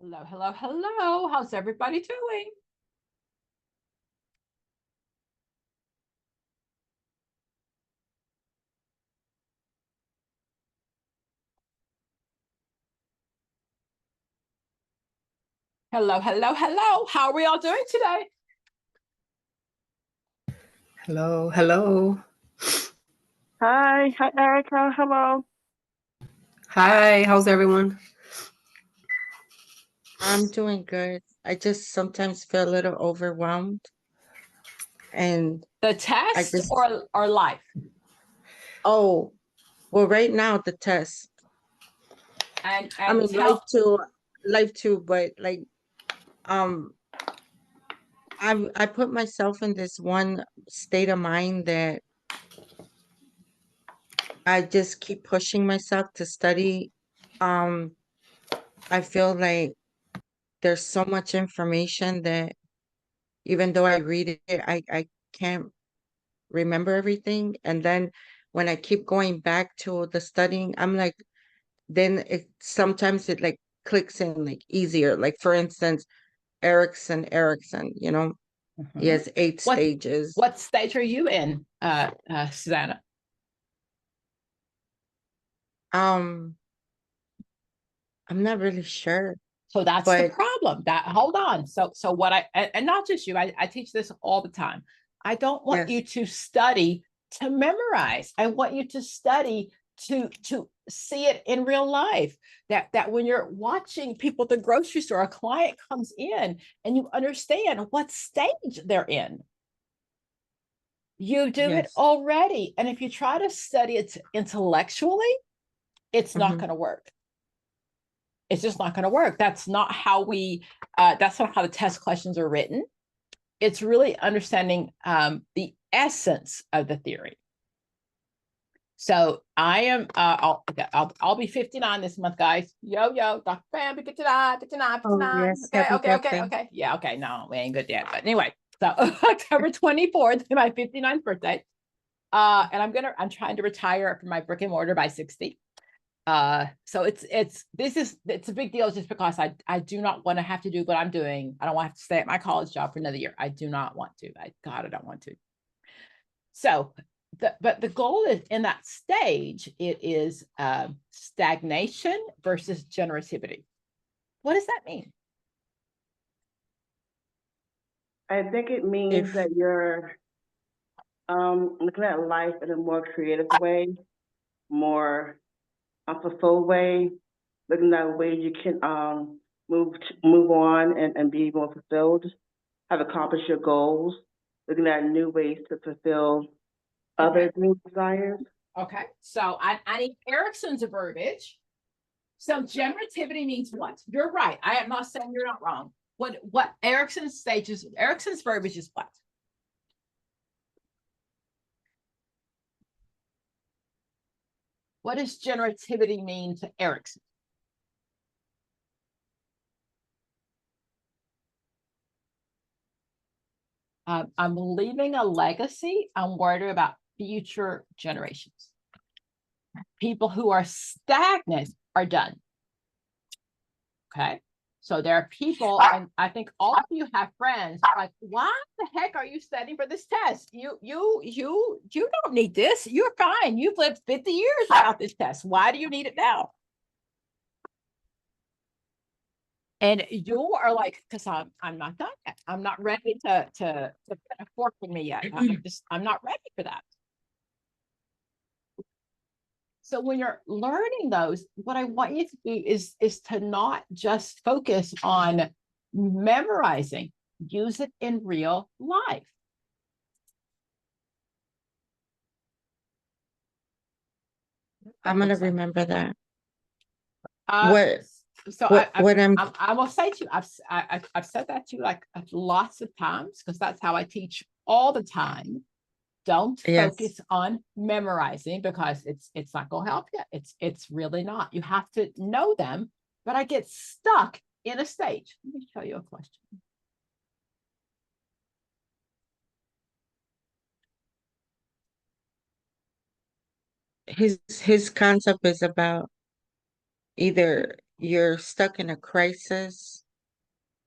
Hello, hello, hello. How's everybody doing? Hello, hello, hello. How are we all doing today? Hello, hello. Hi, Erica. Hello. Hi, how's everyone? I'm doing good. I just sometimes feel a little overwhelmed and The I test just or life? oh, well right now the test. And I and mean life tell too life too, but like um I put myself in this one state of mind that I just keep pushing myself to study. Um I feel like there's so much information that even though I read it, I can't remember everything. And then when I keep going back to the studying, I'm like, then it sometimes it like clicks in like easier. Like for instance, Erickson, he Mhm. has eight what stages. what stage are you in, Susanna? Um, I'm not really sure, So that's the but problem. That hold on. So what and not just you, I teach this all the time. I don't want yes, you to study to memorize. I want you to study to see it in real life. That when you're watching people at the grocery store, a client comes in and you understand what stage they're in. You do it yes. already. And if you try to study it intellectually, it's not Hmm. going to work. It's just not going to work. That's not how that's not how the test questions are written. It's really understanding the essence of the theory. So I am, I'll be 59 this month, guys. Yo, Dr. Bam, be 59, 59, Oh 59. yes, Okay, happy okay, okay, birthday. okay. Yeah, okay. No, we ain't good yet. But anyway, so October 24th, my 59th birthday. And I'm trying to retire from my brick and mortar by 60. So it's a big deal just because I do not want to have to do what I'm doing. I don't want to have to stay at my college job for another year. I do not want to. God, I don't want to. So but the goal is in that stage, it is stagnation versus generativity. What does that mean? I think it means If that you're looking at life in a more creative way, more fulfilled way, looking at ways you can move on and be more fulfilled, have accomplished your goals, looking at new ways to fulfill Okay. other dreams, desires. Okay. So I need Erickson's verbiage. So generativity means what? You're right. I am not saying you're not wrong. What Erickson's verbiage is what? What does generativity mean to Erickson? I'm leaving a legacy. I'm worried about future generations. People who are stagnant are done. Okay. So there are people, and I think all of you have friends like, why the heck are you studying for this test? You don't need this. You're fine. You've lived 50 years without this test. Why do you need it now? And you are like, because I'm not done yet. I'm not ready to put a fork in me yet. I'm not ready for that. So when you're learning those, what I want you to do is to not just focus on memorizing, use it in real life. I'm That gonna looks like. remember that. Uh, What so what I, what I'm I will say to you, I've said that to you like lots of times because that's how I teach all the time. Don't yes. focus on memorizing because it's not going to help you. It's really not. You have to know them. But I get stuck in a stage. Let me show you a question. His concept is about either you're stuck in a crisis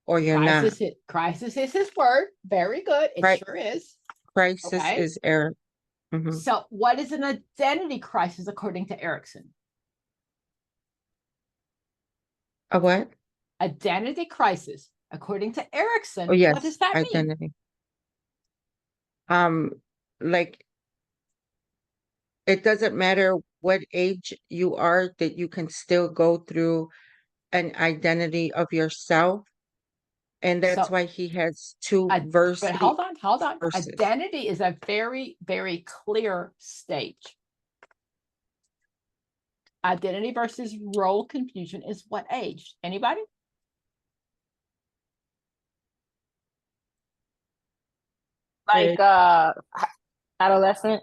or you're not. Crisis is his word. Very good. It Right. sure is. Crisis Okay. is Eric. Mhm. So what is an identity crisis according to Erickson? A what? Identity crisis according to Erickson. Oh, yes, What does that mean? identity. Like, it doesn't matter what age you are, that you can still go through an identity of yourself. And that's So- why he has two But verses. hold on. verses. Identity is a very, very clear stage. Identity versus role confusion is what age? Anybody? Like adolescent.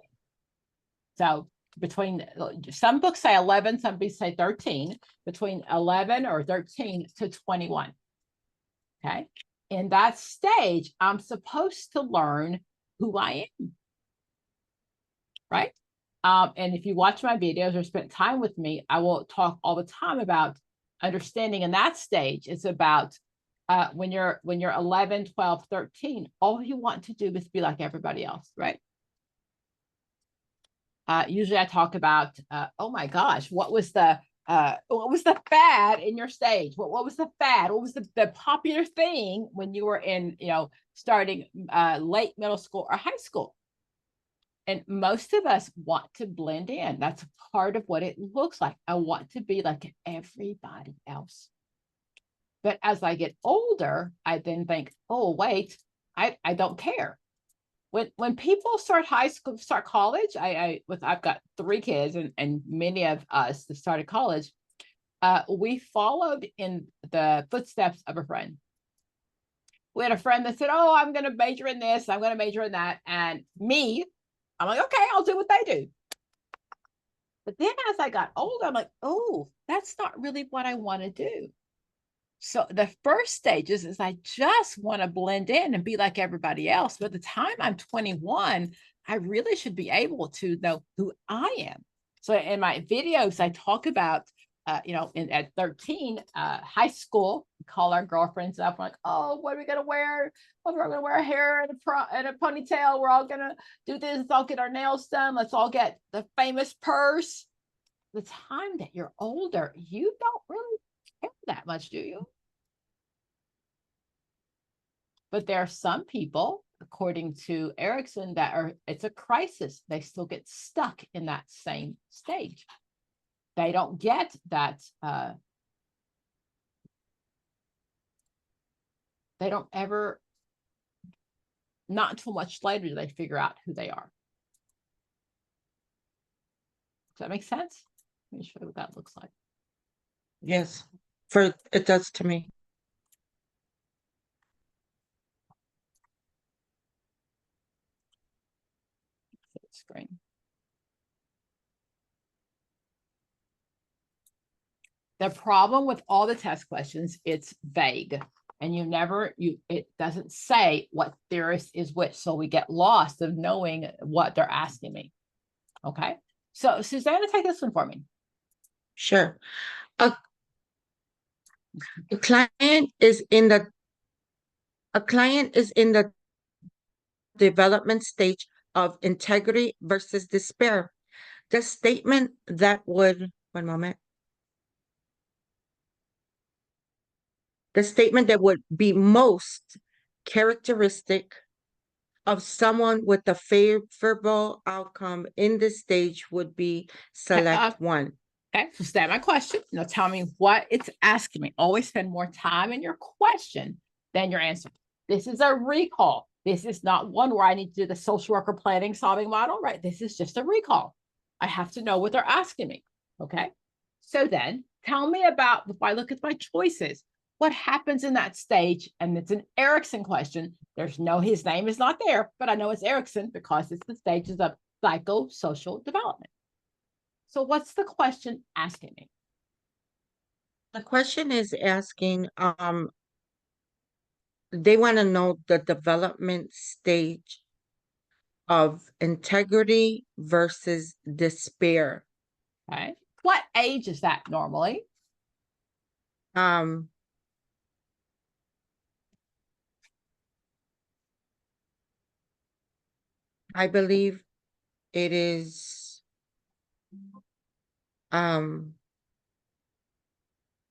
So between some books say 11, some books say 13, between 11 or 13 to 21. Okay. In that stage, I'm supposed to learn who I am. Right. And if you watch my videos or spend time with me, I will talk all the time about understanding in that stage. It's about when you're 11, 12, 13, all you want to do is be like everybody else, right? Usually I talk about, oh my gosh, what was the fad in your stage? What was the fad? What was the popular thing when you were in, starting late middle school or high school? And most of us want to blend in. That's part of what it looks like. I want to be like everybody else. But as I get older, I then think, oh, wait, I don't care. When people start high school, start college, I've got 3 kids and many of us that started college, we followed in the footsteps of a friend. We had a friend that said, oh, I'm going to major in this, I'm going to major in that. And I'm like, okay, I'll do what they do. But then as I got older, I'm like, oh, that's not really what I want to do. So the first stages is I just want to blend in and be like everybody else. By the time I'm 21, I really should be able to know who I am. So in my videos, I talk about, at 13, high school, call our girlfriends up, like, oh, what are we going to wear? Oh, we're going to wear a hair and a ponytail. We're all going to do this. Let's all get our nails done. Let's all get the famous purse. The time that you're older, you don't really care that much, do you? But there are some people, according to Erickson, it's a crisis. They still get stuck in that same stage. They don't get that. They don't ever, not until much later do they figure out who they are. Does that make sense? Let me show you what that looks like. Yes, it does to me. Screen. The problem with all the test questions, it's vague, and it doesn't say what theorist is which, so we get lost of knowing what they're asking me. Okay, so Susanna, take this one for me. Sure. A client is in the development stage of integrity versus despair. The statement that would, one moment. The statement that would be most characteristic of someone with a favorable outcome in this stage would be select one. Okay, so state my question. Now tell me what it's asking me. Always spend more time in your question than your answer. This is a recall. This is not one where I need to do the social worker planning solving model, right? This is just a recall. I have to know what they're asking me. Okay, so then tell me about, if I look at my choices, what happens in that stage? And it's an Erickson question. His name is not there, but I know it's Erickson because it's the stages of psychosocial development. So what's the question asking me? The question is asking, they want to know the development stage of integrity versus despair. Okay. What age is that normally? Um, I believe it is, um,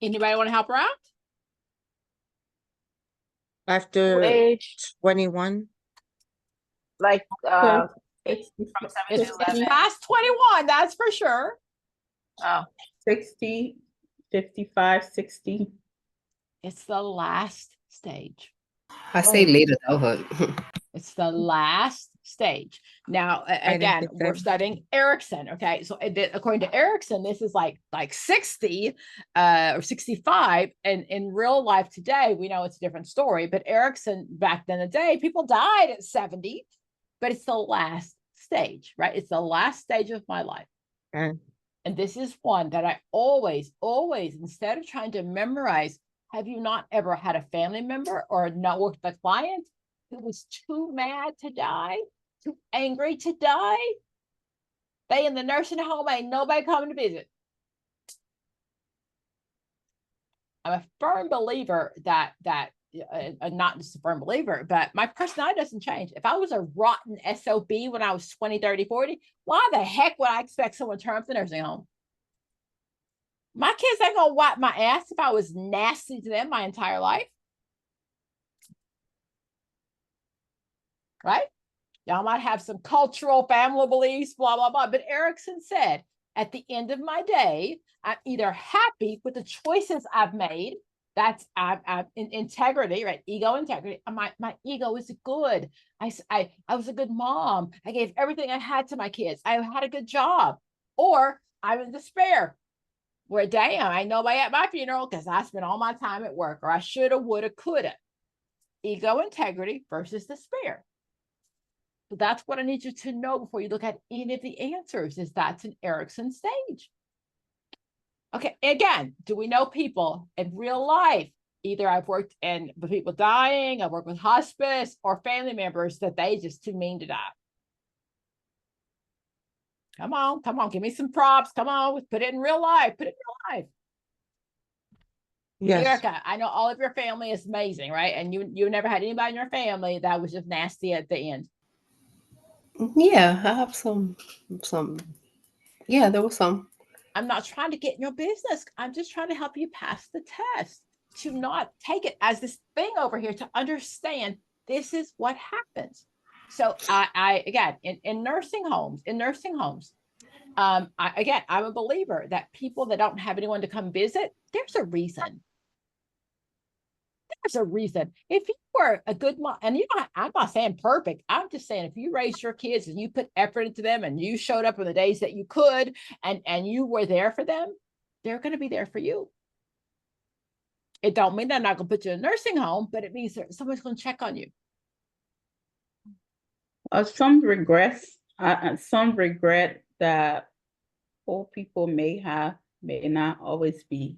Anybody want to help her out? after Age, 21. like, Yeah. it's from 7 It's to 11. past 21, that's for sure. Oh, 60, 55, 60. It's the last stage. I say late adulthood. It's the last stage. Now, I didn't again, think we're that. studying Erickson. Okay, so according to Erickson, this is like 60 or 65, and in real life today, we know it's a different story. But Erickson, back then the day, people died at 70, but it's the last stage, right? It's the last stage of my life. Okay. And this is one that I always, instead of trying to memorize, have you not ever had a family member or not worked with a client who was too mad to die, too angry to die? They in the nursing home, ain't nobody coming to visit. I'm a firm believer that not just a firm believer, but my personality doesn't change. If I was a rotten SOB when I was 20, 30, 40, why the heck would I expect someone to turn up the nursing home? My kids ain't gonna wipe my ass if I was nasty to them my entire life. Right? Y'all might have some cultural family beliefs, blah, blah, blah. But Erickson said, at the end of my day, I'm either happy with the choices I've made. That's I'm in integrity, right? Ego integrity. My ego is good. I was a good mom. I gave everything I had to my kids. I had a good job. Or I'm in despair. Where damn, I ain't nobody at my funeral because I spent all my time at work, or I shoulda, woulda, coulda. Ego integrity versus despair. So that's what I need you to know before you look at any of the answers, is that's an Erickson stage. Okay, again, do we know people in real life? Either I've worked with people dying, I've worked with hospice, or family members that they just too mean to die. Come on, give me some props. Come on, put it in real life. Put it in real life. Yes. Erica, I know all of your family is amazing, right? And you never had anybody in your family that was just nasty at the end. Yeah, I have some. Yeah, there was some. I'm not trying to get in your business. I'm just trying to help you pass the test, to not take it as this thing over here, to understand this is what happens. So I again, in nursing homes, I'm a believer that people that don't have anyone to come visit, there's a reason. There's a reason. If you were a good mom, and I'm not saying perfect, I'm just saying if you raised your kids and you put effort into them and you showed up on the days that you could and you were there for them, they're going to be there for you. It don't mean they're not going to put you in a nursing home, but it means that someone's going to check on you. Some regret that old people may have, may not always be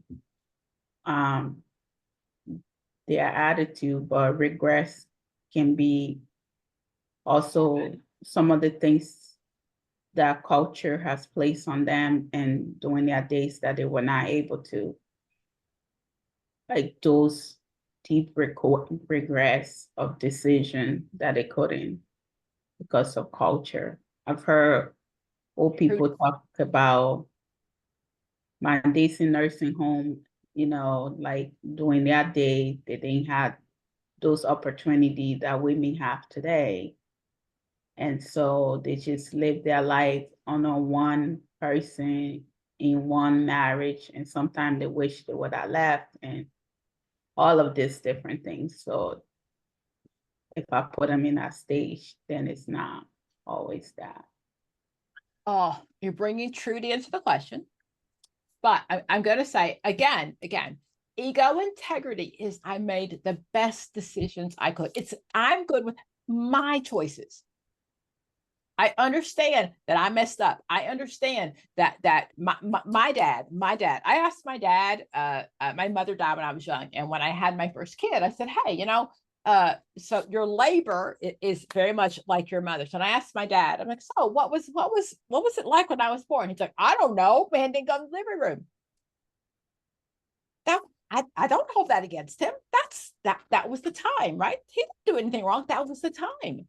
their attitude, but regrets can be also some of the things that culture has placed on them and during their days that they were not able to. Like those deep regrets of decision that they couldn't because of culture. I've heard old people talk about my days in nursing home, like during their day, they didn't have those opportunities that women have today. And so they just live their life on a one person in one marriage. And sometimes they wish they would have left and all of these different things. So if I put them in that stage, then it's not always that. Oh, you're bringing Trudy into the question. But I'm going to say again, ego integrity is I made the best decisions I could. I'm good with my choices. I understand that I messed up. I understand that my dad, I asked my dad, my mother died when I was young. And when I had my first kid, I said, hey, so your labor is very much like your mother. So I asked my dad, I'm like, so what was it like when I was born? He's like, I don't know. Man didn't go to the living room. I don't hold that against him. That was the time, right? He didn't do anything wrong. That was the time.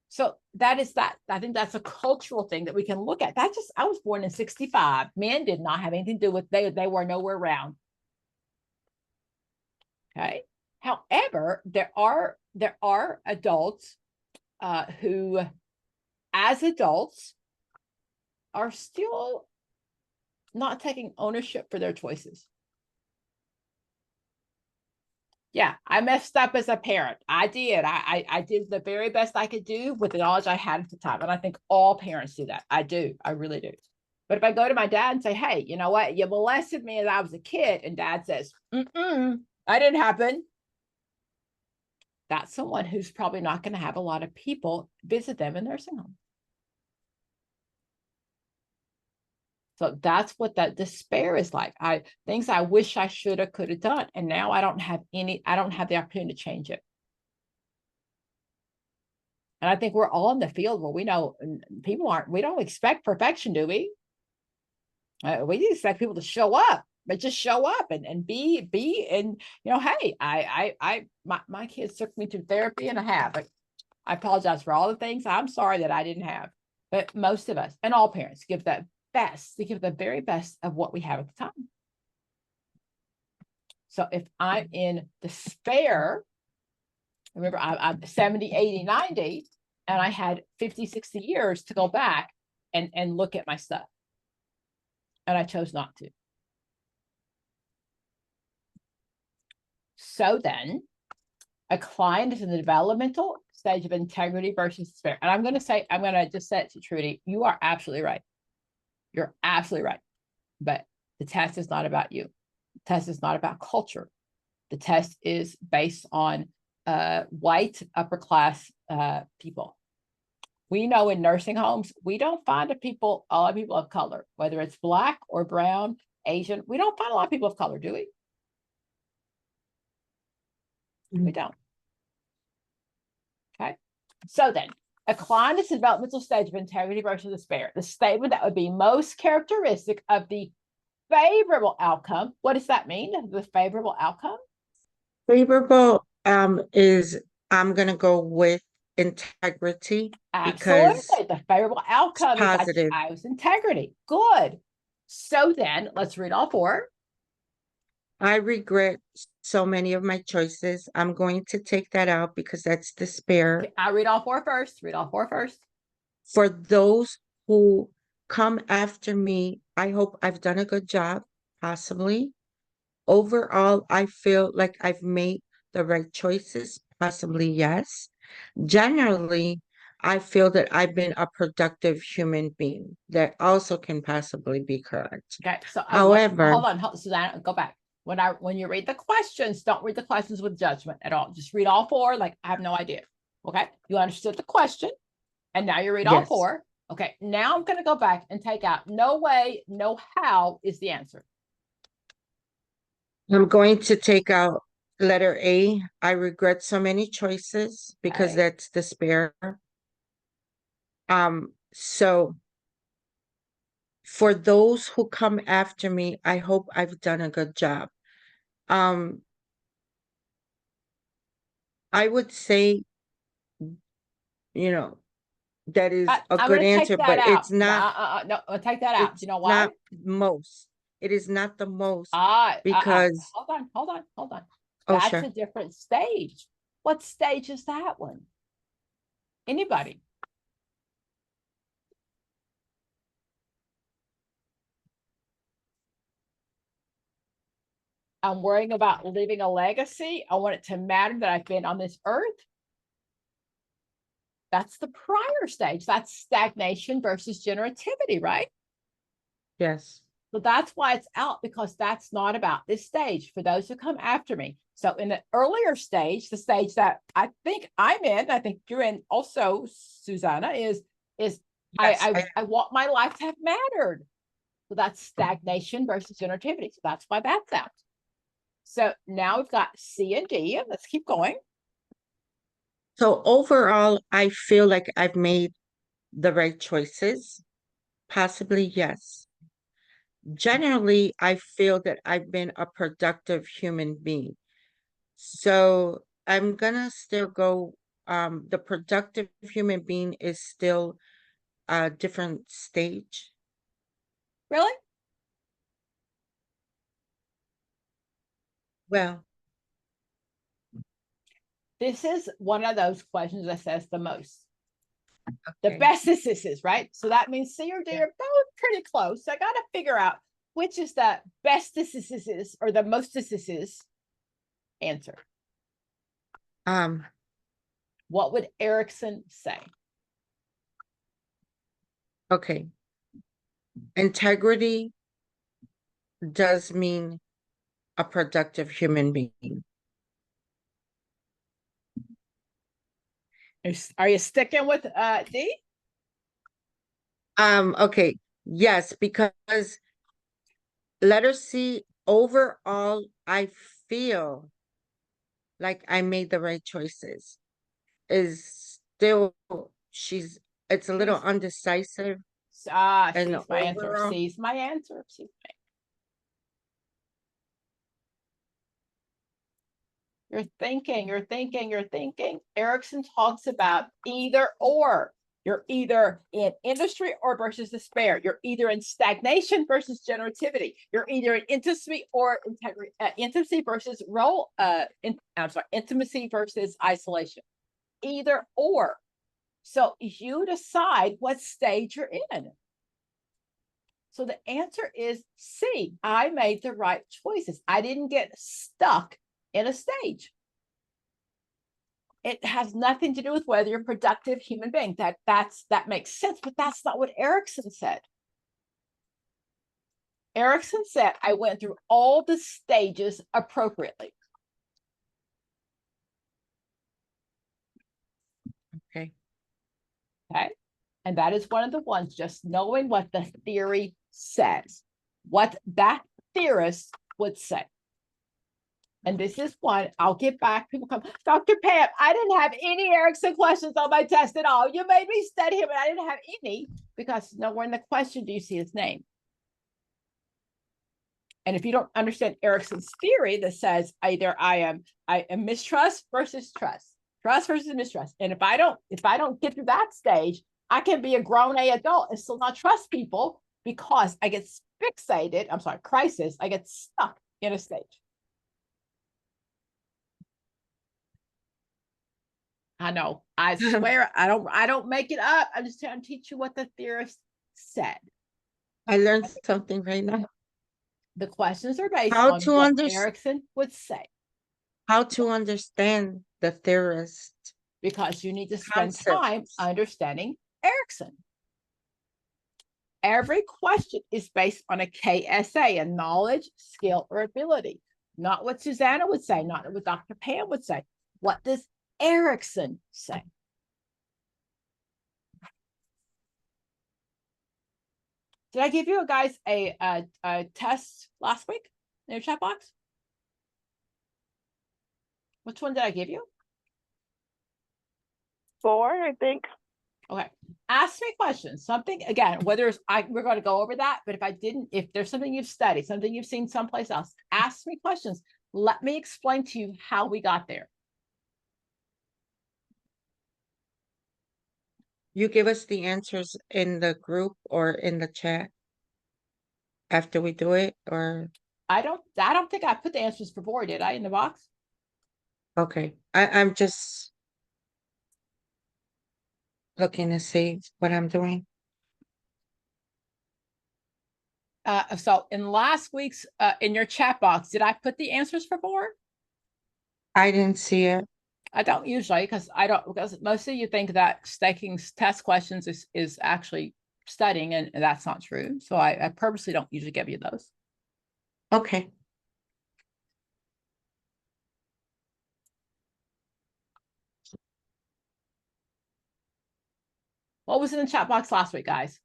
So that is that. I think that's a cultural thing that we can look at. I was born in 65. Men did not have anything to do with, they were nowhere around. Okay. However, there are adults who, as adults, are still not taking ownership for their choices. Yeah, I messed up as a parent. I did. I did the very best I could do with the knowledge I had at the time. And I think all parents do that. I do. I really do. But if I go to my dad and say, hey, you know what? You molested me as I was a kid. And dad says, that didn't happen. That's someone who's probably not going to have a lot of people visit them in nursing homes. So that's what that despair is like. Things I wish I should have, could have done. And now I don't have the opportunity to change it. And I think we're all in the field where we know we don't expect perfection, do we? We expect people to show up, but just show up and be, and, hey, my kids took me to therapy and a half. I apologize for all the things I'm sorry that I didn't have, but most of us and all parents give that best. They give the very best of what we have at the time. So if I'm in despair, remember I'm 70, 80, 90, and I had 50, 60 years to go back and look at my stuff. And I chose not to. So then a client is in the developmental stage of integrity versus despair. And I'm going to just say it to Trudy, you are absolutely right. You're absolutely right. But the test is not about you. The test is not about culture. The test is based on white upper class people. We know in nursing homes, we don't find a lot of people of color, whether it's Black or brown, Asian. We don't find a lot of people of color, do we? We don't. Okay. So then, a client is in developmental stage of integrity versus despair. The statement that would be most characteristic of the favorable outcome. What does that mean? The favorable outcome? Favorable is, I'm gonna go with integrity. Absolutely. Because The favorable outcome is positive. I was integrity. Good. So then let's read all four. I regret so many of my choices. I'm going to take that out because that's despair. Okay, I'll read all four first. Read all four first. For those who come after me, I hope I've done a good job, possibly. Overall, I feel like I've made the right choices, possibly yes. Generally, I feel that I've been a productive human being. That also can possibly be correct. Okay. So However, hold on, Susanna, go back. When you read the questions, don't read the questions with judgment at all. Just read all four. Like I have no idea. Okay. You understood the question. And now you read all Yes. four. Okay. Now I'm going to go back and take out no way, no how is the answer. I'm going to take out letter A. I regret so many choices because Okay. that's despair. So for those who come after me, I hope I've done a good job. I would say, that is a I'm good gonna take answer, that but out. it's not, No, I'll take that out. it's You know why? not most. It is not the most Because because, hold on. oh, That's sure. a different stage. What stage is that one? Anybody? I'm worrying about leaving a legacy. I want it to matter that I've been on this earth. That's the prior stage. That's stagnation versus generativity, right? Yes. So that's why it's out, because that's not about this stage for those who come after me. So in the earlier stage, the stage that I think I'm in, I think you're in also, Susanna, is Yes, I want my life to have mattered. So that's stagnation versus generativity. So that's why that's out. So now we've got C and D. Let's keep going. So overall, I feel like I've made the right choices. Possibly, yes. generally, I feel that I've been a productive human being. So I'm gonna still go, the productive human being is still a different stage. Really? Well, This is one of those questions that says the most. The okay. best is, right? So that means C or D are both pretty close. So I got to figure out which is the best is or the most is answer. What would Erickson say? Okay. Integrity does mean a productive human being. Are you sticking with D? Okay, yes, because letter C, overall, I feel like I made the right choices. Is still, it's a little Yes. undecisive. And C's my answer. overall- C's my answer. C's my You're thinking. Erickson talks about either or. You're either in industry or versus despair. You're either in stagnation versus generativity. You're either in intimacy or integrity. Intimacy versus role. Intimacy versus isolation. Either or. So you decide what stage you're in. So the answer is C. I made the right choices. I didn't get stuck in a stage. It has nothing to do with whether you're a productive human being. That makes sense, but that's not what Erickson said. Erickson said, I went through all the stages appropriately. Okay. Okay. And that is one of the ones, just knowing what the theory says, what that theorist would say. And this is one, I'll get back. People come, Dr. Pam, I didn't have any Erickson questions on my test at all. You made me study him, and I didn't have any because nowhere in the question do you see his name. And if you don't understand Erickson's theory that says either I am mistrust versus trust versus mistrust. And if I don't get through that stage, I can be a grown A adult and still not trust people because I get fixated. Crisis. I get stuck in a stage. I know. I swear I don't make it up. I'm just trying to teach you what the theorist said. I learned something right now. The questions are based How on to what understand- Erickson would say. How to understand the theorist. Because you need to spend time Concepts. understanding Erickson. Every question is based on a KSA, a knowledge, skill, or ability. Not what Susanna would say, not what Dr. Pam would say. What does Erickson say? Did I give you guys a test last week in your chat box? Which one did I give you? 4, I think. Okay. Ask me questions. Something again, whether it's we're going to go over that, but if there's something you've studied, something you've seen someplace else, ask me questions. Let me explain to you how we got there. You give us the answers in the group or in the chat after we do it, or I don't think I put the answers for board, did I, in the box? okay. I'm just looking to see what I'm doing. So in last week's in your chat box, did I put the answers for board? I didn't see it. I don't usually because most of you think that staking test questions is actually studying, and that's not true. So I purposely don't usually give you those. Okay. What was in the chat box last week, guys?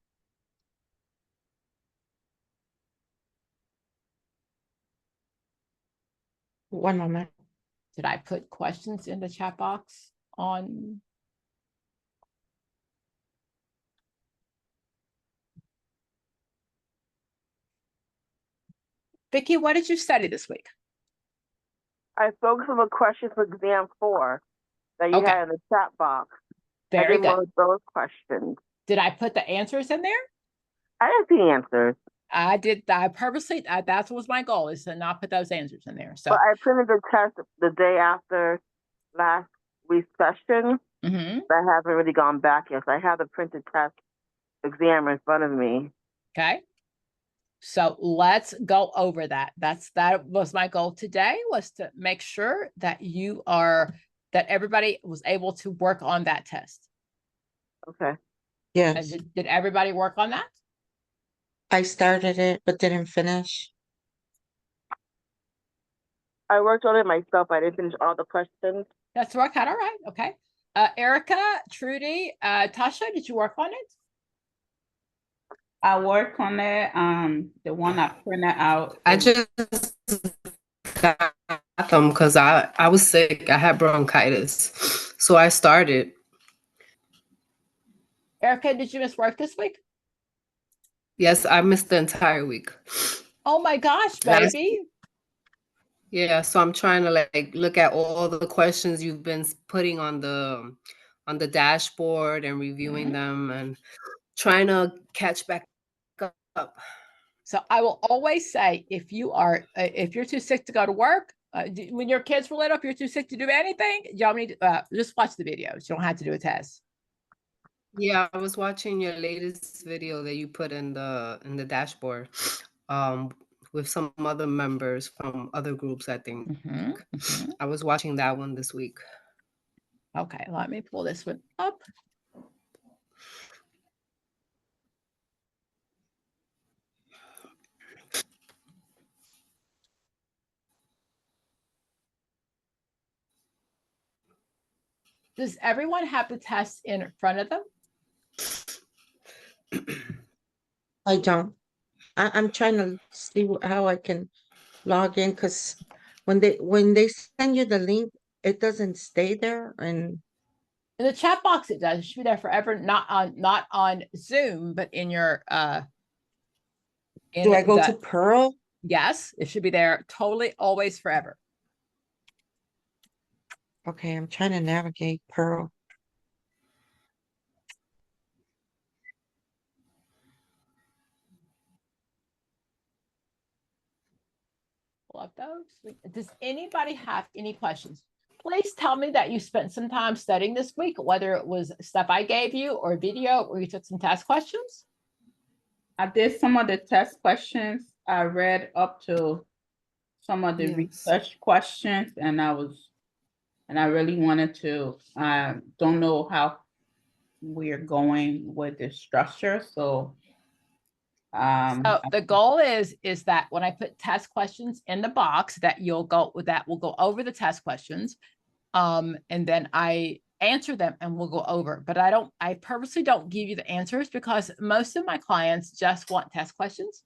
One moment. Did I put questions in the chat box on? Vicky, what did you study this week? I focused on the questions for exam 4 that you Okay. had in the chat box. I Very did more good. of those questions. Did I put the answers in there? I didn't see answers, I did. I purposely, that was my goal, is to not put those answers in there. So, but I printed the test the day after last week's session. mhm. I haven't really gone back yet. So I have the printed test exam in front of me. Okay. So let's go over that. That was my goal today, was to make sure that that everybody was able to work on that test. Okay. And Yes, did everybody work on that? I started it, but didn't finish. I worked on it myself. I didn't finish all the questions. That's worked out all right. Okay. Erica, Trudy, Tasha, did you work on it? I work on it, the one I printed out. I is- just got them because I was sick. I had bronchitis. So I started. Erica, did you miss work this week? Yes, I missed the entire week. Oh my gosh, That's- baby. Yeah, so I'm trying to like look at all the questions you've been putting on the dashboard and reviewing them and trying to catch back up. So I will always say, if you're too sick to go to work, when your kids were little, if you're too sick to do anything, y'all need to just watch the videos. You don't have to do a test. Yeah, I was watching your latest video that you put in the dashboard with some other members from other groups, I think. Mhm, mhm. I was watching that one this week. Okay, let me pull this one up. Does everyone have the test in front of them? I don't. I'm trying to see how I can log in, because when they send you the link, it doesn't stay there, and In the chat box, it does. It should be there forever, not on Zoom, but in your do I go to Pearl? yes, it should be there totally, always, forever. Okay, I'm trying to navigate Pearl. Pull up those. Does anybody have any questions? Please tell me that you spent some time studying this week, whether it was stuff I gave you or video, or you took some test questions. I did some of the test questions. I read up to some of the Yes. research questions, and I really wanted to, don't know how we're going with the structure, so. So the goal is that when I put test questions in the box, that we'll go over the test questions. And then I answer them and we'll go over, but I purposely don't give you the answers, because most of my clients just want test questions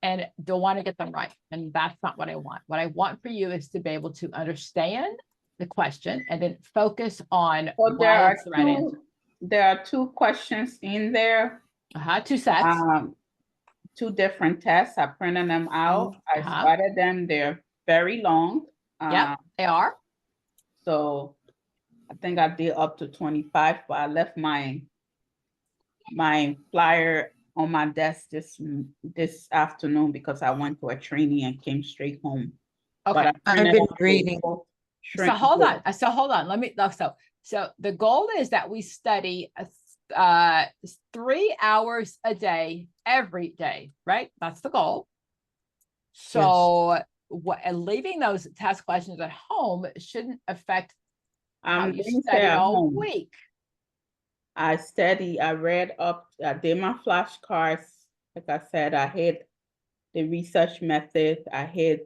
and don't want to get them right. And that's not what I want. What I want for you is to be able to understand the question and then focus on Well, why it's the right answer. there are two questions in there, 2 sets. 2 different tests. I printed them out. I Uh-huh. started them. They're very long. Yep, they are. So I think I did up to 25, but I left my flyer on my desk this afternoon because I went to a training and came straight home. But Okay. I I've printed been out reading. both So shrink hold book. on. Let me, so the goal is that we study 3 hours a day, every day, right? That's the goal. So leaving those test questions at home shouldn't affect how you Didn't study stay at all home. week. I read up, I did my flashcards. Like I said, I had the research method, I had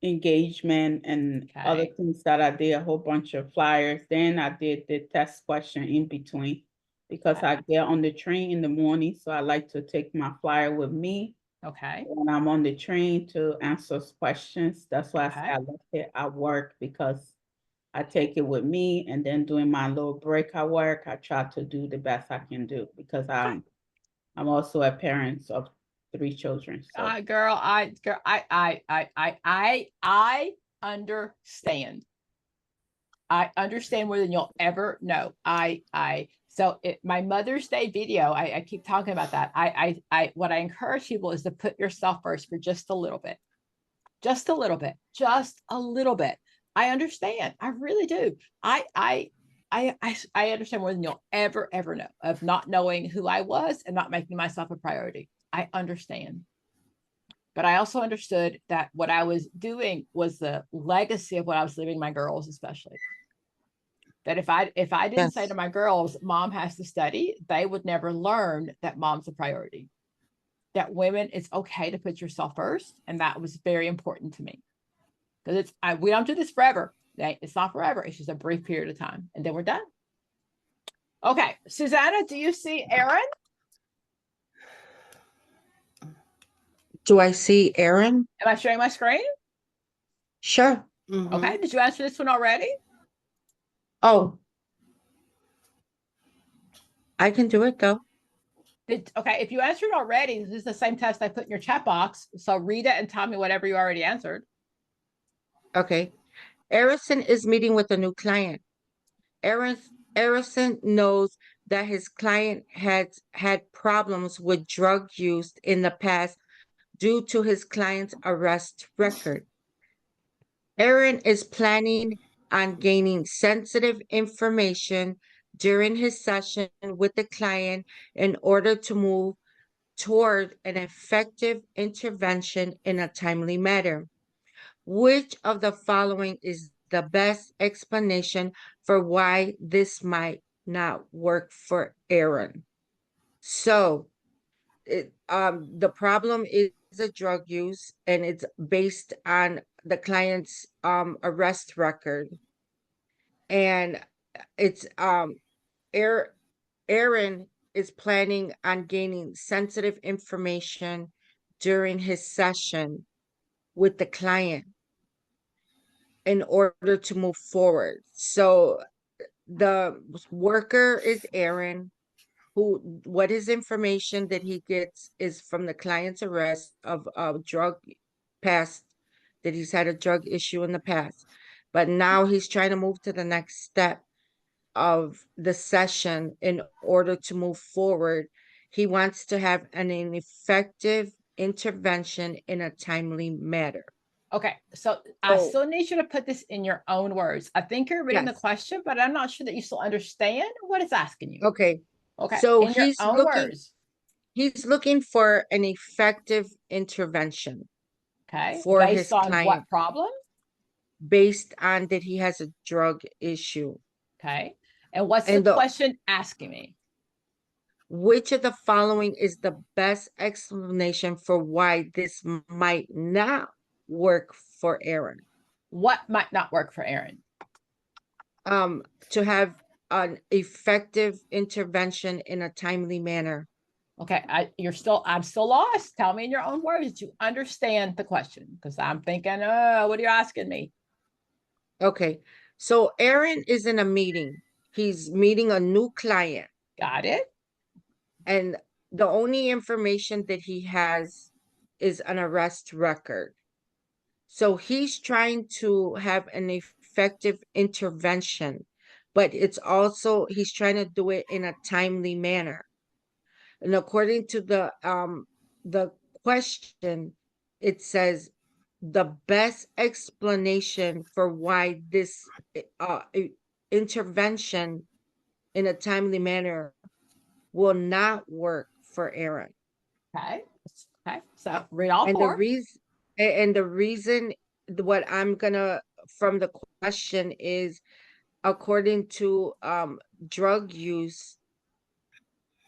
engagement and other Okay. things that I did, a whole bunch of flyers. Then I did the test question in between because I get on the train in the morning. So I like to take my flyer with me Okay. when I'm on the train to answer questions. That's why Okay. I left it at work, because I take it with me, and then during my little break at work, I try to do the best I can do, because I'm also a parent of 3 children. So Girl, I understand. I understand more than you'll ever know. So my Mother's Day video, I keep talking about that. What I encourage people is to put yourself first for just a little bit, just a little bit, just a little bit. I understand. I really do. I understand more than you'll ever know of not knowing who I was and not making myself a priority. I understand. But I also understood that what I was doing was the legacy of what I was leaving my girls, especially. That if I didn't say Yes. to my girls, mom has to study, they would never learn that mom's a priority. That women, it's okay to put yourself first. And that was very important to me. Because we don't do this forever. It's not forever. It's just a brief period of time. And then we're done. Okay. Susanna, do you see Aaron? Do I see Aaron? Am I sharing my screen? Sure. Mhm. Okay. Did you answer this one already? Oh. I can do it though. Okay, if you answered already, this is the same test I put in your chat box. So read it and tell me whatever you already answered. Okay. Harrison is meeting with a new client. Harrison knows that his client has had problems with drug use in the past due to his client's arrest record. Aaron is planning on gaining sensitive information during his session with the client in order to move toward an effective intervention in a timely manner. Which of the following is the best explanation for why this might not work for Aaron? So, the problem is a drug use, and it's based on the client's arrest record, and it's Aaron is planning on gaining sensitive information during his session with the client in order to move forward. So the worker is Aaron, what his information that he gets is from the client's arrest of a drug past, that he's had a drug issue in the past. But now he's trying to move to the next step of the session in order to move forward. He wants to have an effective intervention in a timely manner. Okay, so I So- still need you to put this in your own words. I think you're reading the Yes. question, but I'm not sure that you still understand what it's asking you. Okay, Okay, so in your he's own looking- words. he's looking for an effective intervention Okay, for based his on what client. problem? Based on that he has a drug issue. Okay, and what's And the the- question asking me? Which of the following is the best explanation for why this might not work for Aaron? What might not work for Aaron? To have an effective intervention in a timely manner. Okay, I'm still lost. Tell me in your own words that you understand the question, because I'm thinking, oh, what are you asking me? Okay, so Aaron is in a meeting. He's meeting a new client, Got it? and the only information that he has is an arrest record. So he's trying to have an effective intervention, but it's also, he's trying to do it in a timely manner. And according to the question, it says the best explanation for why this intervention in a timely manner will not work for Aaron. Okay, okay, so read all And four. the reason what I'm gonna from the question is, according to drug use,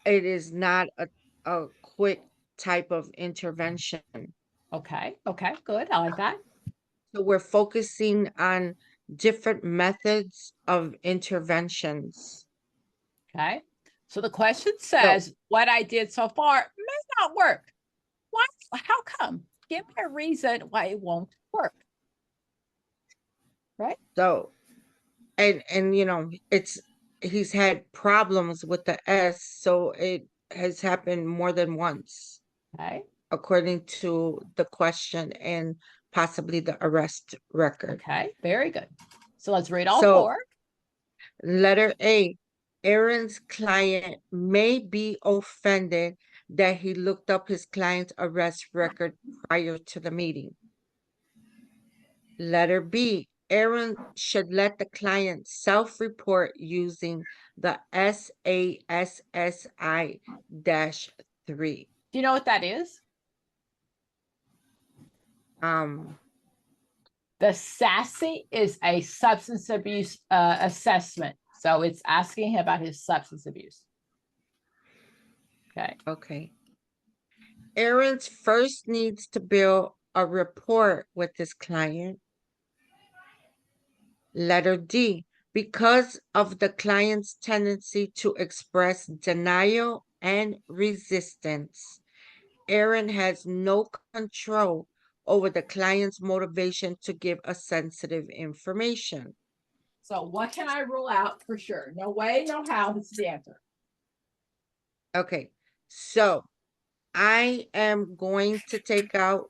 it is not a quick type of intervention. Okay, okay, good. I like that. So we're focusing on different methods of interventions. Okay. So the question says, what I did so far may not work. Why? How come? Give me a reason why it won't work. Right? So, and you know, he's had problems with the S, so it has happened more than once. Okay. according to the question and possibly the arrest record. Okay, very good. So let's read all So- four. Letter A, Aaron's client may be offended that he looked up his client's arrest record prior to the meeting. Letter B, Aaron should let the client self-report using the SASSI-3. Do you know what that is? The SASSI is a substance abuse assessment. So it's asking him about his substance abuse. Okay, Okay. Aaron's first needs to build a rapport with his client. Letter D, because of the client's tendency to express denial and resistance, Aaron has no control over the client's motivation to give a sensitive information. so what can I rule out for sure? No way, no how, this is the answer. Okay, so I am going to take out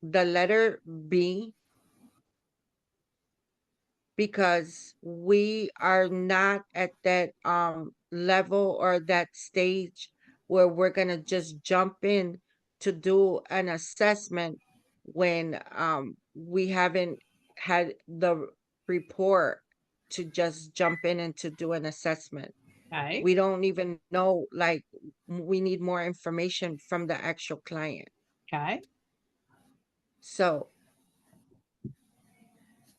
the letter B because we are not at that level or that stage where we're gonna just jump in to do an assessment when we haven't had the report to just jump in and to do an assessment. Okay, We don't even know, like, we need more information from the actual client. okay, So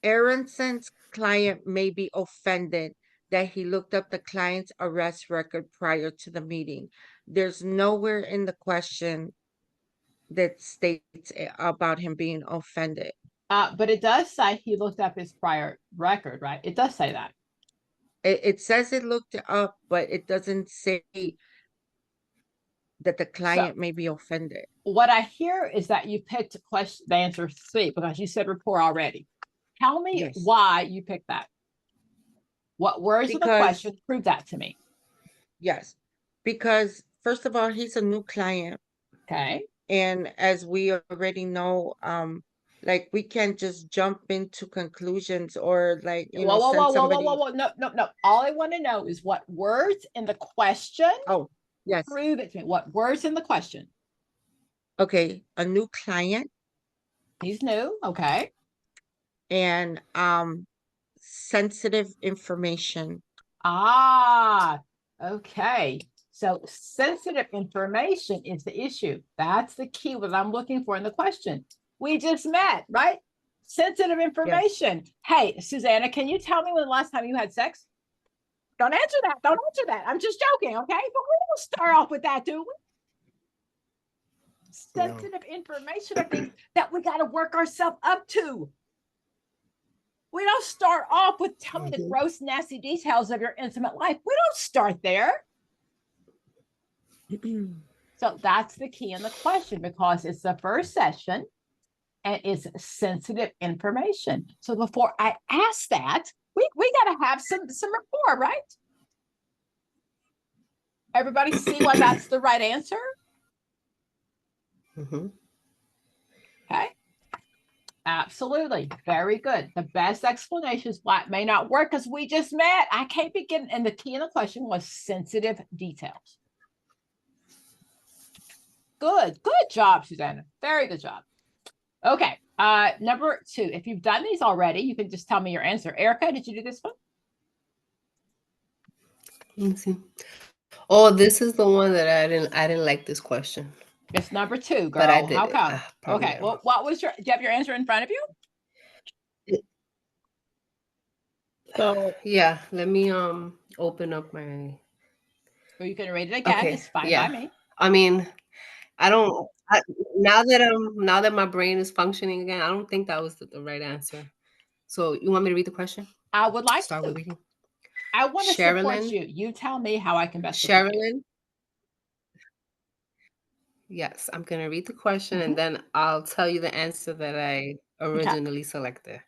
Aaronson's client may be offended that he looked up the client's arrest record prior to the meeting. There's nowhere in the question that states about him being offended. but it does say he looked up his prior record, right? It does say that. It says it looked it up, but it doesn't say that the client may be offended. What I hear is that you picked question, the answer C, because you said rapport already. Tell me Yes. why you picked that. What words in the Because- question? Prove that to me. Yes, because first of all, he's a new client. Okay, And as we already know, like we can't just jump into conclusions or like, you know, send somebody. No. All I want to know is what words in the question. Oh, yes, Prove it to me. What words in the question? okay, a new client He's new. Okay. and sensitive information. Ah, okay. So sensitive information is the issue. That's the key what I'm looking for in the question. We just met, right? Sensitive information. Hey, Susanna, can you tell me when the last time you had sex? Don't answer that. Don't answer that. I'm just joking, okay? But we don't start off with that, do we? Sensitive information are things that we got to work ourselves up to. We don't start off with telling the gross, nasty details of your intimate life. We don't start there. So that's the key in the question because it's the first session and it's sensitive information. So before I ask that, we got to have some rapport, right? Everybody see why that's the right answer? Mhm. Okay. Absolutely. Very good. The best explanation is why it may not work because we just met. I can't begin. And the key in the question was sensitive details. Good. Good job, Susanna. Very good job. Okay. Number 2. If you've done these already, you can just tell me your answer. Erica, did you do this one? Let me see. Oh, this is the one that I didn't like this question. It's number 2, girl. But I did How it. come? Probably Okay. not. Well, what was your, do you have your answer in front of you? So Yeah, let me open up my. Or you can read it again. Okay, It's fine yeah. by me. I mean, now that my brain is functioning again, I don't think that was the right answer. So you want me to read the question? I would like Start to. with reading. I want to support Sherilyn. you. You tell me how I can best support you. Sherilyn. Yes, I'm gonna read the question and then I'll tell you the answer that I originally selected.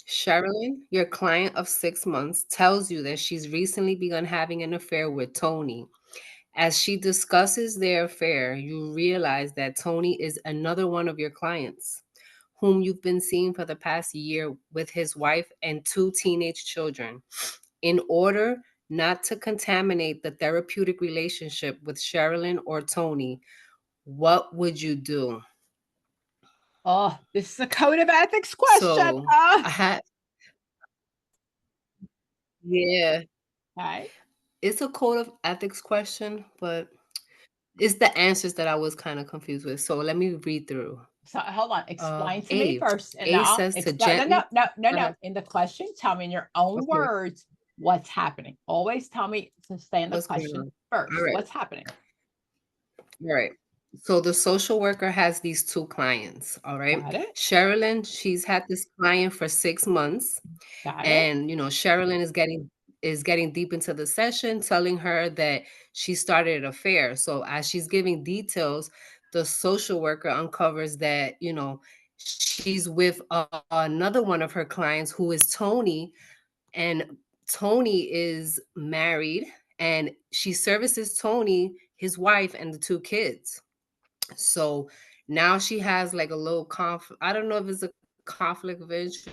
Sherilyn, your client of 6 months, tells you that she's recently begun having an affair with Tony As she discusses their affair, you realize that Tony is another one of your clients whom you've been seeing for the past year with his wife and 2 teenage children. In order not to contaminate the therapeutic relationship with Sherilyn or Tony, what would you do? Oh, this is a code of ethics question. So Ah, I had, yeah, okay. it's a code of ethics question, but it's the answers that I was kind of confused with. So let me read through. So hold on, explain to me A. first. And A now, says to no, gently. no. Go ahead. In the question, tell me in your own Okay. words what's happening. Always tell me to stay in the What's going question on? first. All right. What's happening? All right. So the social worker has these 2 clients. All right. Got it. Sherilyn, she's had this client for 6 months. Got it. And Sherilyn is getting deep into the session, telling her that she started an affair. So as she's giving details, the social worker uncovers that she's with another one of her clients who is Tony, and Tony is married, and she services Tony, his wife, and the 2 kids. So now she has like a little I don't know if it's a conflict of interest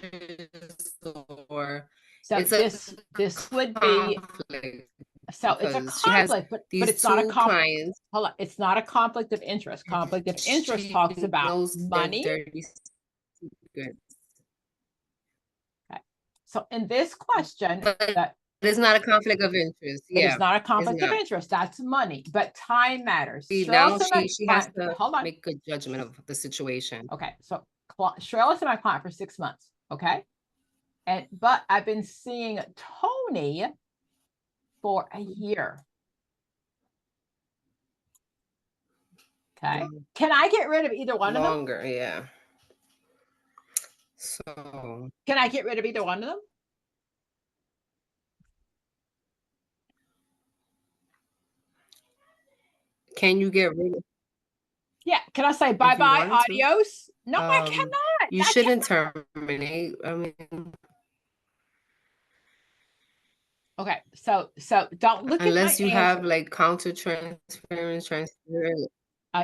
or So it's a this would be, conflict so it's a because she has conflict, but these it's not a 2 conflict. clients. Hold on, it's not a conflict of interest. Conflict of interest She talks about knows their money. dirty secrets. Okay. So in this question, But that it's not a conflict of interest. it Yeah, is not a it's conflict of not. interest. That's money, but time matters. See, Cheryl now said my she has client, to hold on. make a judgment of the situation. Okay, so Cheryl is my client for 6 months. Okay, but I've been seeing Tony for a year. Okay, can I get rid of either one of them? Longer, yeah. So Can I get rid of either one of them? can you get rid of? Yeah, can I say bye-bye, wanted to. adios? No, I cannot. You I shouldn't terminate. I mean, Okay, so don't look unless at my you answer. have like counter transference.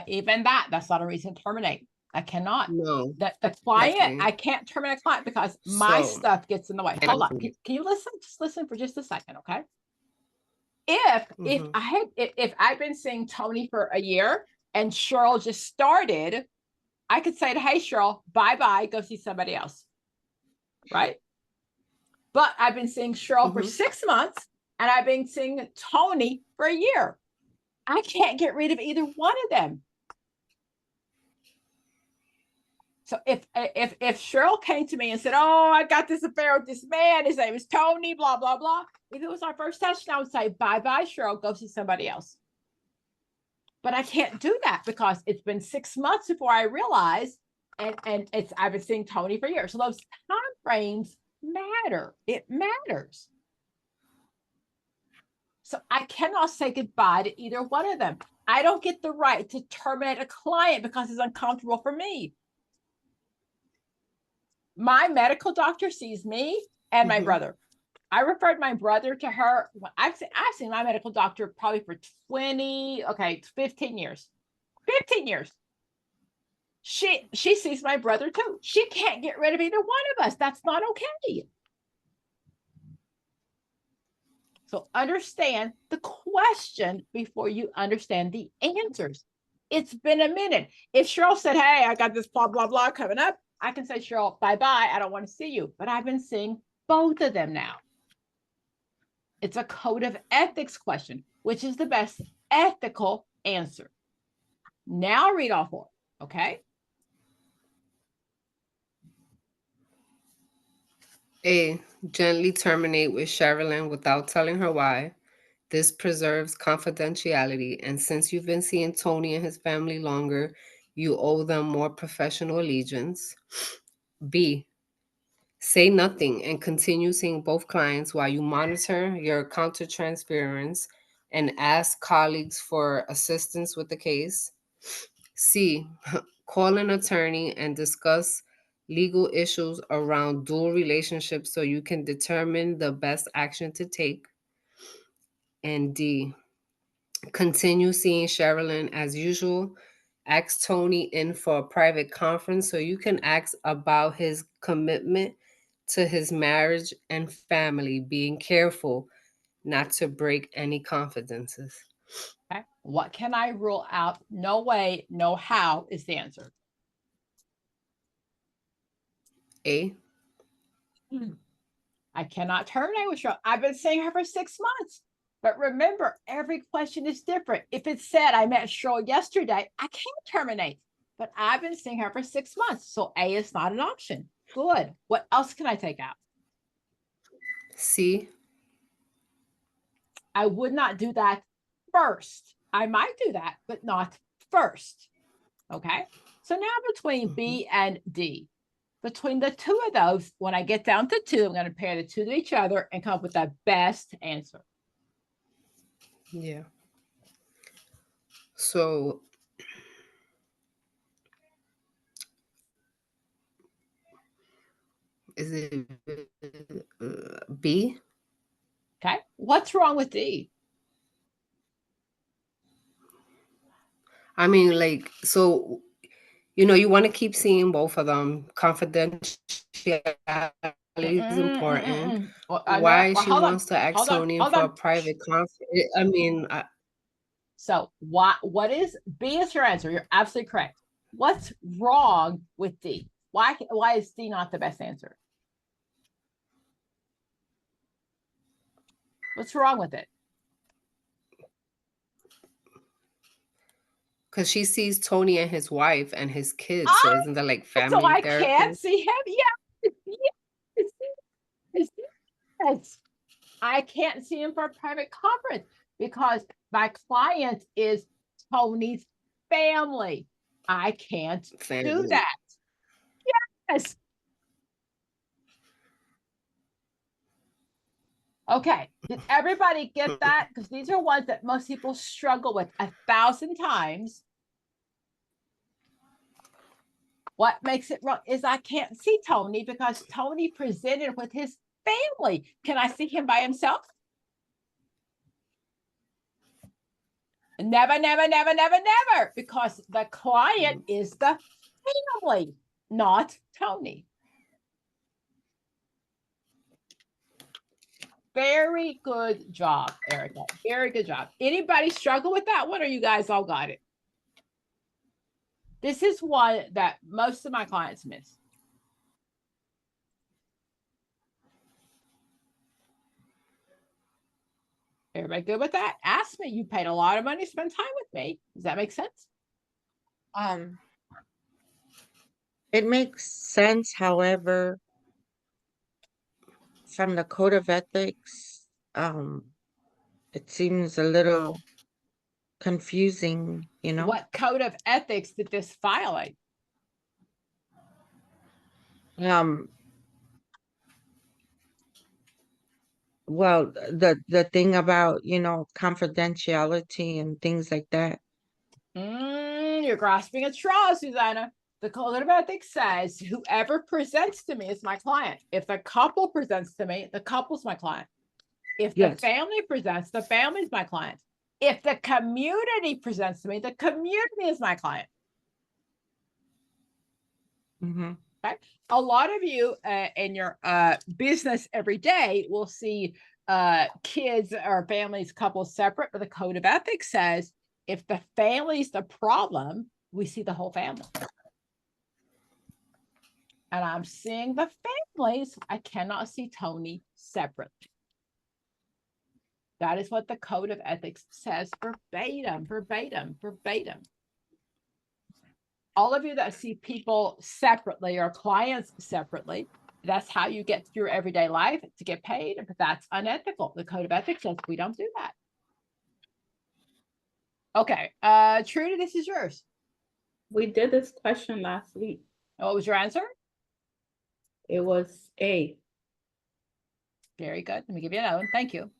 Even that's not a reason to terminate. I cannot. No. The client, Definitely. I can't terminate a client because my So- stuff gets in the way. Hold on. Can you listen? Just listen for just a second, okay? If Mhm. if I've been seeing Tony for a year and Cheryl just started, I could say to, hey Cheryl, bye-bye, go see somebody else. Right? But I've been seeing Cheryl for Mhm. 6 months and I've been seeing Tony for a year. I can't get rid of either one of them. So if Cheryl came to me and said, "Oh, I got this affair with this man. His name is Tony," blah blah blah. If it was our first session, I would say, "Bye-bye, Cheryl. Go see somebody else." But I can't do that because it's been 6 months before I realized, and I've been seeing Tony for years. So those time frames matter. It matters. So I cannot say goodbye to either one of them. I don't get the right to terminate a client because it's uncomfortable for me. My medical doctor sees me and my Mhm. brother. I referred my brother to her. I've seen my medical doctor probably for 15 years. 15 years. She sees my brother too. She can't get rid of either one of us. That's not okay. So understand the question before you understand the answers. It's been a minute. If Cheryl said, "Hey, I got this blah, blah, blah coming up," I can say, "Cheryl, bye-bye. I don't want to see you." But I've been seeing both of them now. It's a code of ethics question, which is the best ethical answer. Now read all 4, okay? A. Gently terminate with Sherilyn without telling her why. This preserves confidentiality, and since you've been seeing Tony and his family longer, you owe them more professional allegiance. B. Say nothing and continue seeing both clients while you monitor your countertransference and ask colleagues for assistance with the case. C. Call an attorney and discuss legal issues around dual relationships so you can determine the best action to take. And D. Continue seeing Sherilyn as usual. Ask Tony in for a private conference so you can ask about his commitment to his marriage and family, being careful not to break any confidences. Okay. What can I rule out? No way, no how is the answer. A. I cannot terminate with Cheryl. I've been seeing her for 6 months. But remember, every question is different. If it said I met Cheryl yesterday, I can't terminate. But I've been seeing her for 6 months. So A is not an option. Good. What else can I take out? C. I would not do that first. I might do that, but not first. Okay. So now between B and D, between the two of those, when I get down to two, I'm going to pair the two to each other and come up with the best answer. Yeah. So is it B? Okay. What's wrong with D? I mean, like, so, you want to keep seeing both of them. Confidentiality is important. Well, Why well, she hold on, wants to ask hold on, Tony hold for a on. private conference. I mean, So what is B is your answer? You're absolutely correct. What's wrong with D? Why is D not the best answer? What's wrong with it? because she sees Tony and his wife and his kids. So isn't that like family So I therapy? can't see him. Yeah. Yes. Yes. I can't see him for a private conference because my client is Tony's family. I can't do Family. that. Yes. Okay. Did everybody get that? Because these are ones that most people struggle with 1,000 times. What makes it wrong is I can't see Tony because Tony presented with his family. Can I see him by himself? Never, never, never, never, never, because the client is the family, not Tony. Very good job, Erica. Very good job. Anybody struggle with that one, or you guys all got it? This is one that most of my clients miss. Everybody good with that? Ask me. You paid a lot of money to spend time with me. Does that make sense? It makes sense, however, from the code of ethics, it seems a little confusing, What code of ethics did this violate? Well, the thing about, confidentiality and things like that. You're grasping at straws, Susanna. The code of ethics says whoever presents to me is my client. If the couple presents to me, the couple's my client. If the Yes. family presents, the family's my client. If the community presents to me, the community is my client. Mm-hmm. Okay. A lot of you in your business every day will see kids or families, couples separate, but the code of ethics says if the family's the problem, we see the whole family. And I'm seeing the families. I cannot see Tony separately. That is what the code of ethics says verbatim, verbatim, verbatim. All of you that see people separately or clients separately, that's how you get through everyday life to get paid, but that's unethical. The code of ethics says we don't do that. Okay, Trudy, this is yours. We did this question last week. What was your answer? It was A. Very good. Let me give you another one. Thank you.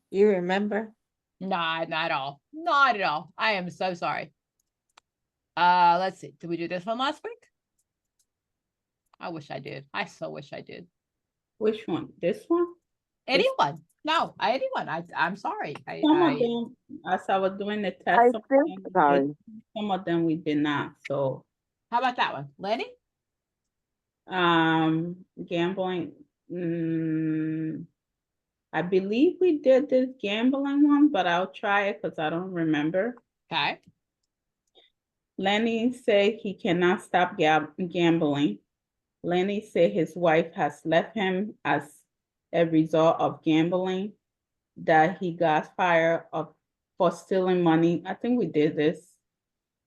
You remember? Not at all. Not at all. I am so sorry. Let's see. Did we do this one last week? I wish I did. I so wish I did. Which one? This one? Anyone? No, anyone. I'm sorry. Some of them, as I was doing the test, I some of think, them we did, sorry. some of them we did not, so. How about that one? Lenny? Gambling, I believe we did this gambling one, but I'll try it because I don't remember. Okay. Lenny said he cannot stop gambling. Lenny said his wife has left him as a result of gambling, that he got fired for stealing money. I think we did this.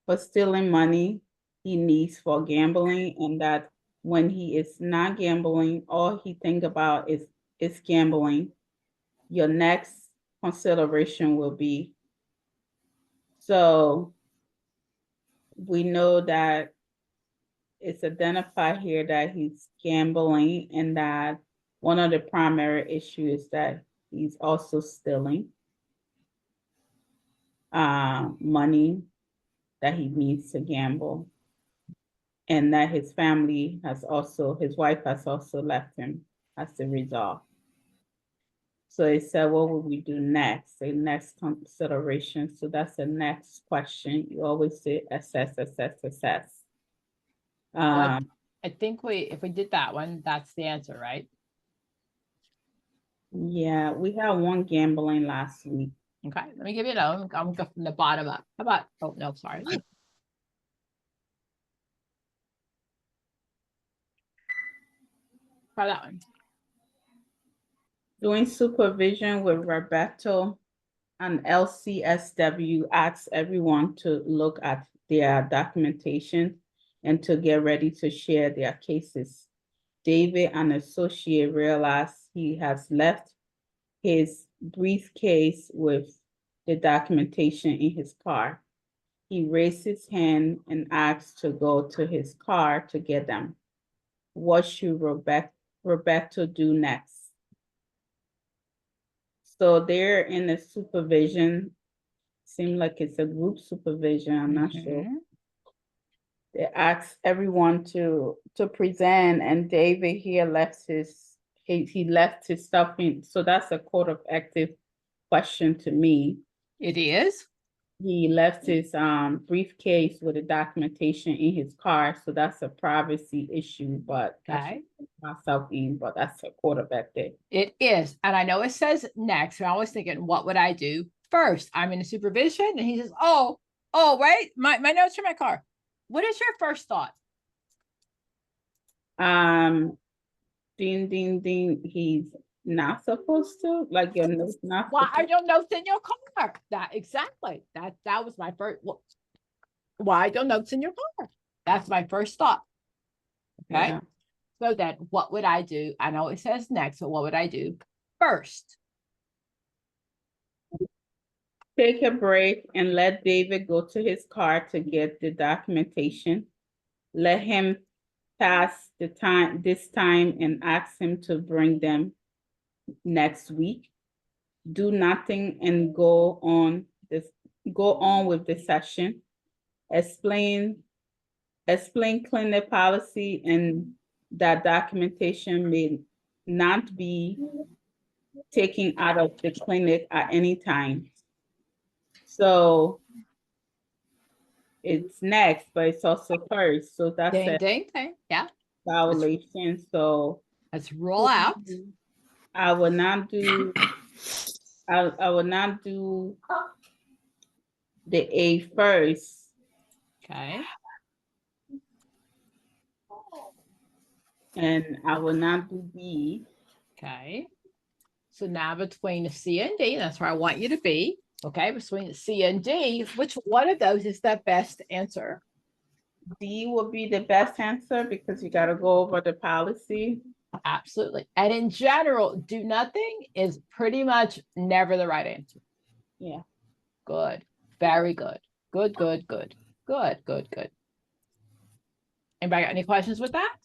For stealing money he needs for gambling, and that when he is not gambling, all he think about is gambling. Your next consideration will be. So we know that it's identified here that he's gambling, and that one of the primary issues is that he's also stealing money that he needs to gamble, and that his family has also, his wife has also left him as a result. So it said, what would we do next? The next consideration. So that's the next question. You always say assess, assess, assess. I think if we did that one, that's the answer, right? Yeah, we had one gambling last week. Okay, let me give you another. I'm gonna go from the bottom up. How about, oh, no, sorry. Try that one. Doing supervision with Roberto and LCSW asks everyone to look at their documentation and to get ready to share their cases. David, an associate, realized he has left his briefcase with the documentation in his car. He raised his hand and asked to go to his car to get them. What should Roberto do next? So they're in the supervision. Seems like it's a group supervision, I'm not sure. Mhm. They asked everyone to present, and David here left he left his stuff in. So that's a code of ethics question to me. It is. He left his briefcase with the documentation in his car, so that's a privacy issue, but I Okay. should put myself in, but that's a code of ethics. It is. And I know it says next, and I was thinking, what would I do first? I'm in a supervision, and he says, oh, right. My notes are in my car. What is your first thought? Ding, ding, ding, he's not supposed to, like your notes not. Why are supposed- your notes in your car? That exactly. That was my first. Why are your notes in your car? That's my first thought. Okay. Yeah. So then what would I do? I know it says next, but what would I do first? Take a break and let David go to his car to get the documentation. Let him pass this time and ask him to bring them next week. Do nothing and go on with the session. Explain clinic policy, and that documentation may not be taken out of the clinic at any time. So it's next, but it's also first. So that's Ding, a ding, ding. Yeah. violation. So Let's roll out. I will not do the A first. Okay. And I will not do B. Okay. So now between the C and D, that's where I want you to be. Okay. Between the C and D, which one of those is the best answer? D will be the best answer because you got to go over the policy. Absolutely. And in general, do nothing is pretty much never the right answer. Yeah. Good. Very good. Good, good, good. Good, good, good. Anybody got any questions with that?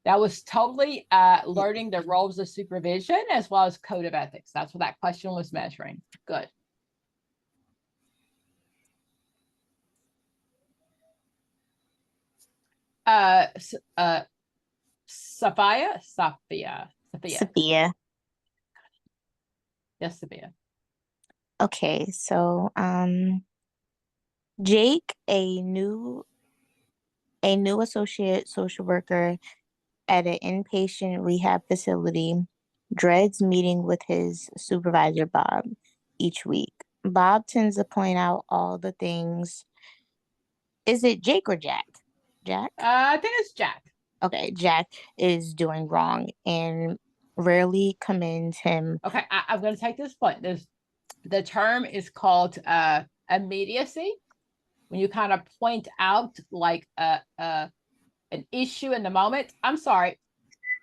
That was totally learning the roles of supervision as well as code of ethics. That's what that question was measuring. Good. Sophia. Sophia. Yes, Sophia. Okay, so Jake, a new associate social worker at an inpatient rehab facility, dreads meeting with his supervisor Bob each week. Bob tends to point out all the things. Is it Jake or Jack? Jack? I think it's Jack. Okay, Jack is doing wrong and rarely commends him. Okay, I'm going to take this point. The term is called immediacy. When you kind of point out like an issue in the moment. I'm sorry.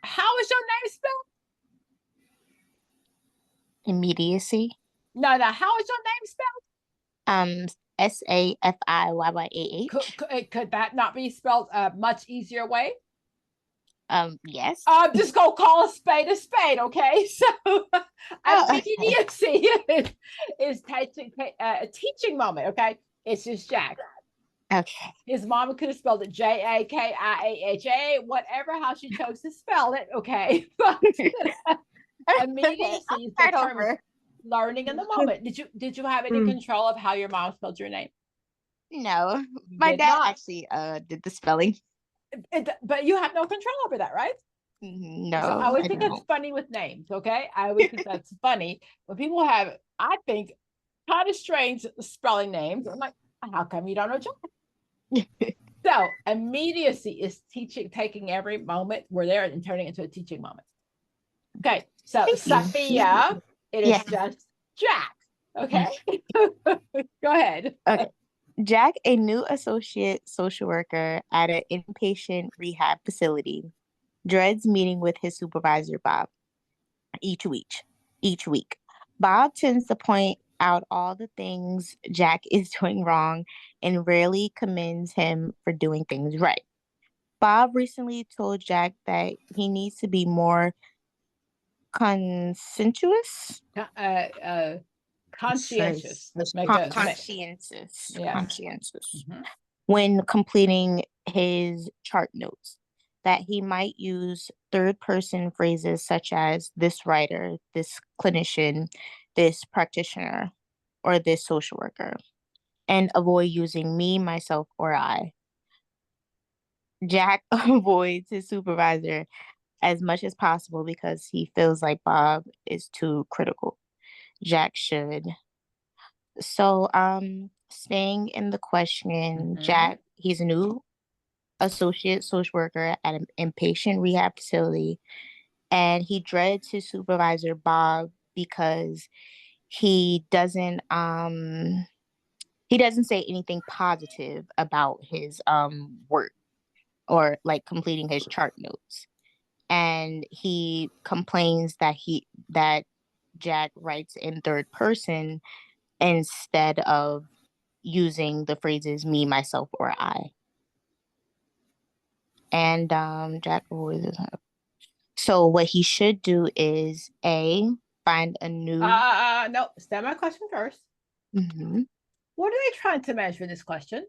How is your name spelled? Immediacy. No, how is your name spelled? Safiyyah. Could that not be spelled a much easier way? Yes. I'm just gonna call a spade, okay? So immediacy is a teaching moment, okay? It's just Jack. Okay. His mama could have spelled it Jakiaha, whatever how she chose to spell it, okay? But immediacy is the term of learning in the moment. Did you have any control of how your mom spelled your name? No, You my did dad not. actually did the spelling. But you have no control over that, right? No, So I always I think don't. that's funny with names, okay? I always think that's funny when people have, I think, kind of strange spelling names. I'm like, how come you don't know John? So immediacy is taking every moment we're there and turning it into a teaching moment. Okay, so Thank you. Sophia, it is Yeah. just Jack. Okay, go ahead. Okay. Jack, a new associate social worker at an inpatient rehab facility, dreads meeting with his supervisor, Bob, each week. Bob tends to point out all the things Jack is doing wrong and rarely commends him for doing things right. Bob recently told Jack that he needs to be more conscientious. Conscientious. Concise. Conscientious. Yes. Conscientious. Mhm. When completing his chart notes, that he might use third person phrases such as this writer, this clinician, this practitioner, or this social worker, and avoid using me, myself, or I. Jack avoids his supervisor as much as possible because he feels like Bob is too critical. Jack should. So, staying in the question, Mhm. Jack, he's a new associate social worker at an inpatient rehab facility, and he dreads his supervisor Bob because he doesn't say anything positive about his work or like completing his chart notes. And he complains that Jack writes in third person instead of using the phrases me, myself, or I. And Jack avoids. So what he should do is find a new. No, stand my question first. Mhm. What are they trying to measure this question?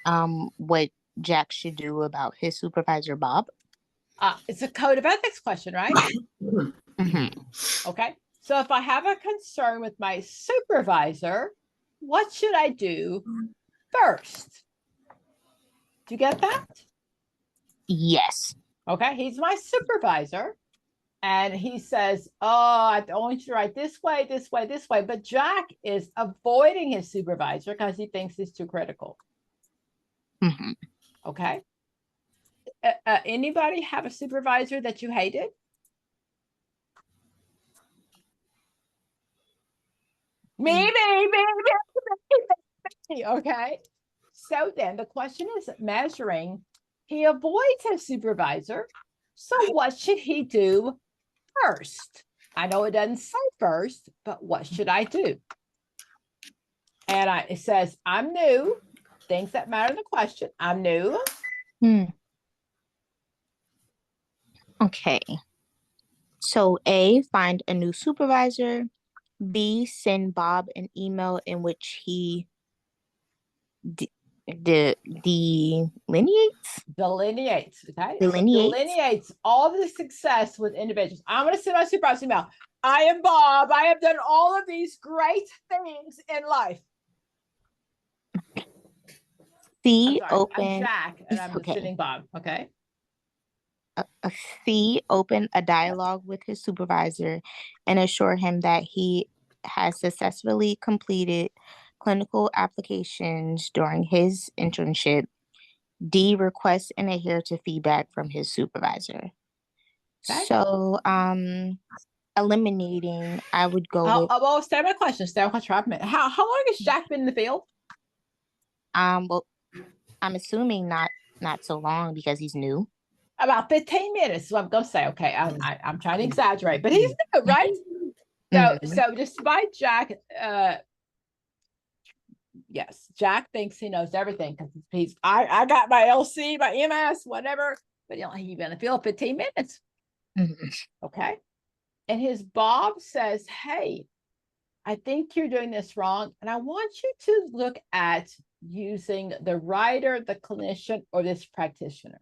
What Jack should do about his supervisor Bob. It's a code of ethics question, right? Mhm. Okay. So if I have a concern with my supervisor, what should I do first? Do you get that? Yes. Okay. He's my supervisor. And he says, oh, I want you to write this way, this way, this way. But Jack is avoiding his supervisor because he thinks he's too critical. Mhm. Okay. Anybody have a supervisor that you hated? Me. Okay. So then the question is measuring. He avoids his supervisor. So what should he do first? I know it doesn't say first, but what should I do? And it says, I'm new. Things that matter in the question. I'm new. Okay. So A, find a new supervisor. B, send Bob an email in which he delineates. Delineates, okay? So Delineates. delineates all the success with individuals. I'm going to send my supervisor email. I am Bob. I have done all of these great things in life. C, I'm sorry, I'm open. Jack, and It's I'm okay. sitting Bob. Okay. C, open a dialogue with his supervisor and assure him that he has successfully completed clinical applications during his internship. D, request and adhere to feedback from his supervisor. Okay. So, eliminating, I would go with, Well, stay on my question. Stay on my question. How long has Jack been in the field? well, I'm assuming not so long because he's new. About 15 minutes. So I'm gonna say, okay, I'm trying to exaggerate, but he's new, right? So despite Jack, yes, Jack thinks he knows everything because I got my LC, my MS, whatever, but he's been in the field 15 minutes. Okay. And his Bob says, hey, I think you're doing this wrong. And I want you to look at using the writer, the clinician, or this practitioner.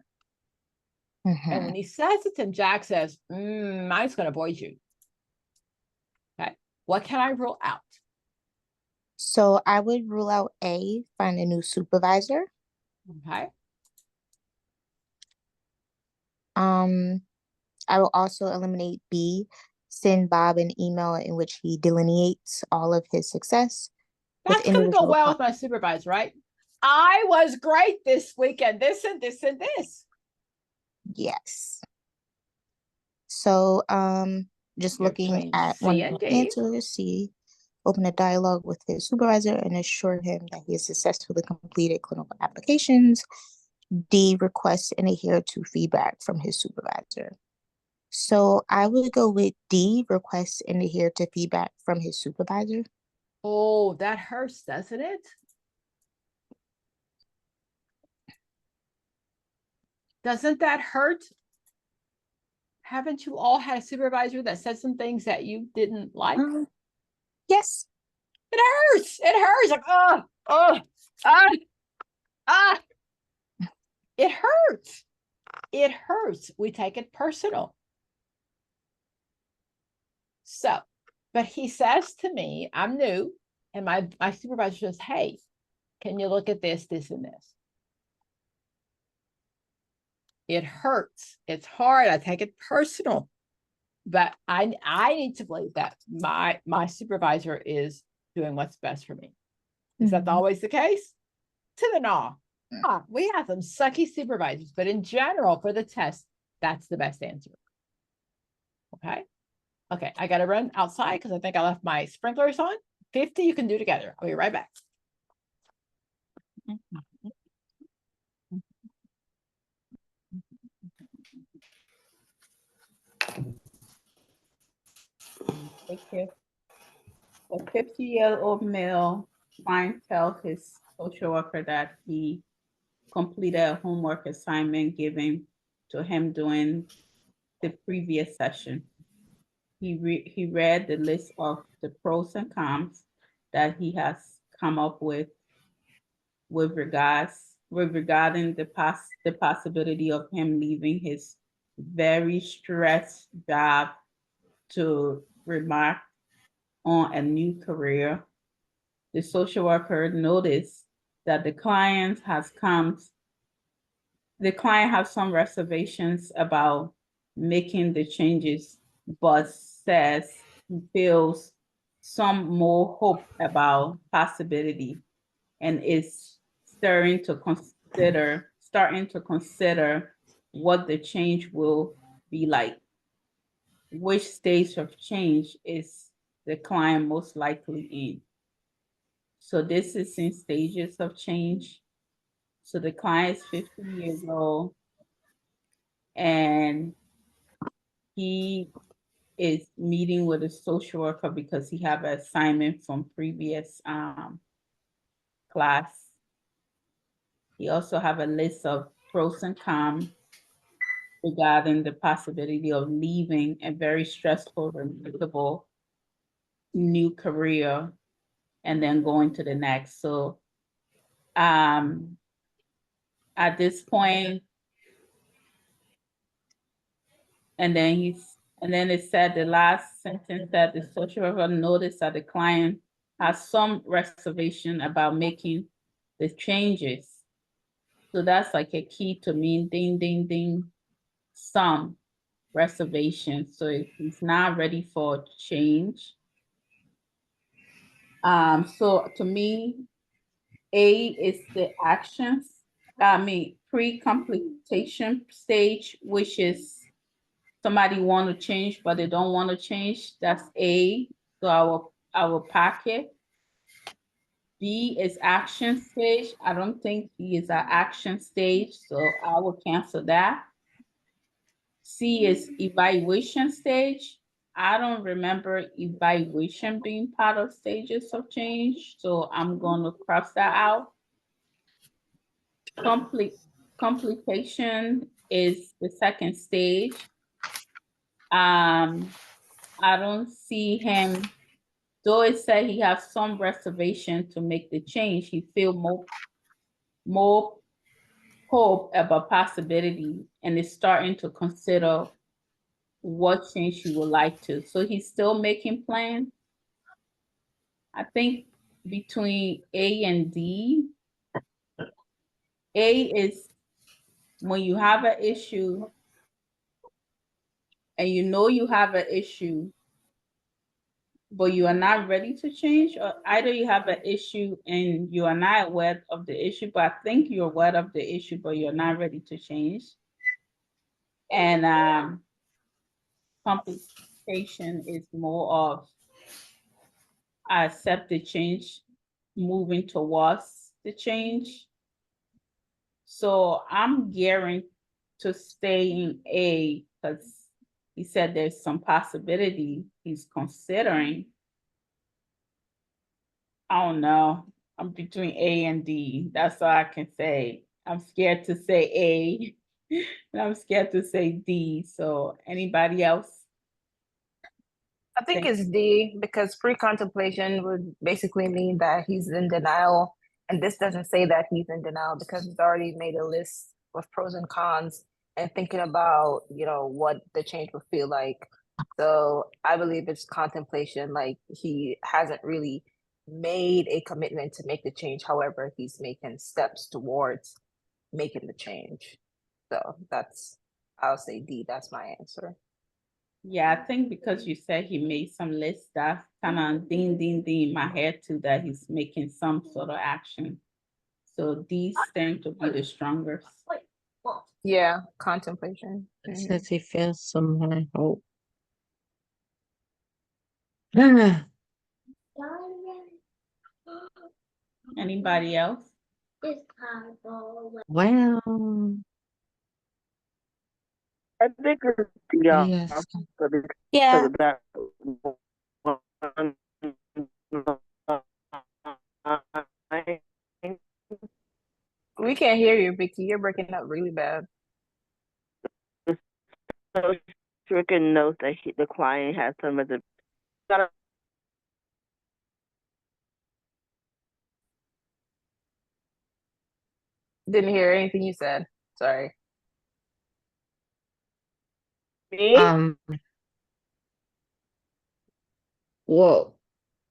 And when he says it to him, Jack says, mine's going to avoid you. Okay. What can I rule out? So I would rule out A, find a new supervisor. Okay. I will also eliminate B, send Bob an email in which he delineates all of his success. That's going to go well with my supervisor, right? I was great this weekend, this and this and this. Yes. So, just looking at one of the answers, C, open a dialogue with his supervisor and assure him that he has successfully completed clinical applications. D, request and adhere to feedback from his supervisor. So I would go with D, request and adhere to feedback from his supervisor. Oh, that hurts, doesn't it? Doesn't that hurt? Haven't you all had a supervisor that said some things that you didn't like? Yes. It hurts. It hurts. Like, it hurts. It hurts. We take it personal. So, but he says to me, I'm new, and my supervisor says, hey, can you look at this, this, and this? It hurts. It's hard. I take it personal. But I need to believe that my supervisor is doing what's best for me. Is that always the case? To the no. We have some sucky supervisors, but in general, for the test, that's the best answer. Okay. Okay, I got to run outside because I think I left my sprinklers on. 50 you can do together. I'll be right back. Thank you. A 50-year-old male client tells his social worker that he completed a homework assignment given to him during the previous session. He read the list of the pros and cons that he has come up with regarding the possibility of him leaving his very stressed job to remark on a new career. The social worker noticed that the client has some reservations about making the changes, but says he feels some more hope about possibility and is starting to consider what the change will be like. Which stage of change is the client most likely in? So this is in stages of change. So the client is 50 years old and he is meeting with a social worker because he have an assignment from previous class. He also have a list of pros and cons regarding the possibility of leaving a very stressful, repeatable new career and then going to the next. So At this point, and then it said the last sentence that the social worker noticed that the client has some reservation about making the changes. So that's like a key to me, ding, ding, ding, some reservation. So he's not ready for change. So to me, A is the actions, pre-completion stage, which is somebody want to change, but they don't want to change. That's A. So I will pack it. B is action stage. I don't think he is at action stage, so I will cancel that. C is evaluation stage. I don't remember evaluation being part of stages of change, so I'm going to cross that out. Complication is the second stage. I don't see him, though it said he has some reservation to make the change. He feel more hope about possibility and is starting to consider what change he would like to. So he's still making plans. I think between A and D, A is when you have an issue and you know you have an issue, but you are not ready to change, or either you have an issue and you are not aware of the issue, but I think you're aware of the issue, but you're not ready to change. And complication is more of I accept the change, moving towards the change. So I'm gearing to stay in A because he said there's some possibility he's considering. I don't know. I'm between A and D. That's all I can say. I'm scared to say A and I'm scared to say D. So anybody else? I think it's D because pre-contemplation would basically mean that he's in denial. And this doesn't say that he's in denial because he's already made a list of pros and cons and thinking about, what the change would feel like. So I believe it's contemplation, like he hasn't really made a commitment to make the change. However, he's making steps towards making the change. So I'll say D, that's my answer. Yeah, I think because you said he made some list, that's kind of ding, ding, ding in my head too, that he's making some sort of action. So these tend to be the strongest. Yeah, contemplation. It Mhm. says he feels some more hope. Anybody else? Well, I think it's D, yes. because Yeah. of that We can't hear you, Vicky. You're breaking up really bad. Stricken notes that the client has some of the. Didn't hear anything you said. Sorry. Me? Well,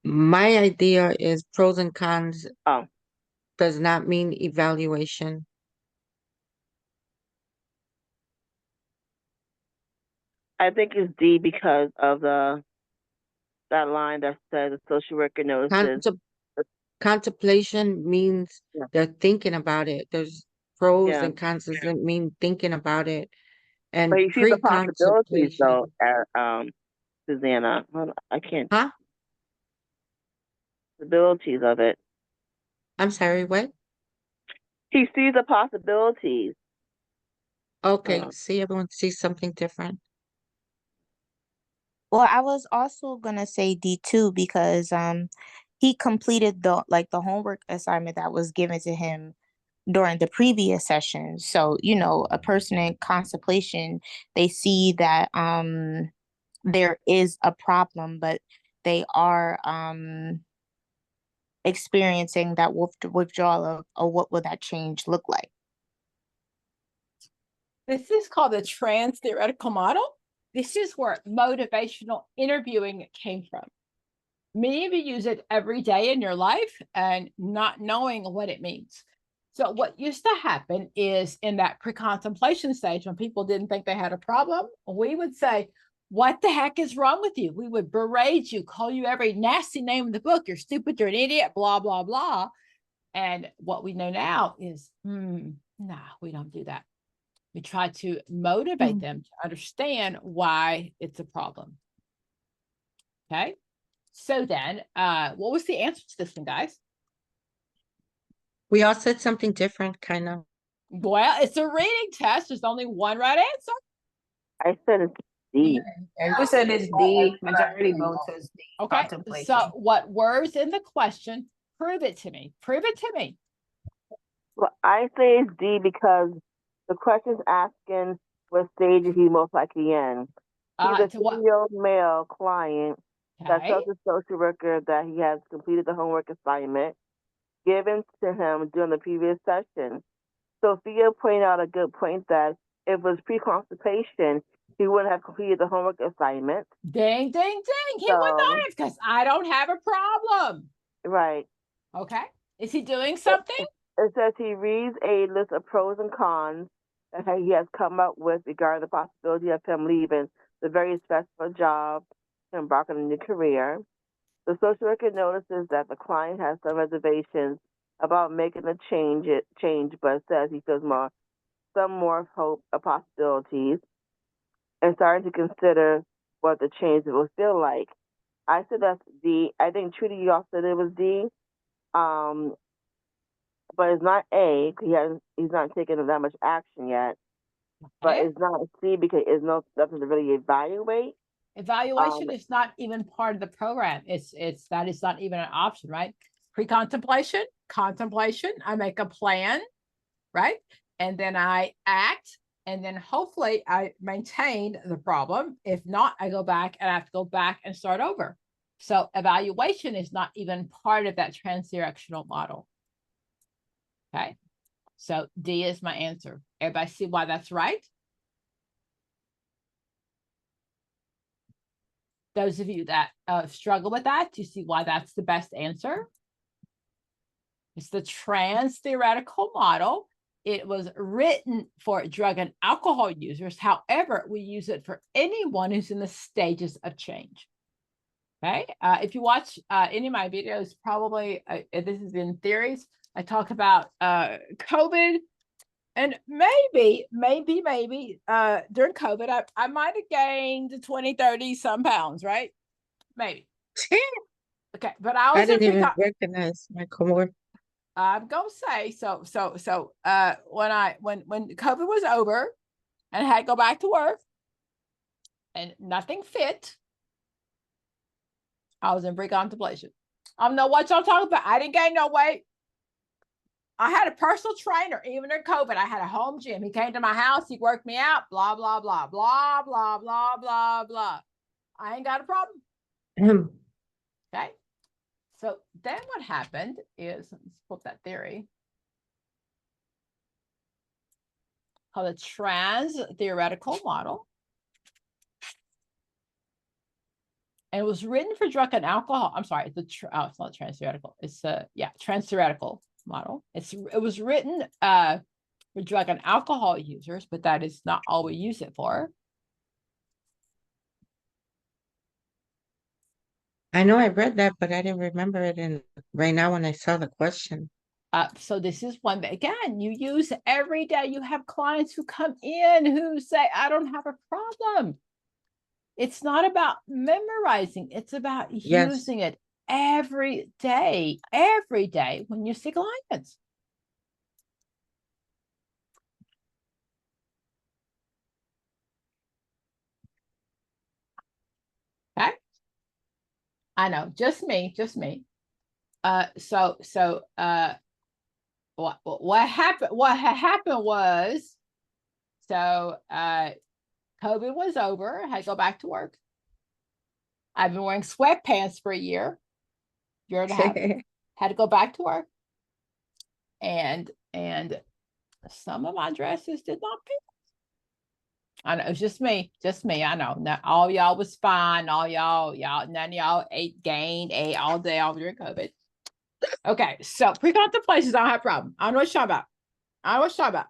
my idea is pros and cons Oh, does not mean evaluation. I think it's D because of that line that says the social worker notices. Contemplation means Yeah. they're thinking about it. There's pros Yeah. and cons doesn't mean thinking about it. And But you see the possibilities pre-contemplation. though, Susanna. Hold on, I can't. Huh? Possibilities of it. I'm sorry, what? He sees the possibilities. Okay, Uh, see, everyone sees something different. Well, I was also gonna say D two because he completed the homework assignment that was given to him during the previous session. So, a person in contemplation, they see that there is a problem, but they are experiencing that withdrawal, or what will that change look like? This is called the trans theoretical model. This is where motivational interviewing came from. Many of you use it every day in your life and not knowing what it means. So what used to happen is in that pre-contemplation stage, when people didn't think they had a problem, we would say, what the heck is wrong with you? We would berate you, call you every nasty name in the book. You're stupid, you're an idiot, blah, blah, blah. And what we know now is, nah, we don't do that. We try to motivate them to understand why it's a problem. Okay. So then, what was the answer to this one, guys? We all said something different, kind of. Well, it's a reading test. There's only one right answer. I said it's D. We said it's D. Majority vote says D. Okay. Contemplation. So what words in the question? Prove it to me. Prove it to me. Well, I say it's D because the question's asking what stage is he most likely in. He's a To what? female male client that Okay. tells the social worker that he has completed the homework assignment given to him during the previous session. Sophia pointed out a good point that if it was pre-constipation, he wouldn't have completed the homework assignment. Ding, ding, ding. He would not have, because I don't have a problem. Right. Okay. Is he doing something? It says he reads a list of pros and cons that he has come up with regarding the possibility of him leaving the very stressful job to embark on a new career. The social worker notices that the client has some reservations about making the change, but says he feels some more hope of possibilities and starting to consider what the change will feel like. I said that's D. I think Trudy, you all said it was D. But it's not A because he's not taking that much action yet. But Okay. it's not C because it's nothing to really evaluate. Evaluation is not even part of the program. That is not even an option, right? Pre-contemplation, contemplation, I make a plan, right? And then I act, and then hopefully I maintain the problem. If not, I go back and I have to go back and start over. So evaluation is not even part of that transdirectional model. Okay. So D is my answer. Everybody see why that's right? Those of you that struggle with that, do you see why that's the best answer? It's the trans theoretical model. It was written for drug and alcohol users. However, we use it for anyone who's in the stages of change. Okay. If you watch any of my videos, probably this is in theories. I talk about COVID, and maybe during COVID, I might have gained 20, 30 some pounds, right? Maybe. Okay, but I I was didn't even recognize my cohort. I'm gonna say so when COVID was over and I had to go back to work and nothing fit, I was in pre-contemplation. I don't know what y'all talking about. I didn't gain no weight. I had a personal trainer, even during COVID. I had a home gym. He came to my house. He worked me out, blah, blah, blah, blah, blah, blah, blah, blah. I ain't got a problem. Okay. So then what happened is, let's flip that theory, called the trans theoretical model. And it was written for drug and alcohol. I'm sorry, it's not trans theoretical. It's trans theoretical model. It was written for drug and alcohol users, but that is not all we use it for. I know I read that, but I didn't remember it. And right now, when I saw the question, So this is one that, again, you use every day. You have clients who come in who say, I don't have a problem. It's not about memorizing. It's about using it every day when you see clients. Okay. I know, just me. What happened was, COVID was over. I had to go back to work. I've been wearing sweatpants for a year and a half. had to go back to work. And some of my dresses did not fit. I know it's just me, I know. Not all y'all was fine. All y'all, none of y'all gained all day all during COVID. Okay, so pre-contemplations, I don't have a problem. I know what you're talking about.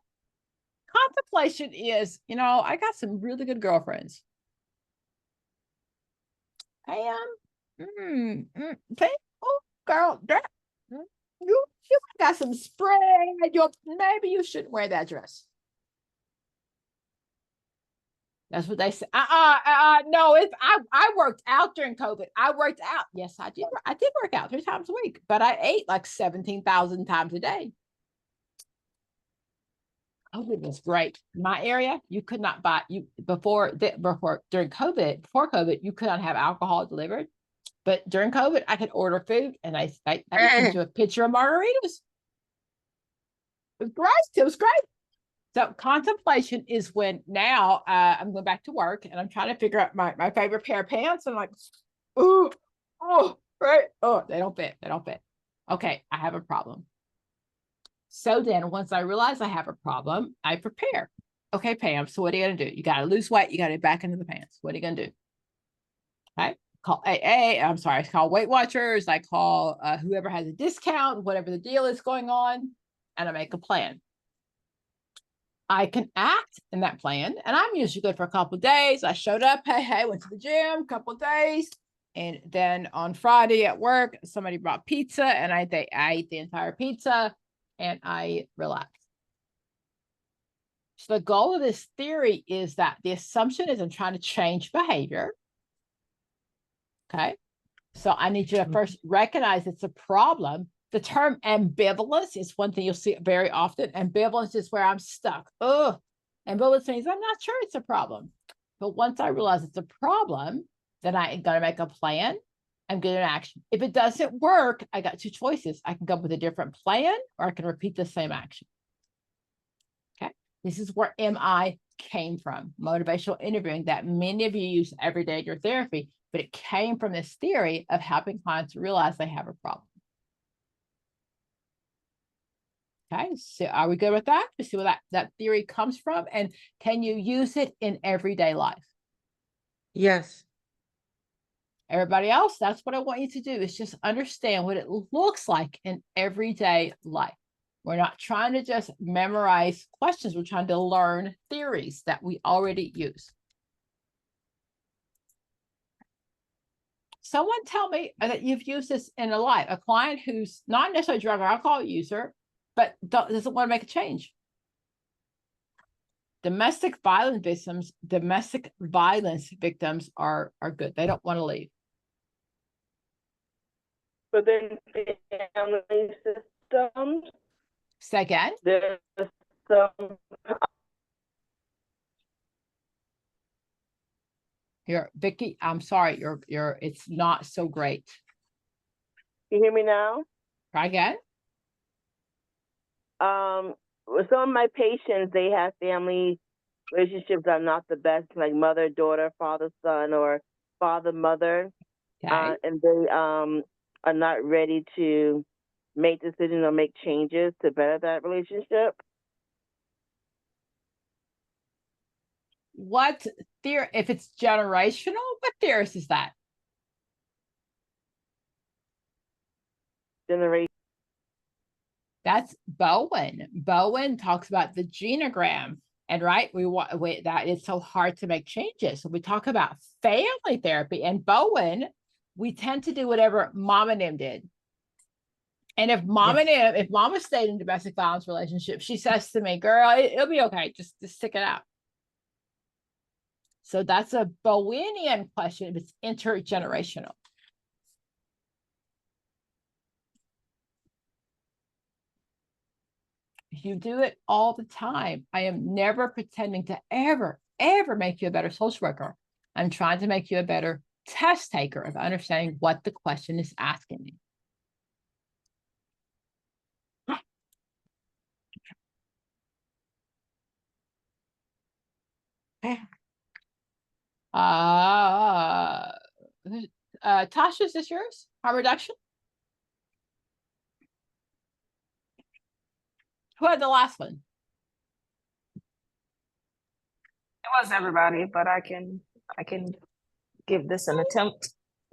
Contemplation is, I got some really good girlfriends. Pam, oh, girl, you got some spray. Maybe you shouldn't wear that dress. That's what they say. No, I worked out during COVID. I worked out. Yes, I did. I did work out 3 times a week, but I ate like 17,000 times a day. COVID was great. My area, you could not buy before during COVID. Before COVID, you could not have alcohol delivered, but during COVID, I could order food, and I sent you a picture of margaritas. It was great. It was great. So contemplation is when now I'm going back to work and I'm trying to figure out my favorite pair of pants. And I'm like, oh, right. Oh, they don't fit. Okay, I have a problem. So then once I realize I have a problem, I prepare. Okay, Pam, so what are you going to do? You got to lose weight. You got to get back into the pants. What are you going to do? Okay, call AA. I'm sorry, I call Weight Watchers. I call whoever has a discount, whatever the deal is going on, and I make a plan. I can act in that plan, and I'm usually good for a couple of days. I showed up, hey, went to the gym, a couple of days, and then on Friday at work, somebody brought pizza, and I ate the entire pizza, and I relaxed. So the goal of this theory is that the assumption is I'm trying to change behavior. Okay, so I need you to first recognize it's a problem. The term ambivalence is one thing you'll see very often. Ambivalence is where I'm stuck. Oh, ambivalence means I'm not sure it's a problem. But once I realize it's a problem, then I'm going to make a plan. I'm going to action. If it doesn't work, I got 2 choices. I can come up with a different plan, or I can repeat the same action. Okay. This is where MI came from, motivational interviewing, that many of you use every day in your therapy, but it came from this theory of helping clients realize they have a problem. Okay, so are we good with that? To see where that theory comes from, and can you use it in everyday life? Yes. Everybody else, that's what I want you to do, is just understand what it looks like in everyday life. We're not trying to just memorize questions. We're trying to learn theories that we already use. Someone tell me that you've used this in a life, a client who's not necessarily a drug or alcohol user, but doesn't want to make a change. Domestic violence victims are good. They don't want to leave. But then family systems, Say again? there's some. Vicky, I'm sorry, it's not so great. You hear me now? Try again. With some of my patients, they have family relationships that are not the best, like mother, daughter, father, son, or father, mother. Okay. And they are not ready to make decisions or make changes to better that relationship. What theory, if it's generational, what theorist is that? Generation. That's Bowen. Bowen talks about the genogram, and right, that it's so hard to make changes. So we talk about family therapy, and Bowen, we tend to do whatever Mom and him did. And if Mama stayed in domestic violence relationship, she says to me, "Girl, it'll be okay. Just stick it out." So that's a Bowenian question. If it's intergenerational. You do it all the time. I am never pretending to ever make you a better social worker. I'm trying to make you a better test taker of understanding what the question is asking me. Okay. Tasha, is this yours? Harm reduction? Who had the last one? It was everybody, but I can give this an attempt.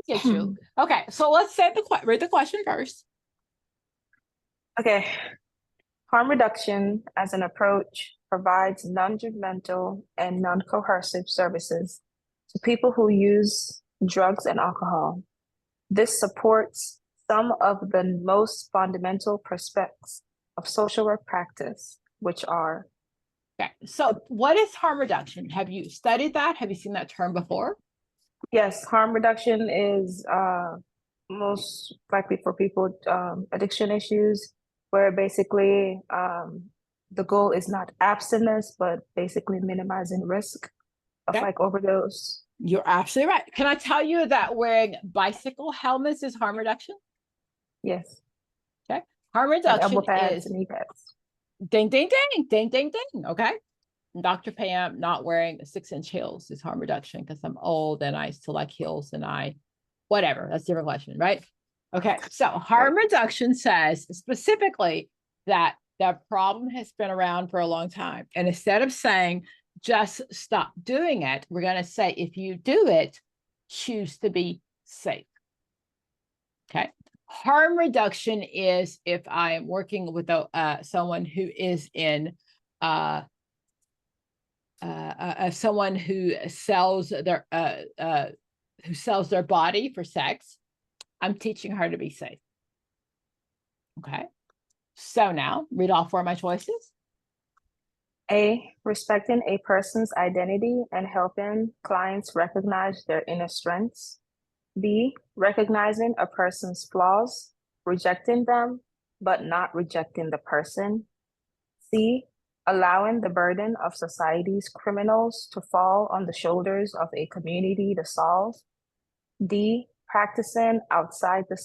Get you. Okay, so let's say read the question first. Okay. Harm reduction as an approach provides non-judgmental and non-coercive services to people who use drugs and alcohol. This supports some of the most fundamental aspects of social work practice, which are. Okay, so what is harm reduction? Have you studied that? Have you seen that term before? Yes, harm reduction is most likely for people addiction issues, where basically the goal is not abstinence, but basically minimizing risk of Okay. like overdose. You're absolutely right. Can I tell you that wearing bicycle helmets is harm reduction? Yes, Harm and elbow reduction pads is and knee pads. ding, ding, ding, ding, ding, ding. Okay. Dr. Pam not wearing 6-inch heels is harm reduction because I'm old and I still like heels and whatever. That's a different question, right? Okay. So harm reduction says specifically that the problem has been around for a long time. And instead of saying just stop doing it, we're going to say if you do it, choose to be safe. Okay. Harm reduction is if I am working with someone who is in someone who sells their body for sex. I'm teaching her to be safe. Okay. So now read all 4 of my choices. A, respecting a person's identity and helping clients recognize their inner strengths. B, recognizing a person's flaws, rejecting them, but not rejecting the person. C, allowing the burden of society's criminals to fall on the shoulders of a community to solve. D, practicing outside the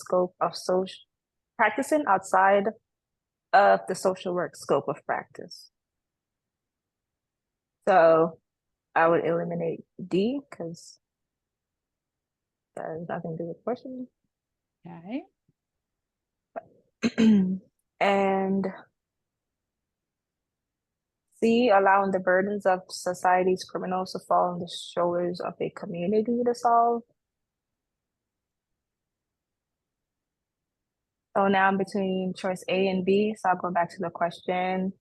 social work scope of practice. So I would eliminate D because that has nothing to do with the question. Okay. And C, allowing the burdens of society's criminals to fall on the shoulders of a community to solve. So now I'm between choice A and B. So I'll go back to the question,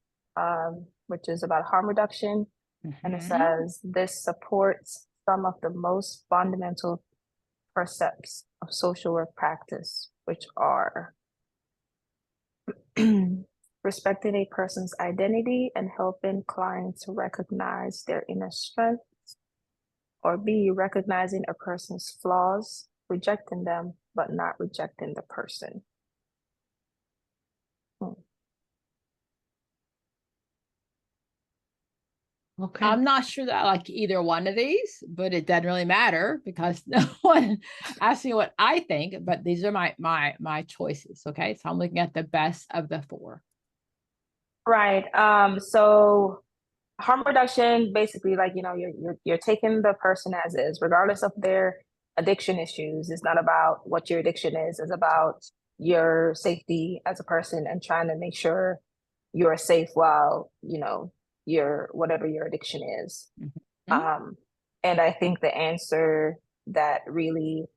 which is about harm reduction. And it says, this supports some of the most fundamental precepts of social work practice, which are respecting a person's identity and helping clients recognize their inner strengths. Or B, recognizing a person's flaws, rejecting them, but not rejecting the person. Okay. I'm not sure that I like either one of these, but it doesn't really matter because no one asked me what I think, but these are my choices. Okay. So I'm looking at the best of the 4. Right. So harm reduction, basically, like, you're taking the person as is, regardless of their addiction issues. It's not about what your addiction is. It's about your safety as a person and trying to make sure you're safe while, whatever your addiction is. And I think the answer that really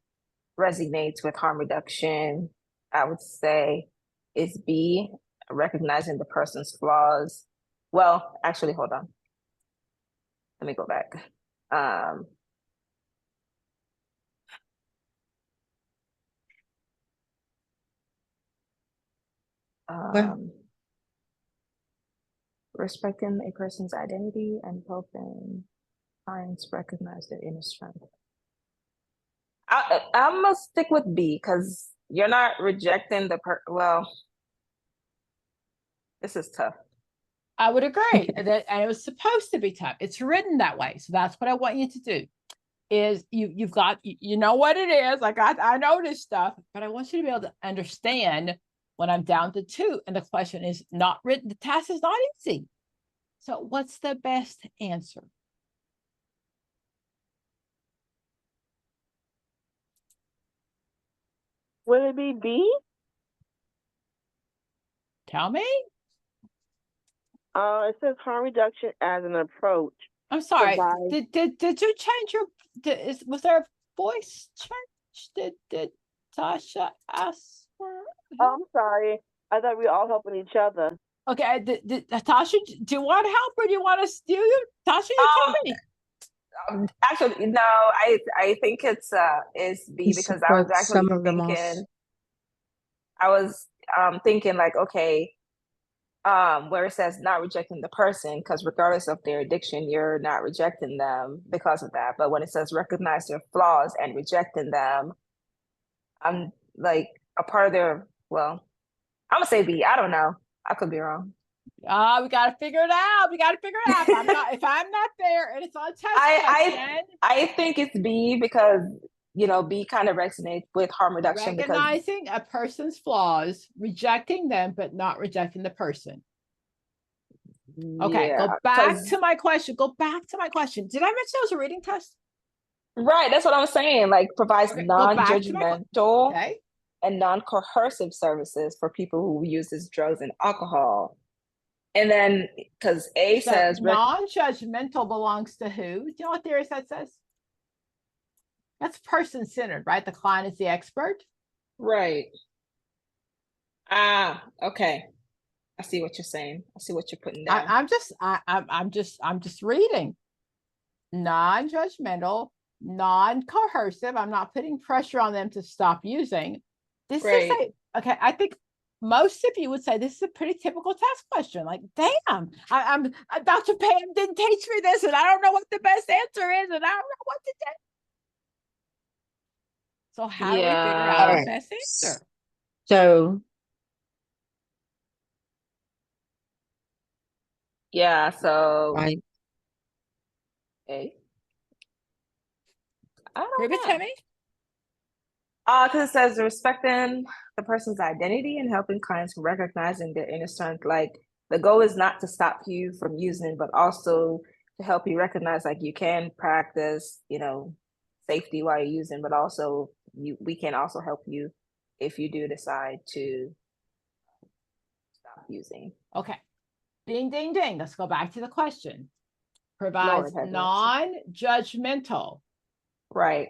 resonates with harm reduction, I would say, is B, recognizing the person's flaws. Well, actually, hold on. Let me go back. Respecting a person's identity and helping clients recognize their inner strength. I'm gonna stick with B because you're not rejecting well, this is tough. I would agree and it was supposed to be tough. It's written that way. So that's what I want you to do is you've got, you know what it is. I know this stuff, but I want you to be able to understand when I'm down to 2 and the question is not written. The task is not easy. So what's the best answer? Will it be B? Tell me. It says harm reduction as an approach. I'm sorry, Provide- did you change your, was there a voice change? Did Tasha ask for Oh, help? I'm sorry. I thought we were all helping each other. Okay, Tasha, do you want help or do you want us, do you, Tasha, you tell me. Actually, no, I think it's B He because I was supports actually some of the thinking, most. I was thinking like, okay, where it says not rejecting the person, because regardless of their addiction, you're not rejecting them because of that. But when it says recognize their flaws and rejecting them, I'm like a part of their, well, I'm gonna say B. I don't know. I could be wrong. We gotta figure it out. We gotta figure it out. If I'm not there and it's on test I question, I think it's B because B kind of resonates with harm reduction because recognizing a person's flaws, rejecting them, but not rejecting the person. Okay, yeah, go back 'cause- to my question. Go back to my question. Did I mention it was a reading test? right. That's what I'm saying. Like provides Okay, go back to my non-judgmental Okay. and non-coercive services for people who uses drugs and alcohol. And then because A So says non-judgmental belongs to who? Do you know what theory that says? That's person-centered, right? The client is the expert. right. Ah, okay. I see what you're saying. I see what you're putting down. I'm just reading. Non-judgmental, non-coercive. I'm not putting pressure on them to stop using. This Right. is okay. I think most of you would say this is a pretty typical test question. Like, damn, I'm Dr. Pam didn't teach me this, and I don't know what the best answer is, and I don't know what to do. So how do we figure Yeah. out the Alright. best answer? So Yeah, so I A. I don't Prove it know. to me. Because it says respecting the person's identity and helping clients recognizing their inner strength. Like the goal is not to stop you from using, but also to help you recognize like you can practice, safety while you're using, but also we can also help you if you do decide to stop using. Okay. Ding, ding, ding. Let's go back to the question. Provides Lord have mercy. non-judgmental. Right.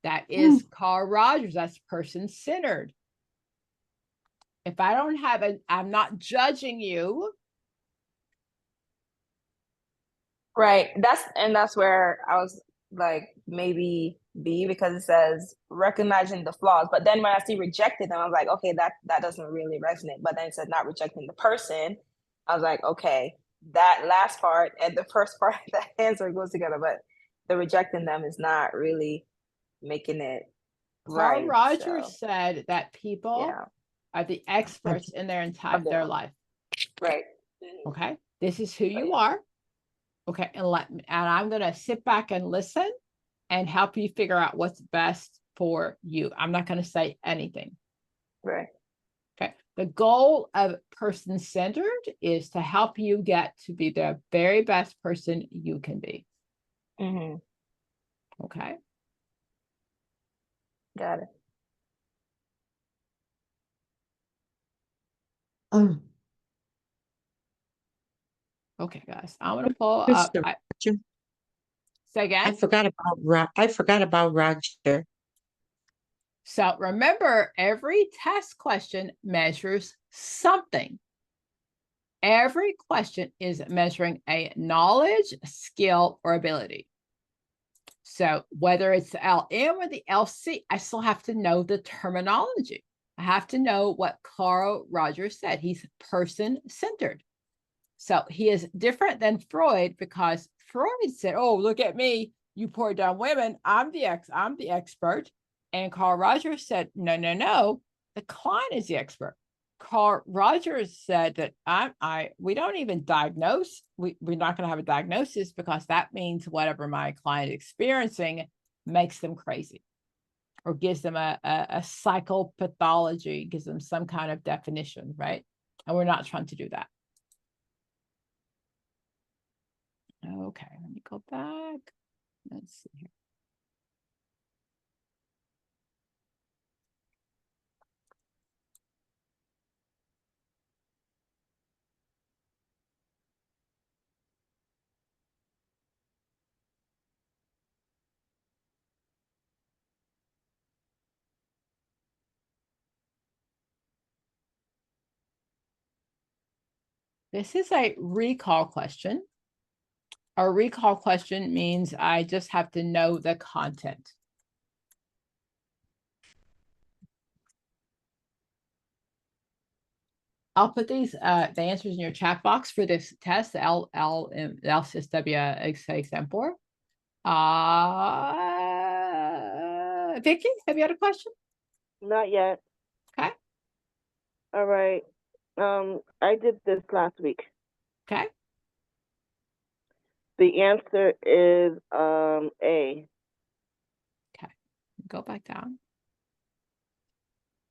That is Carl Rogers. That's person-centered. If I don't have I'm not judging you. Right. That's where I was like maybe B because it says recognizing the flaws. But then when I see rejected them, I was like, okay, that doesn't really resonate. But then it said not rejecting the person. I was like, okay, that last part and the first part, the answer goes together. But the rejecting them is not really making it Carl right. Rogers So, said that people yeah. are the experts in their entire Of their their life. life. Right. Okay. This is who you yeah. are. Okay. And I'm gonna sit back and listen and help you figure out what's best for you. I'm not gonna say anything. Right. Okay. The goal of person-centered is to help you get to be the very best person you can be. Mm-hmm. Okay. Got it. Okay, guys. I'm gonna pull up. Krista, Say again. I forgot about Roger. So remember, every test question measures something. Every question is measuring a knowledge, skill, or ability. So whether it's the LM or the LC, I still have to know the terminology. I have to know what Carl Rogers said. He's person-centered. So he is different than Freud because Freud said, oh, look at me, you poor dumb women. I'm the expert. And Carl Rogers said, no, the client is the expert. Carl Rogers said that we don't even diagnose. We're not going to have a diagnosis because that means whatever my client is experiencing makes them crazy or gives them a psychopathology, gives them some kind of definition, right? And we're not trying to do that. Okay, let me go back. Let's see here. This is a recall question. A recall question means I just have to know the content. I'll put these the answers in your chat box for this test, the LSSW exam 4. Vicky, have you had a question? Not yet. Okay. All right. I did this last week. Okay. The answer is A. Go back down.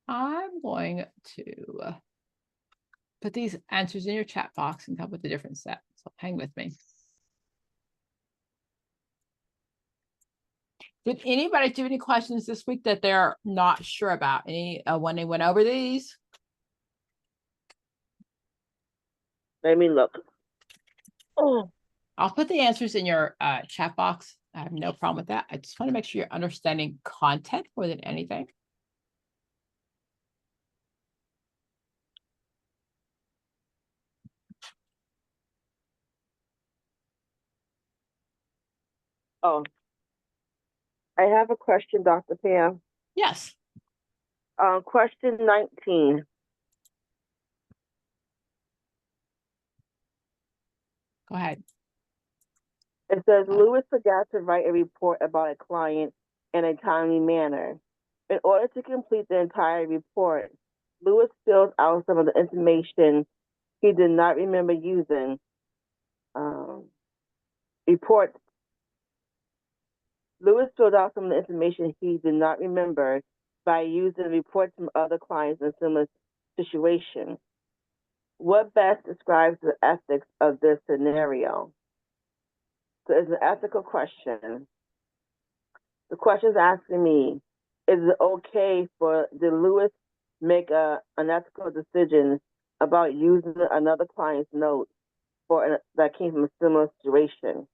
I'm going to put these answers in your chat box and come with a different set. So hang with me. Did anybody do any questions this week that they're not sure about? Any when they went over these? Let me look. Oh, I'll put the answers in your chat box. I have no problem with that. I just want to make sure you're understanding content more than anything. oh. I have a question, Dr. Pam. Yes. Question 19. Go ahead. It says Lewis forgot to write a report about a client in a timely manner. In order to complete the entire report, Lewis filled out some of the information he did not remember using. Report. Lewis filled out some of the information he did not remember by using reports from other clients in similar situations. What best describes the ethics of this scenario? So it's an ethical question. The question is asking me, is it okay did Lewis make an ethical decision about using another client's notes that came from a similar situation?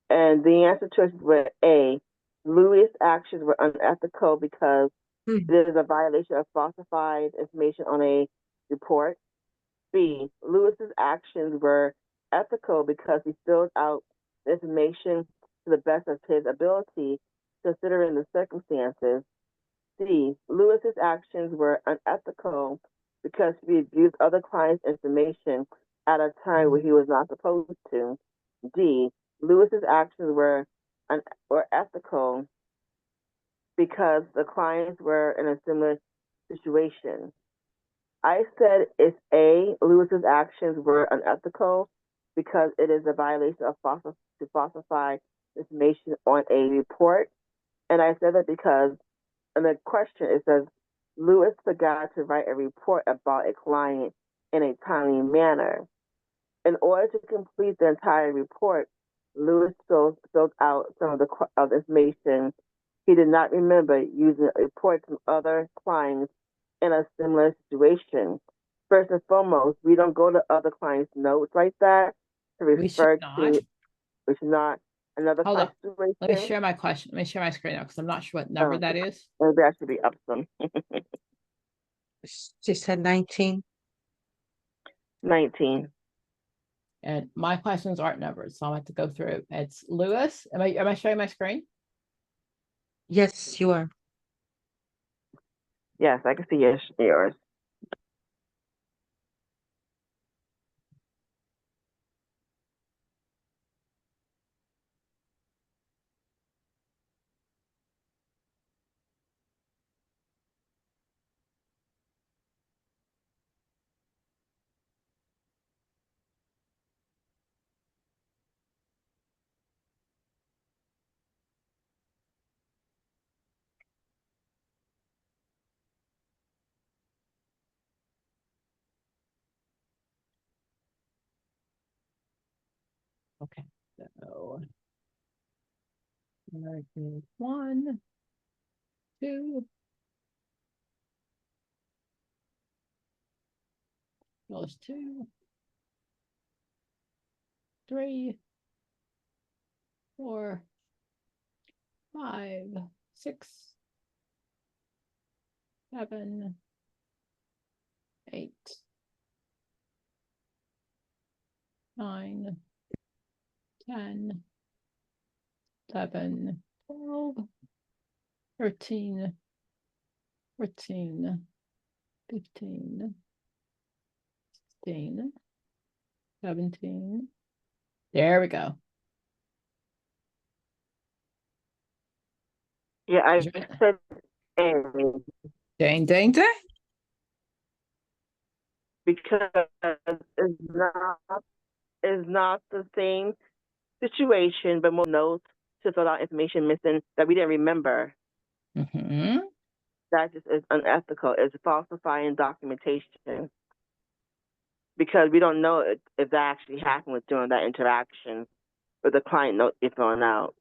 And the answer choices were A, Lewis' actions were unethical because there is a violation of falsified information on a report. B, Lewis's actions were ethical because he filled out the information to the best of his ability, considering the circumstances. C, Lewis's actions were unethical because he used other clients' information at a time where he was not supposed to. D, Lewis's actions were ethical because the clients were in a similar situation. I said it's A, Lewis's actions were unethical because it is a violation of to falsify information on a report. And I said that because in the question it says, Lewis forgot to write a report about a client in a timely manner. In order to complete the entire report, Lewis filled out some of the information he did not remember using reports from other clients in a similar situation. First and foremost, we don't go to other clients' notes like that to refer to, which is not another Hold client's up. situation. Let me share my question. Let me share my screen now because I'm not sure what number that is. Maybe I should be up some. She said 19. 19. And my questions aren't numbered, so I'll have to go through. It's Lewis. Am I showing my screen? Yes, you are. Yes, I can see yours. Okay. So American 1, 2. Plus 2, 3, 4, 5, 6, 7, 8, 9, 10, 11, 12, 13, 14, 15, 16, 17. There we go. Yeah, I Is it- said A Dang, dang, dang. because it's not the same situation, but more notes to fill out information missing that we didn't remember. Mm-hmm. That just is unethical. It's falsifying documentation because we don't know if that actually happened with during that interaction with the client note you're filling out.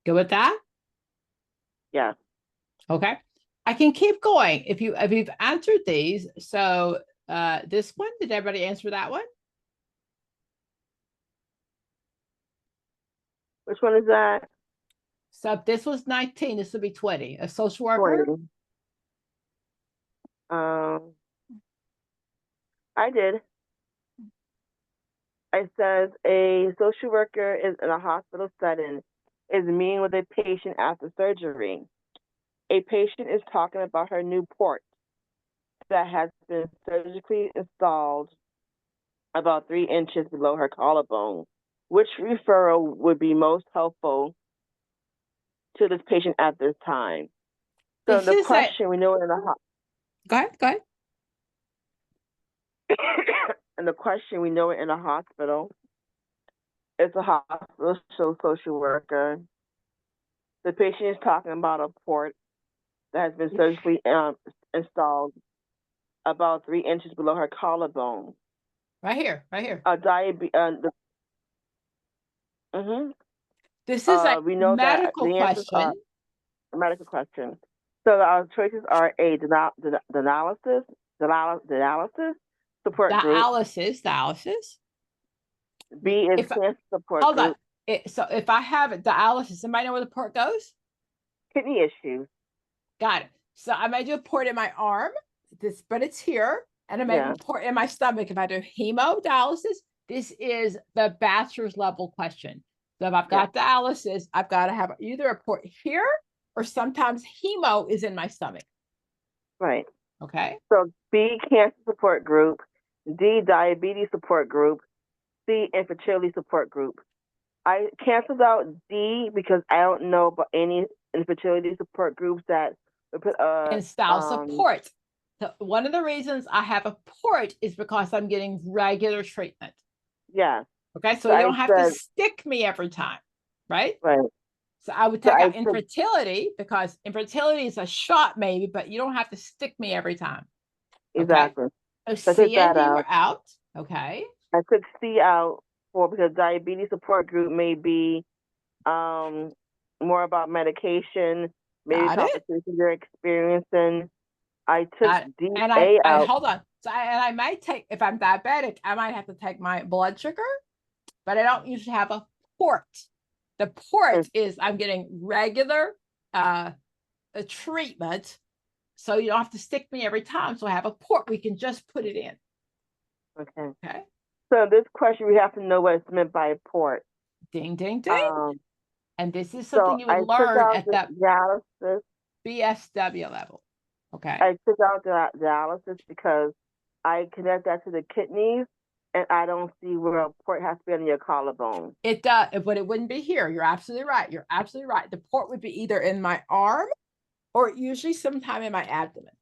Good with that? Yeah. Okay. I can keep going if you've answered these. So this one, did everybody answer that one? Which one is that? So if this was 19, this would be 20. A social worker? 20. I did. It says a social worker is in a hospital setting is meeting with a patient after surgery. A patient is talking about her new port that has been surgically installed about 3 inches below her collarbone. Which referral would be most helpful to this patient at this time? So This the is a- question, we know in the Go ahead. and the question, we know it in a hospital. It's a hospital social worker. The patient is talking about a port that has been surgically installed about 3 inches below her collarbone. Right here. This is a We know that medical the answers question. are a medical question. So our choices are A, dialysis support group. Dialysis. B is If- cancer support Hold group. on. So if I have a dialysis, somebody know where the port goes? Kidney issues. Got it. So I may do a port in my arm, but it's here, and I may do Yeah. a port in my stomach. If I do hemodialysis, this is the bachelor's level question. So if I've got dialysis, I've got to have either a port here or sometimes hemo is in my stomach. Right. Okay. So B, cancer support group. D, diabetes support group. C, infertility support group. I canceled out D because I don't know about any infertility support groups that would put And style support. So one of the reasons I have a port is because I'm getting regular treatment. Yeah. Okay. So So you I don't have to said- stick me every time. Right. Right. So I would So take I out said- infertility because infertility is a shot maybe, but you don't have to stick me every time. Okay? Exactly. So So I C took that and D out. were out. Okay. I took C out because diabetes support group may be more about medication, maybe Got it. complications you're experiencing. I took Got it. D, And A I out. hold on. So I might take, if I'm diabetic, I might have to take my blood sugar, but I don't usually have a port. The port is I'm getting regular treatment. So you don't have to stick me every time. So I have a port. We can just put it in. Okay. Okay. So this question, we have to know what it's meant by a port. Ding, ding, ding. And this is something you I would took learn out at the that dialysis. BSW level. Okay. I took out the dialysis because I connect that to the kidneys, and I don't see where a port has to be on your collarbone. It does, but it wouldn't be here. You're absolutely right. You're absolutely right. The port would be either in my arm or usually sometime in my abdomen.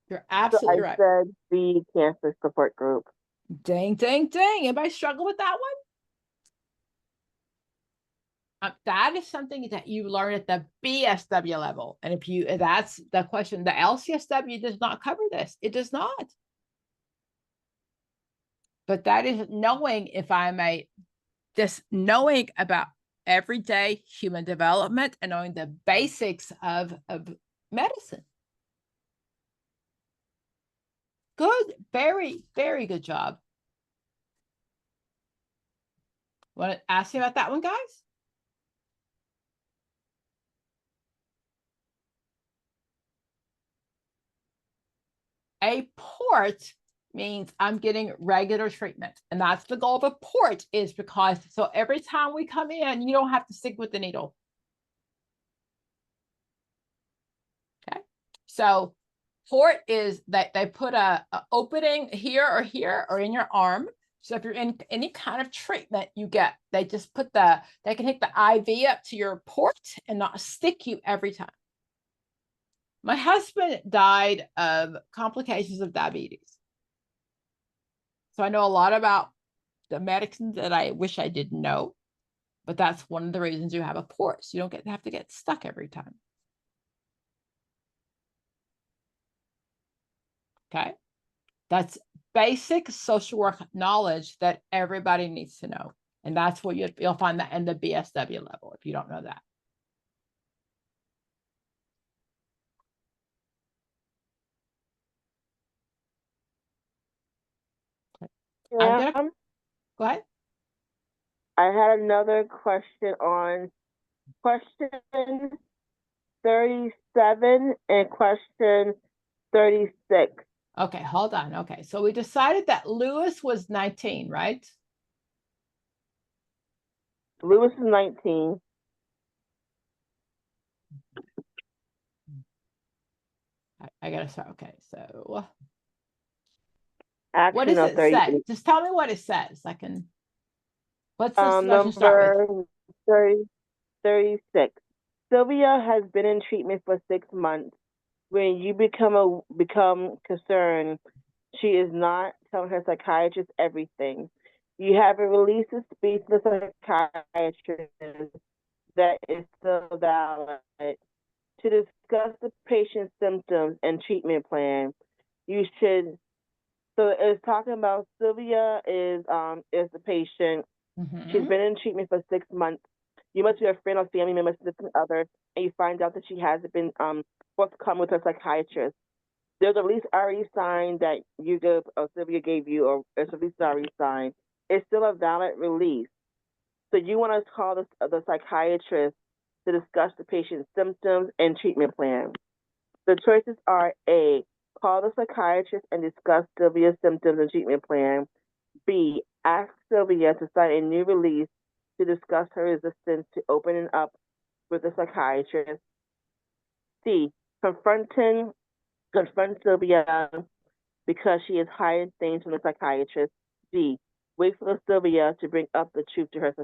You're absolutely So I right. said B, cancer support group. Ding, ding, ding. Anybody struggle with that one? That is something that you learn at the BSW level. And that's the question, the LCSW does not cover this. It does not. But that is knowing just knowing about everyday human development and knowing the basics of medicine. Good, very, very good job. Want to ask you about that one, guys? A port means I'm getting regular treatment. And that's the goal of a port, is because so every time we come in, you don't have to stick with the needle. Okay. So port is that they put a opening here or in your arm. So if you're in any kind of treatment, they just put they can hook the IV up to your port and not stick you every time. My husband died of complications of diabetes. So I know a lot about the medicines that I wish I didn't know, but that's one of the reasons you have a port. So you don't have to get stuck every time. Okay. That's basic social work knowledge that everybody needs to know. And that's what you'll find that in the BSW level if you don't know that. I'm gonna go ahead. I had another question on question 37 and question 36. Okay, hold on. Okay, so we decided that Lewis was 19, right? Lewis is 19. I gotta start. Okay, so Action what does of it 38. say? Just tell me what it says. I can. What's this discussion start with? Number 30, 36. Sylvia has been in treatment for 6 months. When you become concerned, she is not telling her psychiatrist everything. You have a release of speech to the psychiatrist that is still valid to discuss the patient's symptoms and treatment plan. You should. So it's talking about Sylvia is the patient. She's been in treatment for 6 months. You must be a friend or family member, significant other, and you find out that she hasn't been forthcoming with her psychiatrist. There's a release already signed that Sylvia gave you, or it's a release already signed. It's still a valid release. So you want to call the psychiatrist to discuss the patient's symptoms and treatment plan. The choices are A, call the psychiatrist and discuss Sylvia's symptoms and treatment plan. B, ask Sylvia to sign a new release to discuss her resistance to opening up with the psychiatrist. C, confront Sylvia because she is hiding things from the psychiatrist. D, wait for Sylvia to bring up the truth to her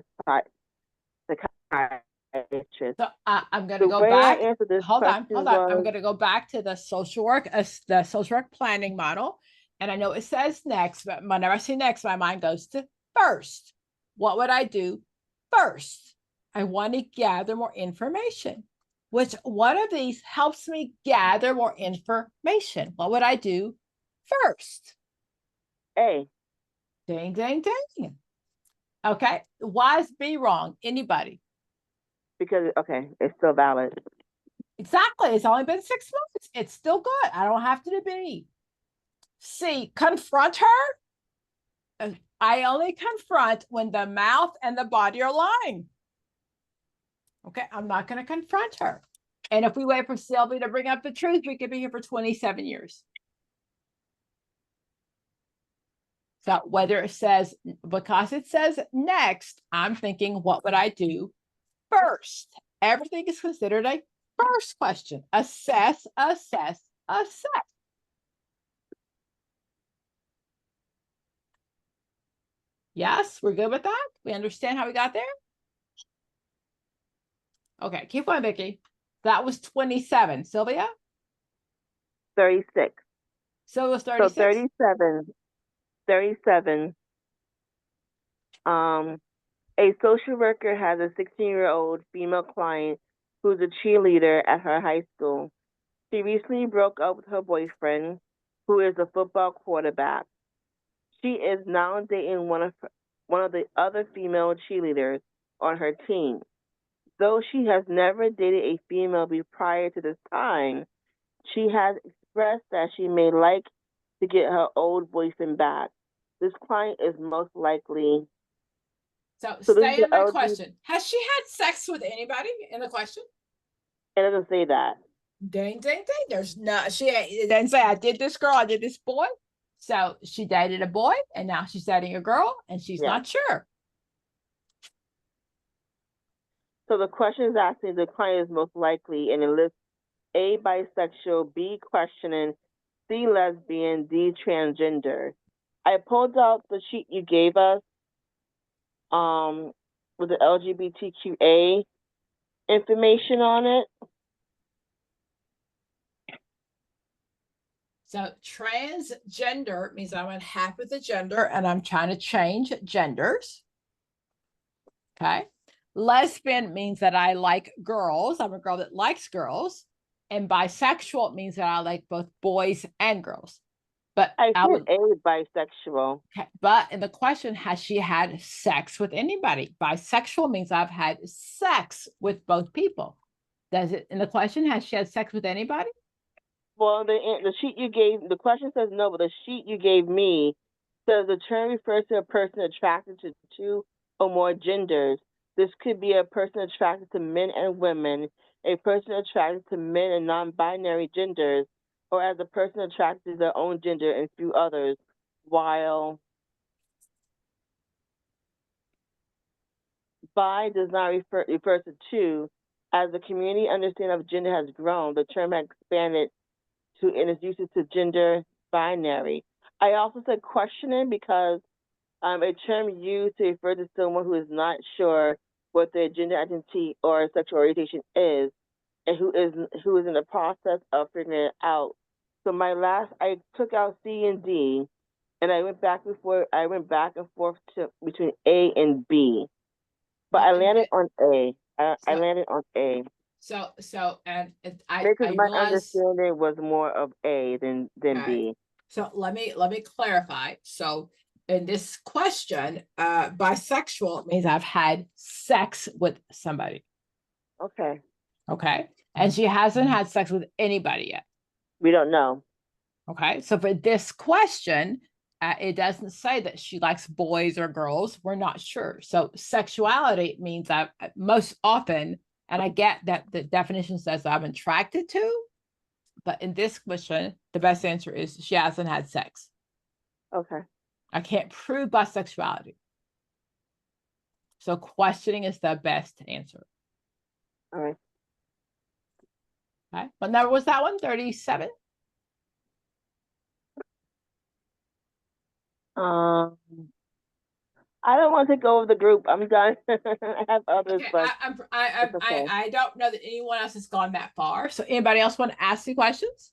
psychiatrist. So I'm going to go back. Hold on. I'm going to go back to the social work planning model. And I know it says next, but whenever I see next, my mind goes to first. What would I do first? I want to gather more information. Which one of these helps me gather more information? What would I do first? A. Ding, ding, ding. Okay. Why is B wrong? Anybody? Because, okay, it's still valid. Exactly. It's only been 6 months. It's still good. I don't have to do B. C, confront her. I only confront when the mouth and the body are lying. Okay, I'm not going to confront her. And if we wait for Sylvia to bring up the truth, we could be here for 27 years. So whether it says, because it says next, I'm thinking, what would I do first? Everything is considered a first question. Assess, assess, assess. Yes, we're good with that. We understand how we got there. Okay, keep going, Vicki. That was 27. Sylvia? 36. So it was 36? So 37. A social worker has a 16-year-old female client who's a cheerleader at her high school. She recently broke up with her boyfriend, who is a football quarterback. She is now dating one of the other female cheerleaders on her team. Though she has never dated a female prior to this time, she has expressed that she may like to get her old boyfriend back. This client is most likely. So stay in my question. Has she had sex with anybody in the question? It doesn't say that. Ding, ding, ding. There's no, it didn't say I did this girl, I did this boy. So she dated a boy and now she's dating a girl and she's Yeah. not sure. So the question is asking the client is most likely, and it lists A, bisexual, B, questioning, C, lesbian, D, transgender. I pulled out the sheet you gave us with the LGBTQA information on it. So transgender means I'm unhappy with the gender and I'm trying to change genders. Okay. Lesbian means that I like girls. I'm a girl that likes girls. And bisexual means that I like both boys and girls. But I I said would, A, bisexual. okay, but in the question, has she had sex with anybody? Bisexual means I've had sex with both people. Does it, in the question, has she had sex with anybody? Well, the sheet you gave, the question says no, but the sheet you gave me says the term refers to a person attracted to two or more genders. This could be a person attracted to men and women, a person attracted to men and non-binary genders, or as a person attracted to their own gender and few others, while bi does not refer to two. As the community understanding of gender has grown, the term has expanded to in its usage to gender binary. I also said questioning because a term used to refer to someone who is not sure what their gender identity or sexual orientation is, and who is in the process of figuring it out. So I took out C and D, and I went back and forth between A and B, but I landed on A. I landed on A. And I Because my realize, understanding was more of A than Okay. B. so let me clarify. So in this question, bisexual means I've had sex with somebody. Okay. Okay. And she hasn't had sex with anybody yet. We don't know. Okay. So for this question, it doesn't say that she likes boys or girls. We're not sure. So sexuality means that most often, and I get that the definition says I'm attracted to, but in this question, the best answer is she hasn't had sex. Okay. I can't prove bisexuality. So questioning is the best answer. All right. Okay. What number was that one? 37? I don't want to take over the group. I'm done. I have others, Okay. but I, it's okay. I don't know that anyone else has gone that far. So anybody else want to ask the questions?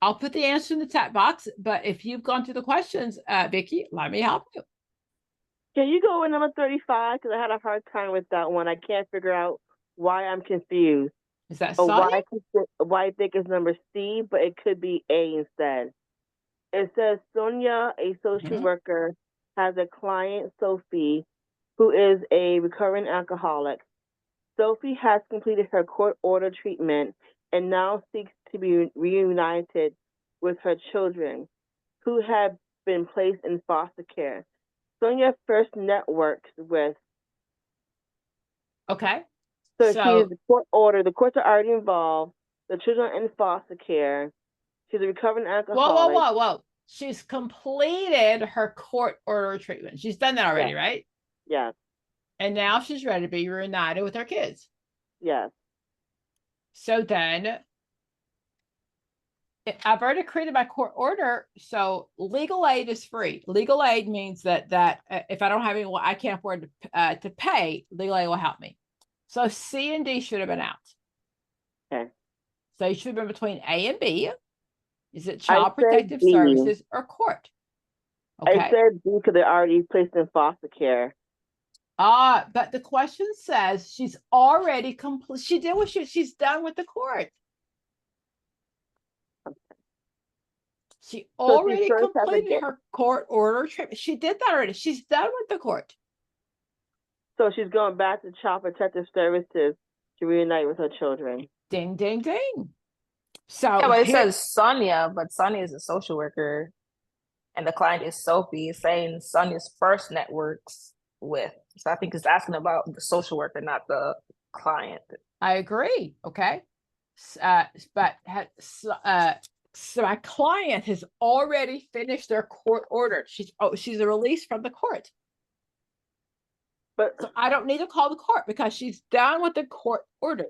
I'll put the answer in the chat box, but if you've gone through the questions, Vicky, let me help you. Can you go with number 35? Because I had a hard time with that one. I can't figure out why I'm confused. Is that Or Sonia? why I think it's number C, but it could be A instead. It says Sonia, a social worker, has a client, Sophie, who is a recovering alcoholic. Sophie has completed her court-ordered treatment and now seeks to be reunited with her children, who have been placed in foster care. Sonia first networks with. Okay. So she is the court order. The courts are already involved. The children are in foster care. She's a recovering alcoholic. Whoa. She's completed her court order treatment. She's done that already, right? Yes. And now she's ready to be reunited with her kids. Yes. So then I've already created my court order. So legal aid is free. Legal aid means that if I don't have any, I can't afford to pay, legal aid will help me. So C and D should have been out. Okay. So you should have been between A and B. Is it Child Protective Services or court? Okay. I said B because they're already placed in foster care. But the question says she's already complete. She did what she's done with the court. She already completed her court order treatment. She did that already. She's done with the court. So she's going back to Child Protective Services to reunite with her children. Ding, ding, ding. So yeah, but it says Sonia, but Sonia is a social worker, and the client is Sophie. It's saying Sonia's first networks with. So I think it's asking about the social worker, not the client. I agree. Okay. So my client has already finished their court order. She's released from the court. But So I don't need to call the court because she's done with the court order.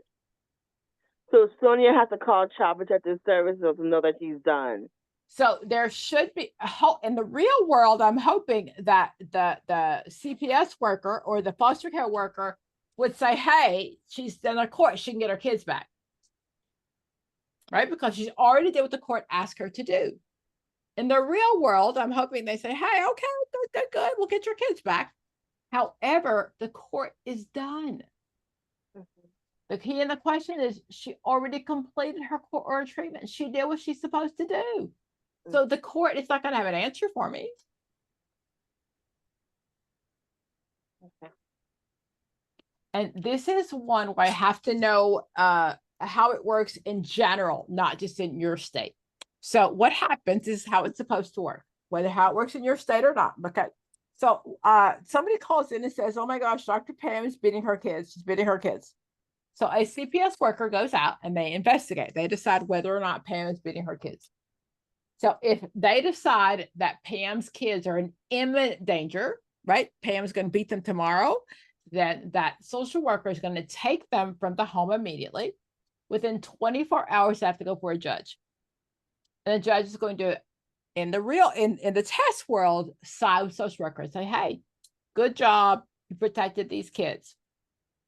so Sonia has to call Child Protective Services to know that she's done. So there should be in the real world, I'm hoping that the CPS worker or the foster care worker would say, hey, she's in a court, she can get her kids back. Right? Because she's already did what the court asked her to do. In the real world, I'm hoping they say, hey, okay, good, we'll get your kids back. However, the court is done. The key in the question is she already completed her court order treatment. She did what she's supposed to do. So the court is not going to have an answer for me. Okay. And this is one where I have to know how it works in general, not just in your state. So what happens is how it's supposed to work, whether how it works in your state or not. Okay. So somebody calls in and says, oh my gosh, Dr. Pam is beating her kids. She's beating her kids. So a CPS worker goes out and they investigate. They decide whether or not Pam is beating her kids. So if they decide that Pam's kids are in imminent danger, right? Pam's going to beat them tomorrow, then that social worker is going to take them from the home immediately. Within 24 hours, they have to go for a judge. And the judge is going to, in the test world, side with social worker and say, hey, good job. You protected these kids.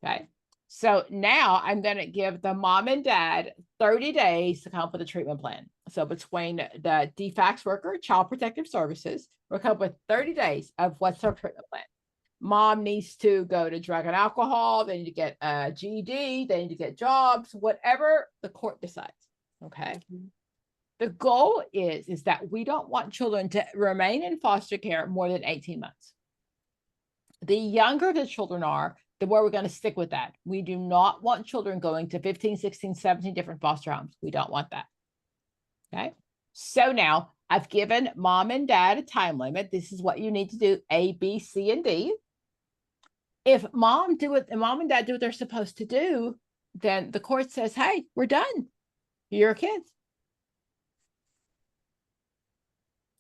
Okay. So now I'm going to give the mom and dad 30 days to come up with a treatment plan. So between the DFACS worker, Child Protective Services, we'll come up with 30 days of what's her treatment plan. Mom needs to go to drug and alcohol. They need to get a GED. They need to get jobs, whatever the court decides. Okay. The goal is that we don't want children to remain in foster care more than 18 months. The younger the children are, the more we're going to stick with that. We do not want children going to 15, 16, 17 different foster homes. We don't want that. Okay. So now I've given mom and dad a time limit. This is what you need to do, A, B, C, and D. If mom and dad do what they're supposed to do, then the court says, hey, we're done. You're kids.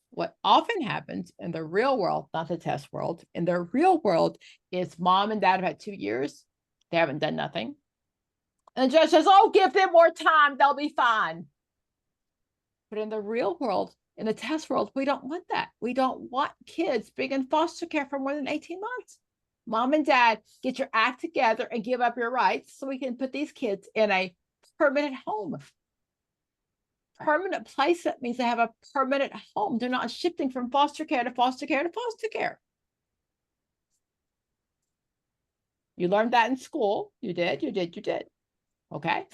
What often happens in the real world, not the test world, in the real world is mom and dad have had 2 years. They haven't done nothing. And the judge says, oh, give them more time. They'll be fine. But in the real world, in the test world, we don't want that. We don't want kids being in foster care for more than 18 months. Mom and dad, get your act together and give up your rights so we can put these kids in a permanent home. Permanent placement means they have a permanent home. They're not shifting from foster care to foster care to foster care. You learned that in school. You did. Okay.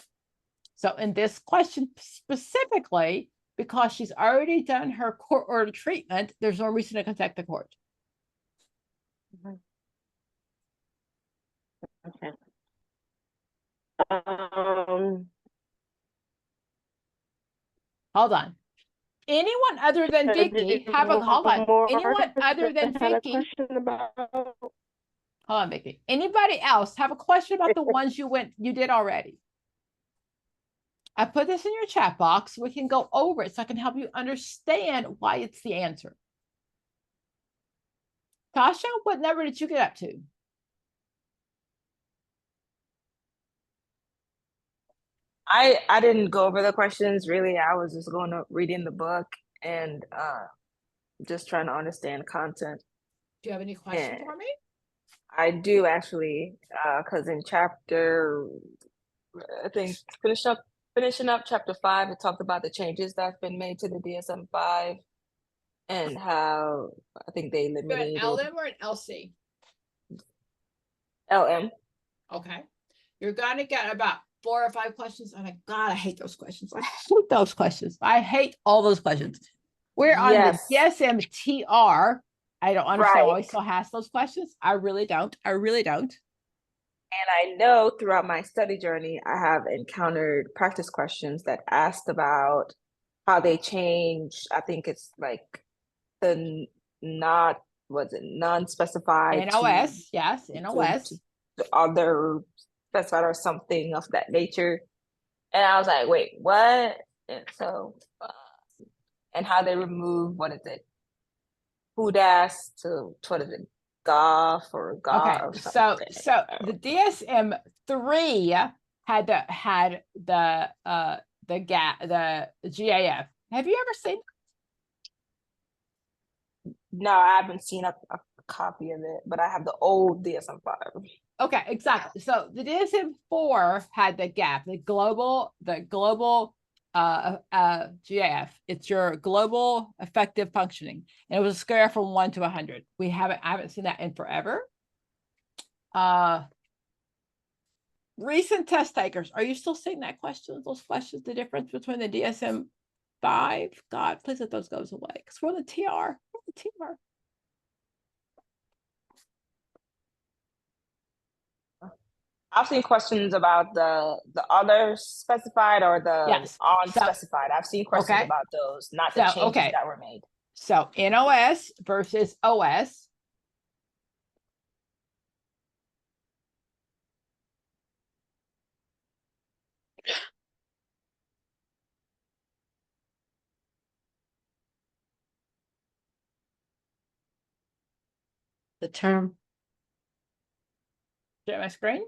So in this question specifically, because she's already done her court order treatment, there's no reason to contact the court. Okay. Hold on. Anyone other than Vicky have a hold on. Anyone other than Vicky? Hold on, Vicky. Anybody else have a question about the ones you did already? I put this in your chat box. We can go over it so I can help you understand why it's the answer. Tasha, what number did you get up to? I didn't go over the questions really. I was just going up reading the book and just trying to understand content. Do you have any questions for me? I do actually, because in chapter, I think finishing up chapter 5, it talked about the changes that's been made to the DSM-5 and how I think they eliminated an LM or an LC? LM. Okay. You're gonna get about 4 or 5 questions. Oh my God, I hate those questions. I hate those questions. I hate all those questions. We're on the DSM-TR. I don't understand why we still has those questions. I really don't. And I know throughout my study journey, I have encountered practice questions that asked about how they change. I think it's like the non-specified NOS, yes, NOS. To other specified or something of that nature. And I was like, wait, what? And so, and how they remove, what is it? FUDAS to, what is it? GOF or GOF Okay, or so something. the DSM-3 had the GAF. Have you ever seen? No, I haven't seen a copy of it, but I have the old DSM-5. Okay, exactly. So the DSM-4 had the GAP, the global GAF. It's your global effective functioning, and it was a scale from 1 to 100. I haven't seen that in forever. Recent test takers, are you still seeing that question? Those questions, the difference between the DSM-5? God, please let those go away, because we're the TR. We're the TR. I've seen questions about the other specified or the Yes. unspecified. I've seen questions Okay. about those, not the So, changes okay. that were made. So NOS versus OS. The term. Share my screen.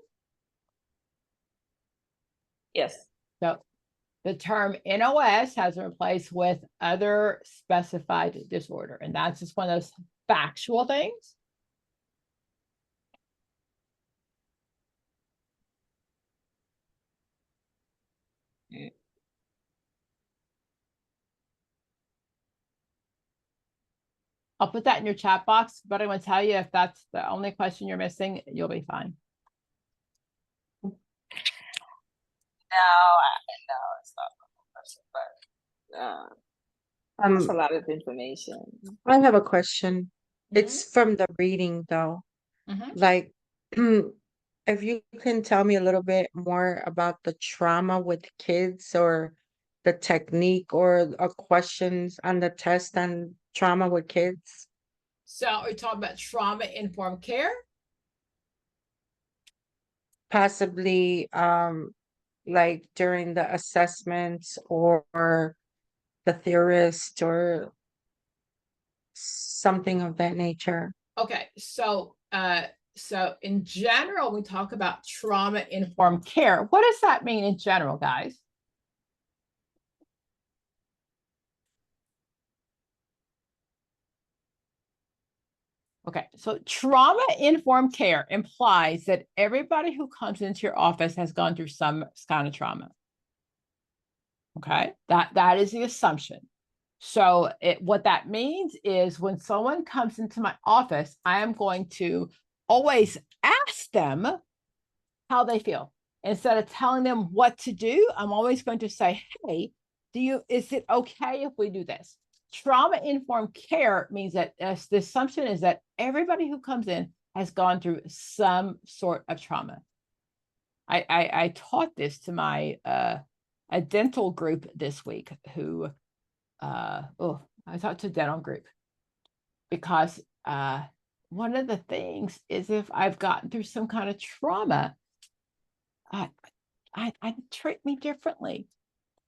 Yes. So the term NOS has been replaced with other specified disorder. And that's just one of those factual things. I'll put that in your chat box, but I want to tell you, if that's the only question you're missing, you'll be fine. No, it's not. But that's a lot of information. I have a question. Mhm. It's from the reading though. Mhm. Like, if you can tell me a little bit more about the trauma with kids or the technique or questions on the test on trauma with kids. So are you talking about trauma-informed care? Possibly, like during the assessments or the theorist or something of that nature. Okay, so in general, we talk about trauma-informed care. What does that mean in general, guys? Okay, so trauma-informed care implies that everybody who comes into your office has gone through some kind of trauma. Okay, that is the assumption. So what that means is when someone comes into my office, I am going to always ask them how they feel. Instead of telling them what to do, I'm always going to say, hey, is it okay if we do this? Trauma-informed care means that the assumption is that everybody who comes in has gone through some sort of trauma. I taught this to my a dental group this week who I talked to a dental group because one of the things is if I've gotten through some kind of trauma, I treat me differently.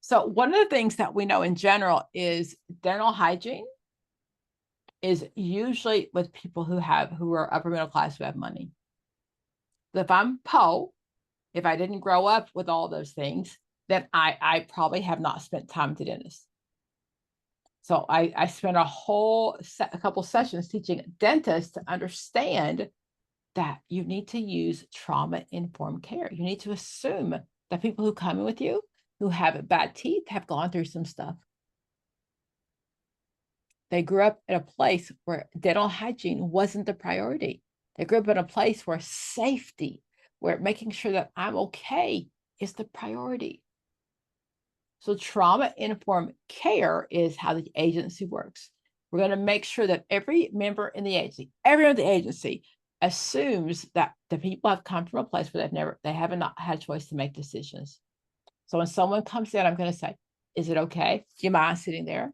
So one of the things that we know in general is dental hygiene is usually with people who are upper middle class, who have money. So if I'm poor, if I didn't grow up with all those things, then I probably have not spent time at the dentist. So I spent a couple sessions teaching dentists to understand that you need to use trauma-informed care. You need to assume that people who come in with you who have bad teeth have gone through some stuff. They grew up in a place where dental hygiene wasn't the priority. They grew up in a place where safety, where making sure that I'm okay is the priority. So trauma-informed care is how the agency works. We're going to make sure that every member in the agency assumes that the people have come from a place where they have not had a choice to make decisions. So when someone comes in, I'm going to say, is it okay? Do you mind sitting there?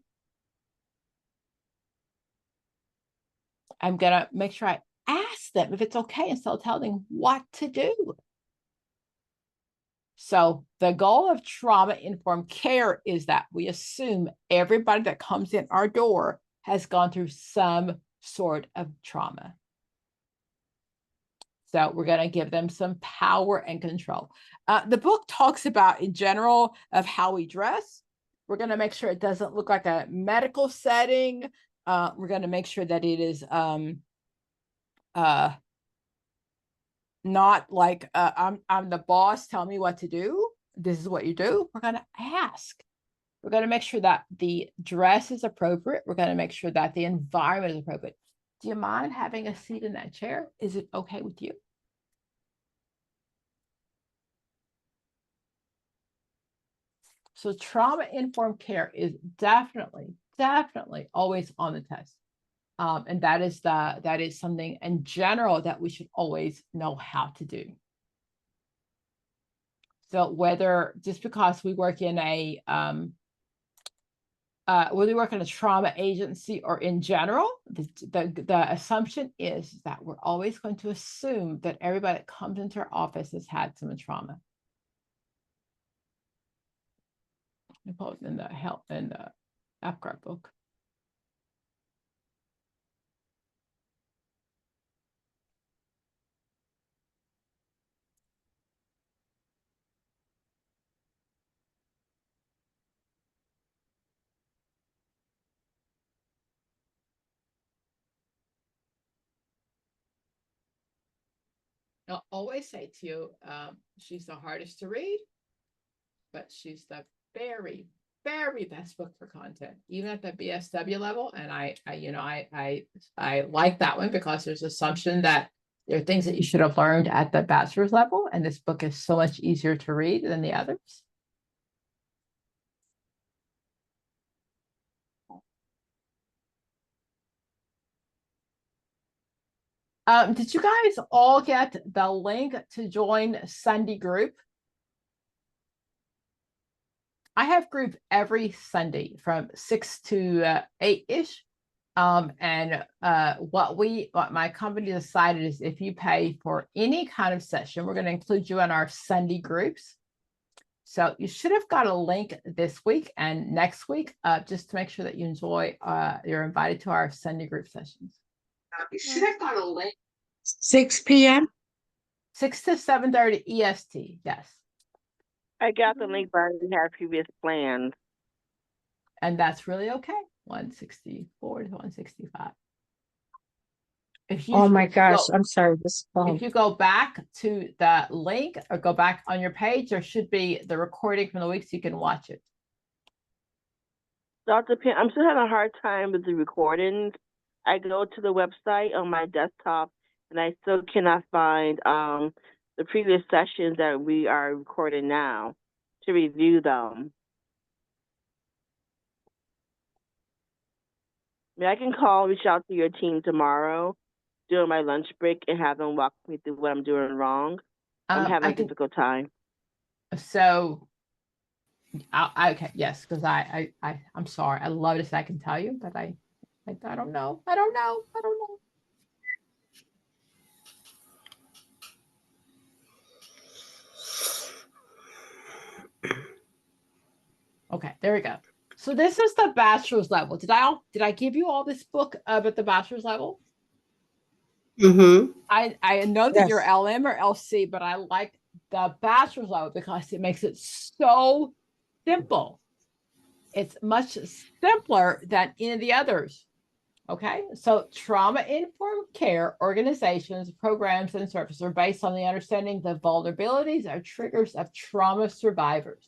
I'm going to make sure I ask them if it's okay instead of telling them what to do. So the goal of trauma-informed care is that we assume everybody that comes in our door has gone through some sort of trauma. So we're going to give them some power and control. The book talks about, in general, of how we dress. We're going to make sure it doesn't look like a medical setting. We're going to make sure that it is not like I'm the boss, tell me what to do. This is what you do. We're going to ask. We're going to make sure that the dress is appropriate. We're going to make sure that the environment is appropriate. Do you mind having a seat in that chair? Is it okay with you? So trauma-informed care is definitely always on the test. And that is something in general that we should always know how to do. So whether just because we work in a whether we work in a trauma agency or in general, the assumption is that we're always going to assume that everybody that comes into our office has had some trauma. In the help in the Apgar book. I'll always say to you, she's the hardest to read, but she's the very, very best book for content, even at the BSW level. And I like that one because there's assumption that there are things that you should have learned at the bachelor's level, and this book is so much easier to read than the others. Did you guys all get the link to join Sunday group? I have group every Sunday from 6 to 8-ish. And what my company decided is if you pay for any kind of session, we're going to include you in our Sunday groups. So you should have got a link this week and next week, just to make sure that you enjoy, you're invited to our Sunday group sessions. You should have got a link. 6 p.m. 6 to 7:30 EST. Yes. I got the link, but I didn't have previous plans. And that's really okay. 164 to 165. If you Oh my gosh, I'm sorry. If you go back to the link or go back on your page, there should be the recording from the week so you can watch it. Dr. Pam, I'm still having a hard time with the recordings. I go to the website on my desktop and I still cannot find the previous sessions that we are recording now to review them. I mean, I can reach out to your team tomorrow during my lunch break and have them walk me through what I'm doing wrong. I'm having a difficult time. So, okay, yes, because I'm sorry. I love this. I can tell you, but I don't know. I don't know. Okay, there we go. So this is the bachelor's level. Did I give you all this book at the bachelor's level? Mm-hmm. I know that you're LM or LC, but I like the bachelor's level because it makes it so simple. It's much simpler than any of the others. Okay, so trauma-informed care organizations, programs, and services are based on the understanding the vulnerabilities or triggers of trauma survivors.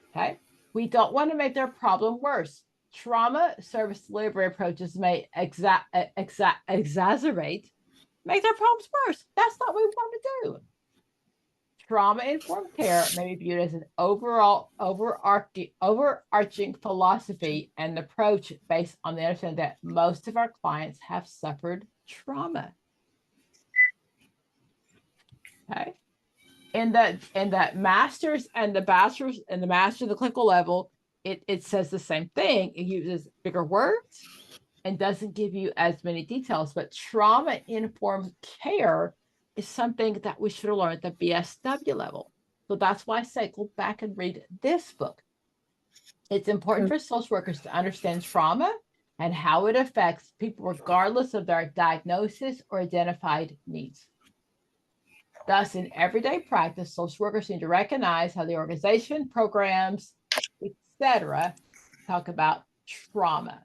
Okay, we don't want to make their problem worse. Trauma service delivery approaches may exacerbate, make their problems worse. That's not what we want to do. Trauma-informed care may be viewed as an overarching philosophy and approach based on the understanding that most of our clients have suffered trauma. Okay. In the master's and the bachelor's and the master of the clinical level, it says the same thing. It uses bigger words and doesn't give you as many details, but trauma-informed care is something that we should have learned at the BSW level. So that's why I say go back and read this book. It's important for social workers to understand trauma and how it affects people regardless of their diagnosis or identified needs. Thus, in everyday practice, social workers need to recognize how the organization, programs, etc., talk about trauma.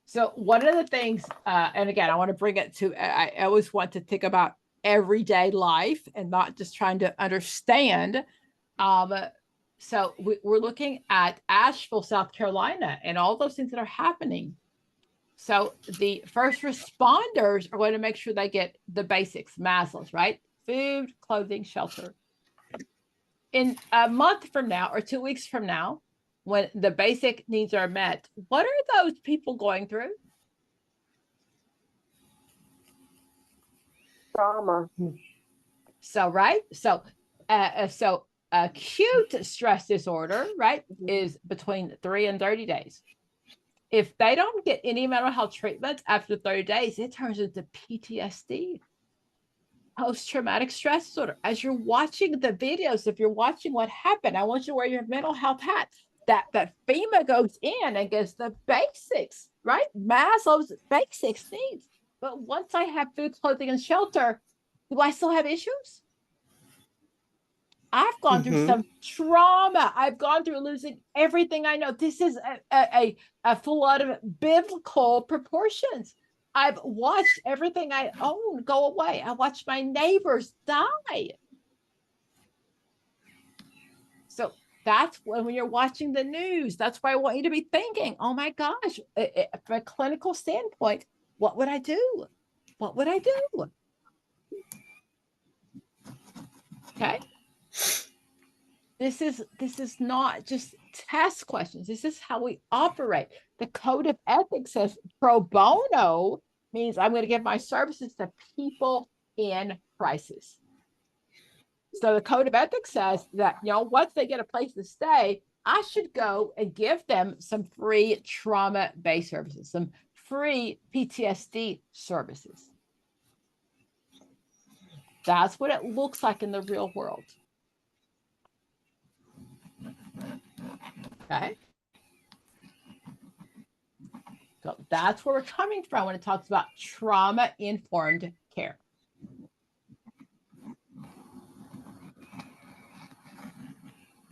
So one of the things, and again, I want to bring it to, I always want to think about everyday life and not just trying to understand. So we're looking at Asheville, South Carolina, and all those things that are happening. So the first responders are going to make sure they get the basics, Maslow's, right? Food, clothing, shelter. In a month from now or 2 weeks from now, when the basic needs are met, what are those people going through? Trauma. So, right? So acute stress disorder, right, is between 3 and 30 days. If they don't get any mental health treatment after 30 days, it turns into PTSD, post-traumatic stress disorder. As you're watching the videos, if you're watching what happened, I want you to wear your mental health hat. That FEMA goes in and gives the basics, right? Maslow's basics needs. But once I have food, clothing, and shelter, do I still have issues? I've gone through some trauma. I've gone through losing everything I know. This is a flood of biblical proportions. I've watched everything I own go away. I watched my neighbors die. So that's when you're watching the news, that's why I want you to be thinking, oh my gosh, from a clinical standpoint, what would I do? What would I do? Okay. This is not just test questions. This is how we operate. The code of ethics says pro bono means I'm going to give my services to people in crisis. So the code of ethics says that, once they get a place to stay, I should go and give them some free trauma-based services, some free PTSD services. That's what it looks like in the real world. Okay. So that's where we're coming from when it talks about trauma-informed care.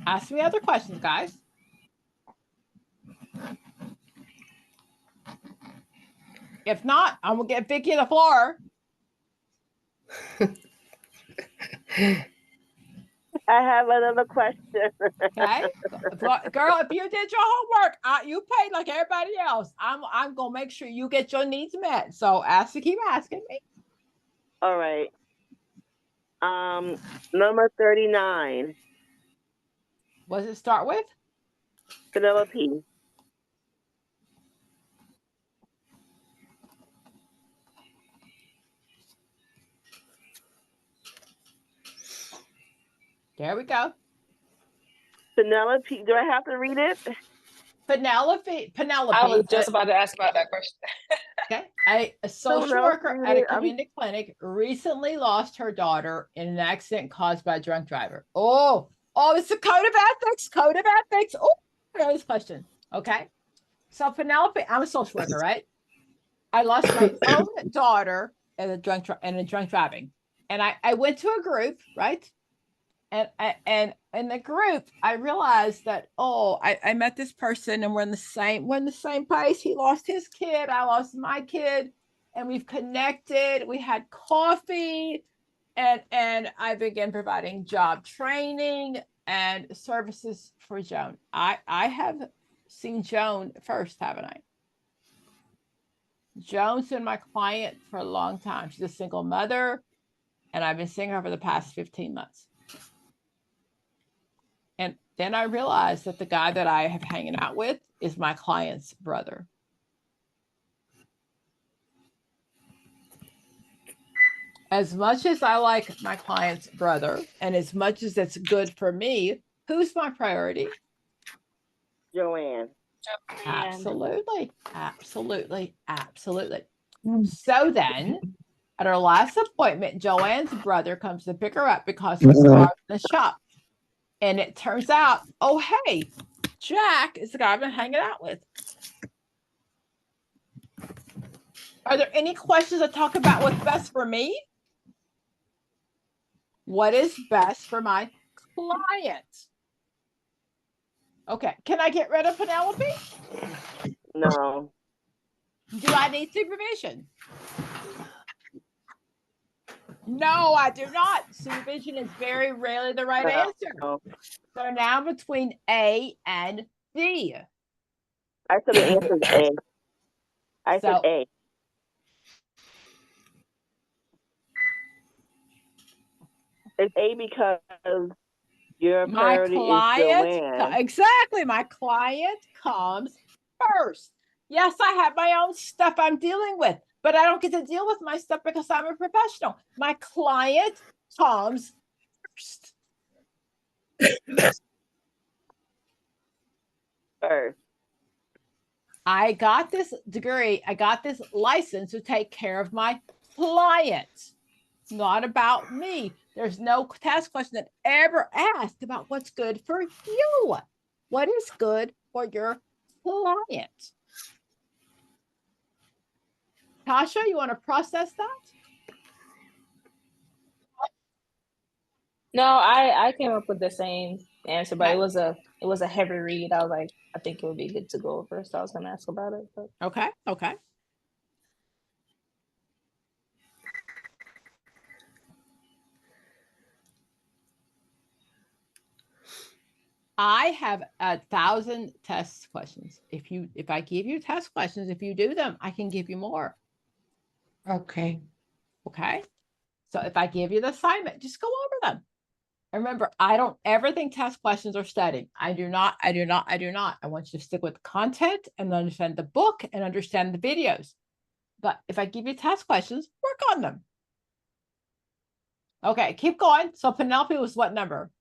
Ask me other questions, guys. If not, I'm gonna get Vicki the floor. I have another question. Okay, girl, if you did your homework, you paid like everybody else. I'm gonna make sure you get your needs met. So keep asking me. All right. Number 39. What does it start with? Penelope. There we go. Penelope. Do I have to read it? Penelope. I was just about to ask about that question. Okay. A social worker at a really, community clinic recently lost her daughter in an accident caused by a drunk driver. Oh, it's the code of ethics. Code of ethics. Oh, I know this question. Okay. So Penelope, I'm a social worker, right? I lost my own daughter in a drunk driving, and I went to a group, right? And in the group, I realized that, I met this person and we're in the same place. He lost his kid, I lost my kid, and we've connected. We had coffee, and I began providing job training and services for Joan. I have seen Joan first, haven't I? Joan's been my client for a long time. She's a single mother, and I've been seeing her for the past 15 months. And then I realized that the guy that I have hanging out with is my client's brother. As much as I like my client's brother, and as much as it's good for me, who's my priority? Joanne. Absolutely. So then At her last appointment, Joanne's brother comes to pick her up because she's starving in the shop. And it turns out, oh, hey, Jack is the guy I've been hanging out with. Are there any questions that talk about what's best for me? What is best for my client? Okay, can I get rid of Penelope? No. Do I need supervision? No, I do not. Supervision is very rarely the right answer. No. So now between A and D. I said the answer is A. I said So- A. It's A because your My priority is client, Joanne. exactly. My client comes first. Yes, I have my own stuff I'm dealing with, but I don't get to deal with my stuff because I'm a professional. My client comes first. First. I got this degree, I got this license to take care of my client, not about me. There's no test question that ever asked about what's good for you. What is good for your client? Tasha, you want to process that? No, I came up with the same answer, but Okay. it was a heavy read. I was like, I think it would be good to go over, so I was gonna ask about it. But Okay, okay. I have 1,000 test questions. If I give you test questions, if you do them, I can give you more. Okay. Okay. So if I give you the assignment, just go over them. And remember, I don't ever think test questions are studying. I do not. I want you to stick with content and understand the book and understand the videos. But if I give you test questions, work on them. Okay, keep going. So Penelope was what number?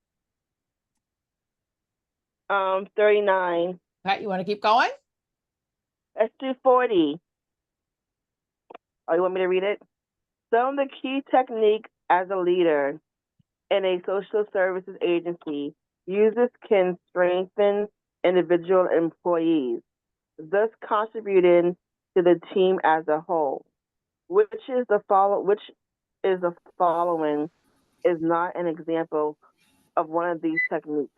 39. Okay, you want to keep going? Let's do 40. Oh, you want me to read it? Some of the key techniques as a leader in a social services agency users can strengthen individual employees, thus contributing to the team as a whole. Which is the following is not an example of one of these techniques.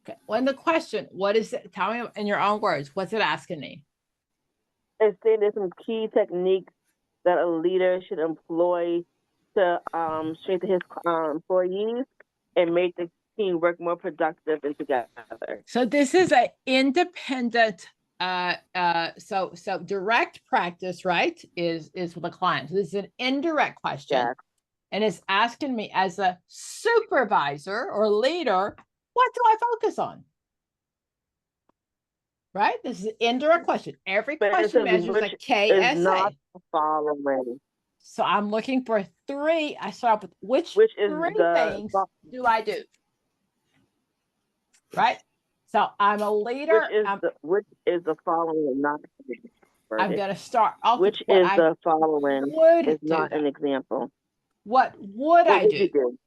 Okay. When the question, what is it? Tell me in your own words, what's it asking me? It's saying there's some key techniques that a leader should employ to strengthen his employees and make the team work more productive and together. So this is an independent, so direct practice, right? Is with the client. So this is an indirect question. Yeah. And it's asking me as a supervisor or leader, what do I focus on? Right? This is an indirect question. Every But it question says measures a which is KSA. not the following. So I'm looking for 3. I start with which Which is 3 the things do I do? Right? So I'm a leader. Which is the following and not I'm going to start off which with what is the following would is do not that. an example. What would What I would do? you do?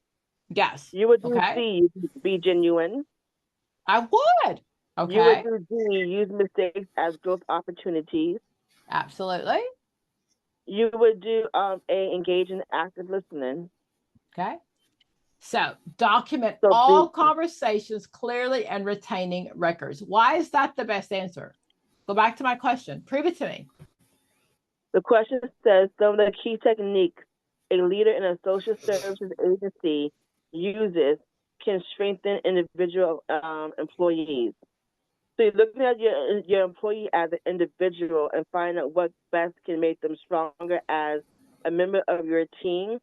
Yes. You would do Okay. C, be genuine. I would. You would Okay. do D, use mistakes as growth opportunities. Absolutely. You would do A, engage in active listening. Okay. So document So all B- conversations clearly and retaining records. Why is that the best answer? Go back to my question. Prove it to me. The question says some of the key techniques a leader in a social services agency uses can strengthen individual employees. So you're looking at your employee as an individual and find out what best can make them stronger as a member of your team,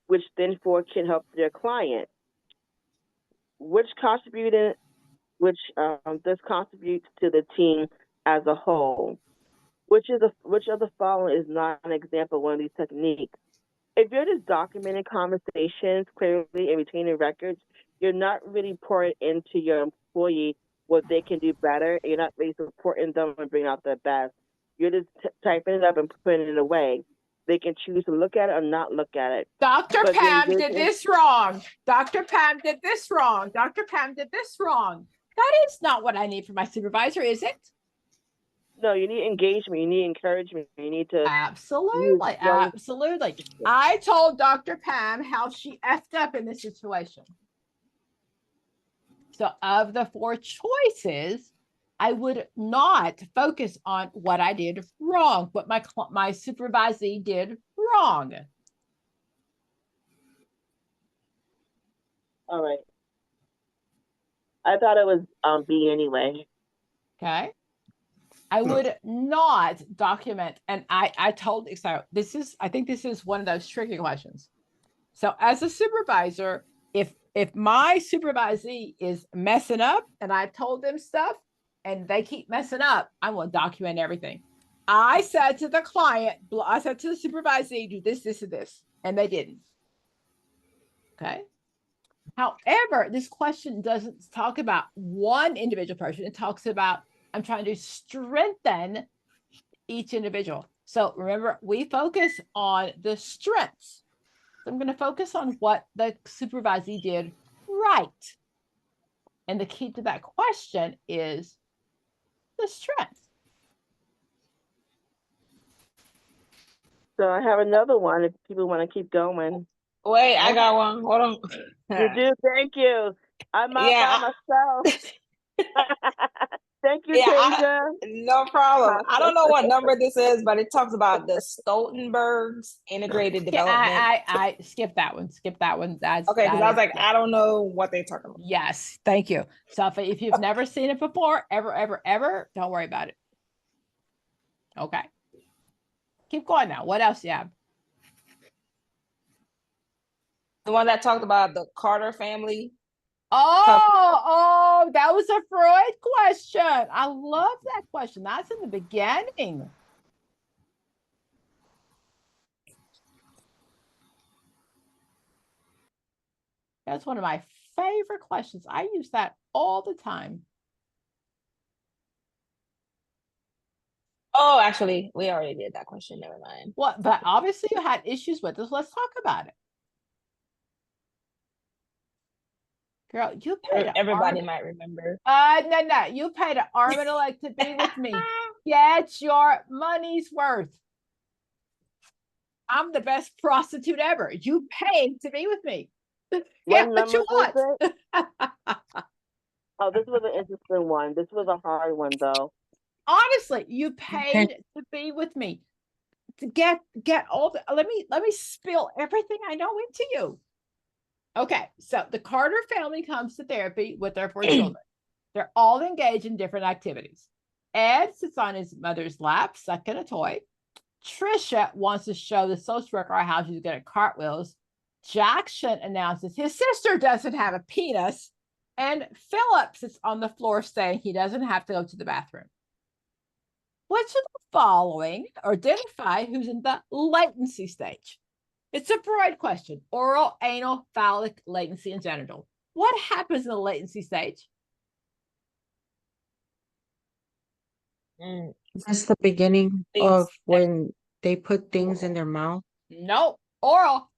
which then can help their client. This contributes to the team as a whole. Which of the following is not an example of one of these techniques? If you're just documenting conversations clearly and retaining records, you're not really pouring into your employee what they can do better. You're not really supporting them and bringing out their best. You're just typing it up and putting it away. they can choose to look at it or not look at it. Dr. But then Pam this did is- this wrong. Dr. Pam did this wrong. Dr. Pam did this wrong. That is not what I need from my supervisor, is it? No, you need engagement. You need encouragement. You need to. Absolutely, young- absolutely. I told Dr. Pam how she effed up in this situation. So of the 4 choices, I would not focus on what I did wrong, what my supervisee did wrong. All right. I thought it was B anyway. Okay. I would not document, and I told, so I think this is one of those tricky questions. So as a supervisor, if my supervisee is messing up and I told them stuff and they keep messing up, I will document everything. I said to the client, I said to the supervisee, do this, this, and this, and they didn't. Okay. However, this question doesn't talk about one individual person. It talks about, I'm trying to strengthen each individual. So remember, we focus on the strengths. So I'm going to focus on what the supervisee did right. And the key to that question is the strength. So I have another one if people want to keep going. Wait, I got one. Hold on. You do? Thank you. I'm out Yeah, by myself. Thank you, Yeah, Tasia. No problem. I don't know what number this is, but it talks about the Stoltenberg's integrated Yeah, development. I skip that one. Skip that one. That's Okay, because that I was is- like, I don't know what they're talking about. yes, thank you. So if you've never seen it before, ever, don't worry about it. Okay. Keep going now. What else do you have? The one that talked about the Carter family. Oh, that was a Freud question. I love that question. That's in the beginning. That's one of my favorite questions. I use that all the time. Oh, actually, we already did that question. Never mind. What? But obviously you had issues with this. Let's talk about it. Girl, you paid an Everybody arm. might remember. No. You paid an arm and a leg to be with me. Get your money's worth. I'm the best prostitute ever. You paid to be with me. Get what you was want. it? Oh, this was an interesting one. This was a hard one, though. Honestly, you paid to be with me. To get all the, let me spill everything I know into you. Okay, so the Carter family comes to therapy with their 4 children. They're all engaged in different activities. Ed sits on his mother's lap, sucking a toy. Trisha wants to show the social worker how she's good at cartwheels. Jackson announces his sister doesn't have a penis. And Philip sits on the floor saying he doesn't have to go to the bathroom. Which of the following identify who's in the latency stage? It's a Freud question. Oral, anal, phallic, latency, and genital. What happens in the latency stage? That's the beginning Things of when they put things in their mouth. No, oral.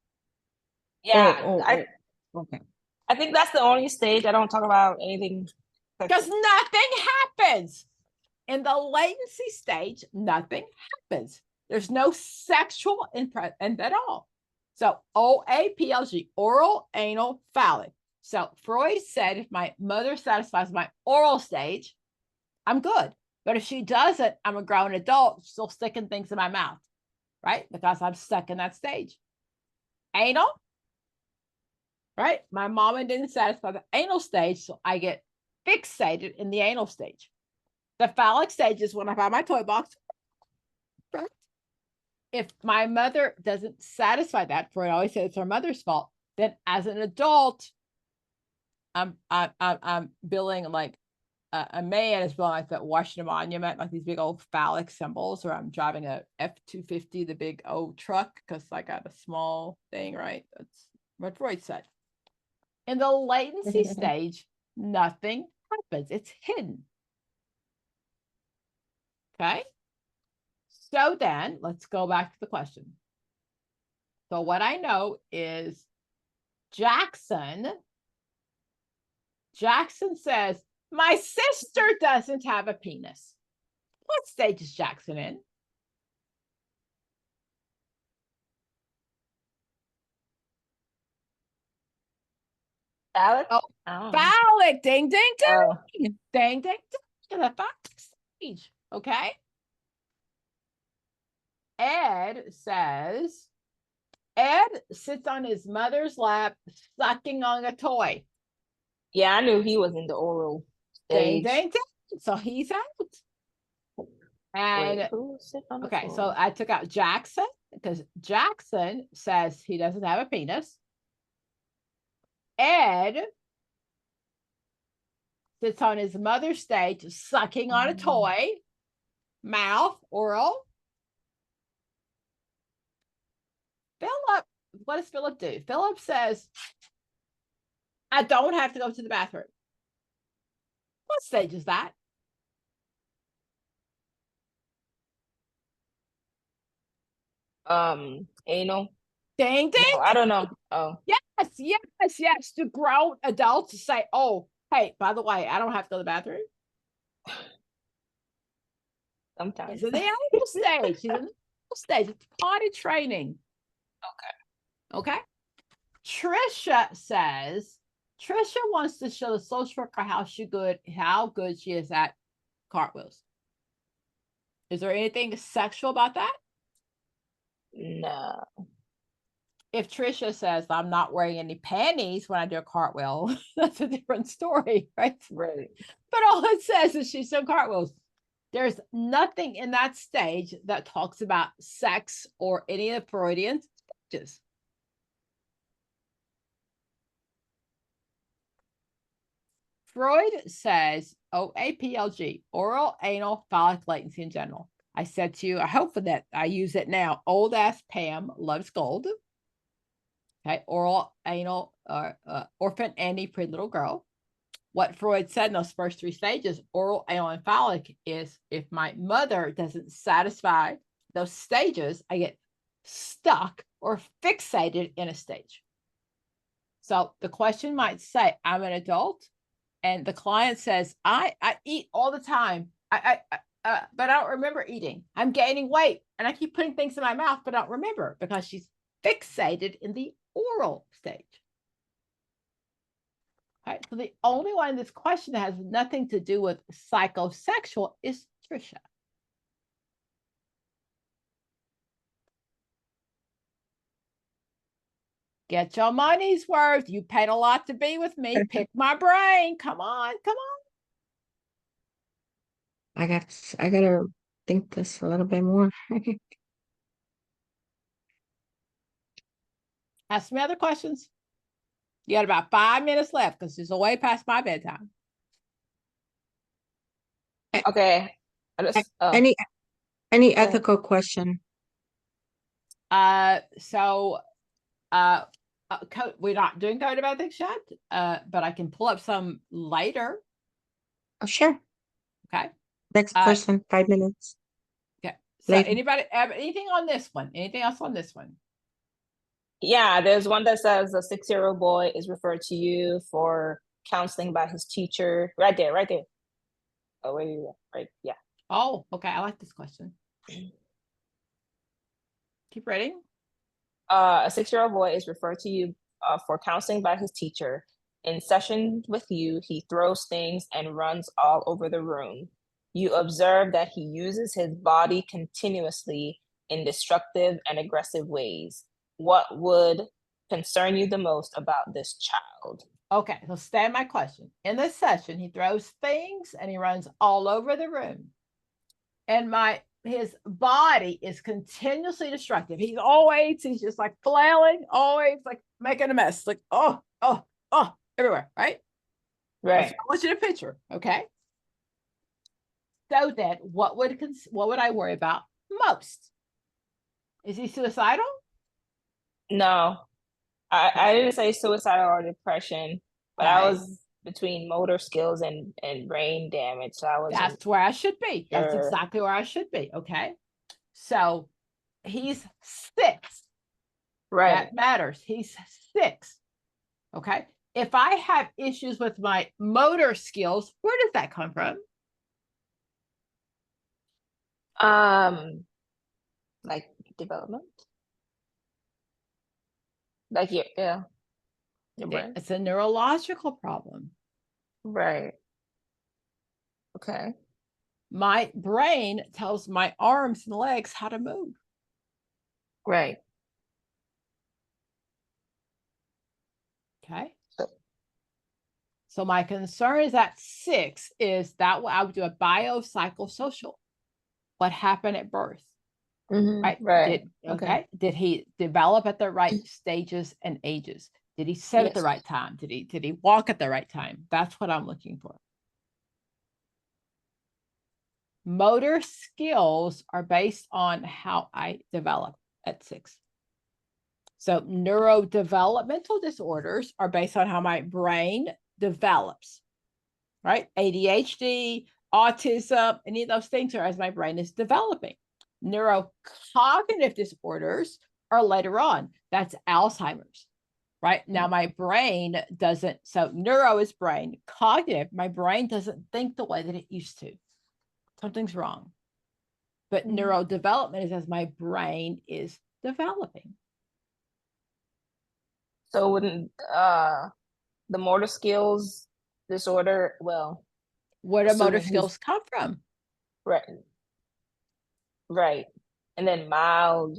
Yeah, Okay. I think that's the only stage I don't talk about anything. Because nothing happens. In the latency stage, nothing happens. There's no sexual input at all. So OAPLG, oral, anal, phallic. So Freud said if my mother satisfies my oral stage, I'm good. But if she doesn't, I'm a grown adult still sticking things in my mouth, right? Because I'm stuck in that stage. Anal, right? My mama didn't satisfy the anal stage, so I get fixated in the anal stage. The phallic stage is when I find my toy box, right? If my mother doesn't satisfy that, Freud always said it's her mother's fault, then as an adult, I'm billing like a man is billing like that Washington Monument, like these big old phallic symbols, or I'm driving a F-250, the big old truck, because I got a small thing, right? That's what Freud said. In the latency stage, nothing happens. It's hidden. Okay. So then let's go back to the question. So what I know is Jackson says, my sister doesn't have a penis. What stage is Jackson in? Alex? Oh, Oh. phallic. Ding, ding, ding. Oh. Ding, ding, ding. The phallic stage. Okay. Ed sits on his mother's lap, sucking on a toy. Yeah, I knew he was in the oral Ding, stage. ding, ding. So he's out. And Wait, who sit on the okay, so floor? I took out Jackson because Jackson says he doesn't have a penis. Ed sits on his mother's stage, sucking on a toy, mouth, oral. Philip, what does Philip do? Philip says, I don't have to go to the bathroom. What stage is that? Anal. Ding, ding. No, I don't know. Oh, Yes. The grown adults say, oh, hey, by the way, I don't have to go to the bathroom. sometimes. He's in the anal stage. He's in the anal stage. It's potty training. Okay. Trisha wants to show the social worker how good she is at cartwheels. Is there anything sexual about that? No. If Trisha says I'm not wearing any panties when I do a cartwheel, that's a different story, right? Right. But all it says is she's doing cartwheels. There's nothing in that stage that talks about sex or any of the Freudian stages. Freud says OAPLG, oral anal phallic latency in general. I said to you, I hope for that I use it now. Old ass Pam loves gold. Okay, oral anal, orphan Annie, pretty little girl. What Freud said in those first three stages, oral, anal, and phallic, is if my mother doesn't satisfy those stages, I get stuck or fixated in a stage. So the question might say, I'm an adult, and the client says, I eat all the time. But I don't remember eating. I'm gaining weight, and I keep putting things in my mouth, but I don't remember because she's fixated in the oral stage. All right, so the only one in this question that has nothing to do with psychosexual is Trisha. Get your money's worth. You paid a lot to be with me. Pick my brain. Come on. I gotta think this a little bit more. Ask me other questions. You got about 5 minutes left because it's way past my bedtime. Okay. Any ahead. ethical question? We're not doing code of ethics yet, but I can pull up some later. Oh, sure. Okay. Next person, 5 minutes. Okay. So Later. anybody have anything on this one? Anything else on this one? Yeah, there's one that says a 6-year-old boy is referred to you for counseling by his teacher. Right there. Oh, where you at? Right. Yeah. Oh, okay. I like this question. Keep reading. A 6-year-old boy is referred to you for counseling by his teacher. In session with you, he throws things and runs all over the room. You observe that he uses his body continuously in destructive and aggressive ways. What would concern you the most about this child? Okay, so stand my question. In this session, he throws things and he runs all over the room. And his body is continuously destructive. He's just like flailing, always like making a mess. Like, oh, everywhere, right? Right. I want you to picture, okay? So then what would I worry about most? Is he suicidal? No, I didn't say suicidal or depression, but I Okay. was between motor skills and brain damage. So I was That's where I should be. That's Sure. exactly where I should be. Okay. So he's 6. Right. That matters. He's 6. Okay. If I have issues with my motor skills, where does that come from? Like development. Like your brain. It's a neurological problem. Right. Okay. My brain tells my arms and legs how to move. Right. Okay. So- So my concern is at 6 is that I would do a biopsychosocial. What happened at birth? Right. Right. Okay. Did he develop at the right stages and ages? Did he sit at the Yes. right time? Did he walk at the right time? That's what I'm looking for. Motor skills are based on how I develop at 6. So neurodevelopmental disorders are based on how my brain develops, right? ADHD, autism, any of those things are as my brain is developing. Neurocognitive disorders are later on. That's Alzheimer's, right? Now my brain doesn't, so neuro is brain, cognitive, my brain doesn't think the way that it used to. Something's wrong. But neurodevelopment is as my brain is developing. So wouldn't the motor skills disorder, well, Where do motor assuming he's- skills come from? right. Right. And then mild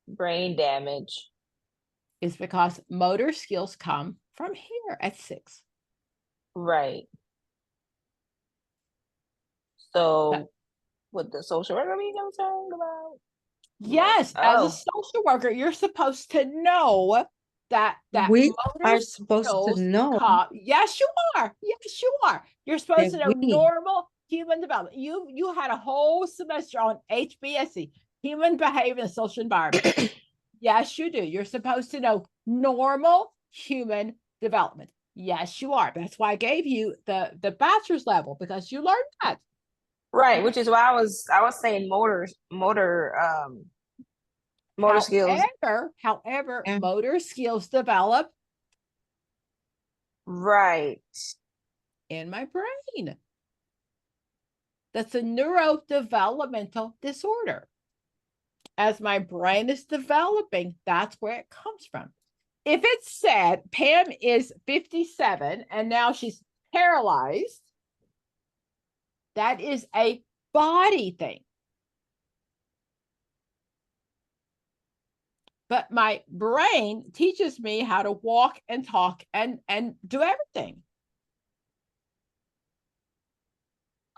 brain damage. Is because motor skills come from here at 6. Right. So would the social worker be concerned about? Yes, as Oh. a social worker, you're supposed to know that We motor are supposed to skills know. Yes, you are. Yes, you are. You're supposed to that know we- normal human development. You had a whole semester on HBSE, human behavior and social environment. Yes, you do. You're supposed to know normal human development. Yes, you are. That's why I gave you the bachelor's level, because you learned that. Right, which is why I was saying motor skills. However, Yeah. motor skills develop Right. in my brain. That's a neurodevelopmental disorder. As my brain is developing, that's where it comes from. If it's said Pam is 57 and now she's paralyzed, that is a body thing. But my brain teaches me how to walk and talk and do everything.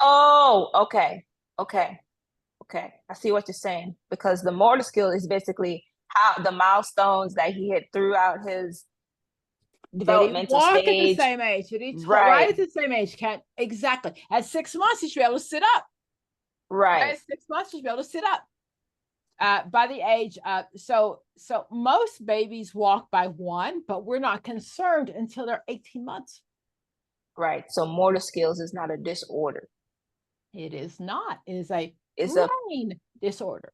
Oh, okay. I see what you're saying, because the motor skill is basically how the milestones that he hit throughout his Did he developmental walk at the stage. same age? Did he talk Right. right at the same age? Can't exactly. At 6 months, he should be able to sit up. Right. At 6 months, you should be able to sit up. By the age, so most babies walk by 1, but we're not concerned until they're 18 months. Right. So motor skills is not a disorder. It is not. It is a It's a brain disorder.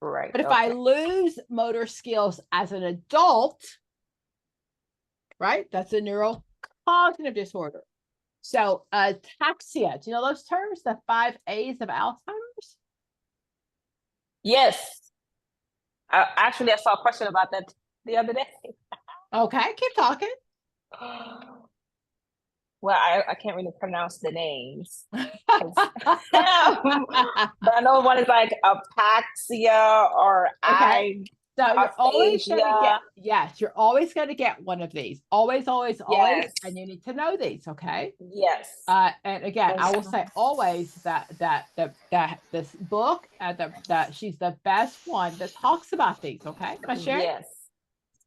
right. But if I okay. lose motor skills as an adult, right, that's a neurocognitive disorder. So ataxia, do you know those terms? The 5 A's of Alzheimer's? Yes. I saw a question about that the other day. Okay, keep talking. Well, I can't really pronounce the names. But I know one is like apaxia or Okay. So you're always going to Aphasia. get, yes, you're always going to get one of these. Always, always, always. Yes. And you need to know these, okay? Yes. And again, I will say always that this book, that she's the best one that talks about these, okay? Can I share? Yes.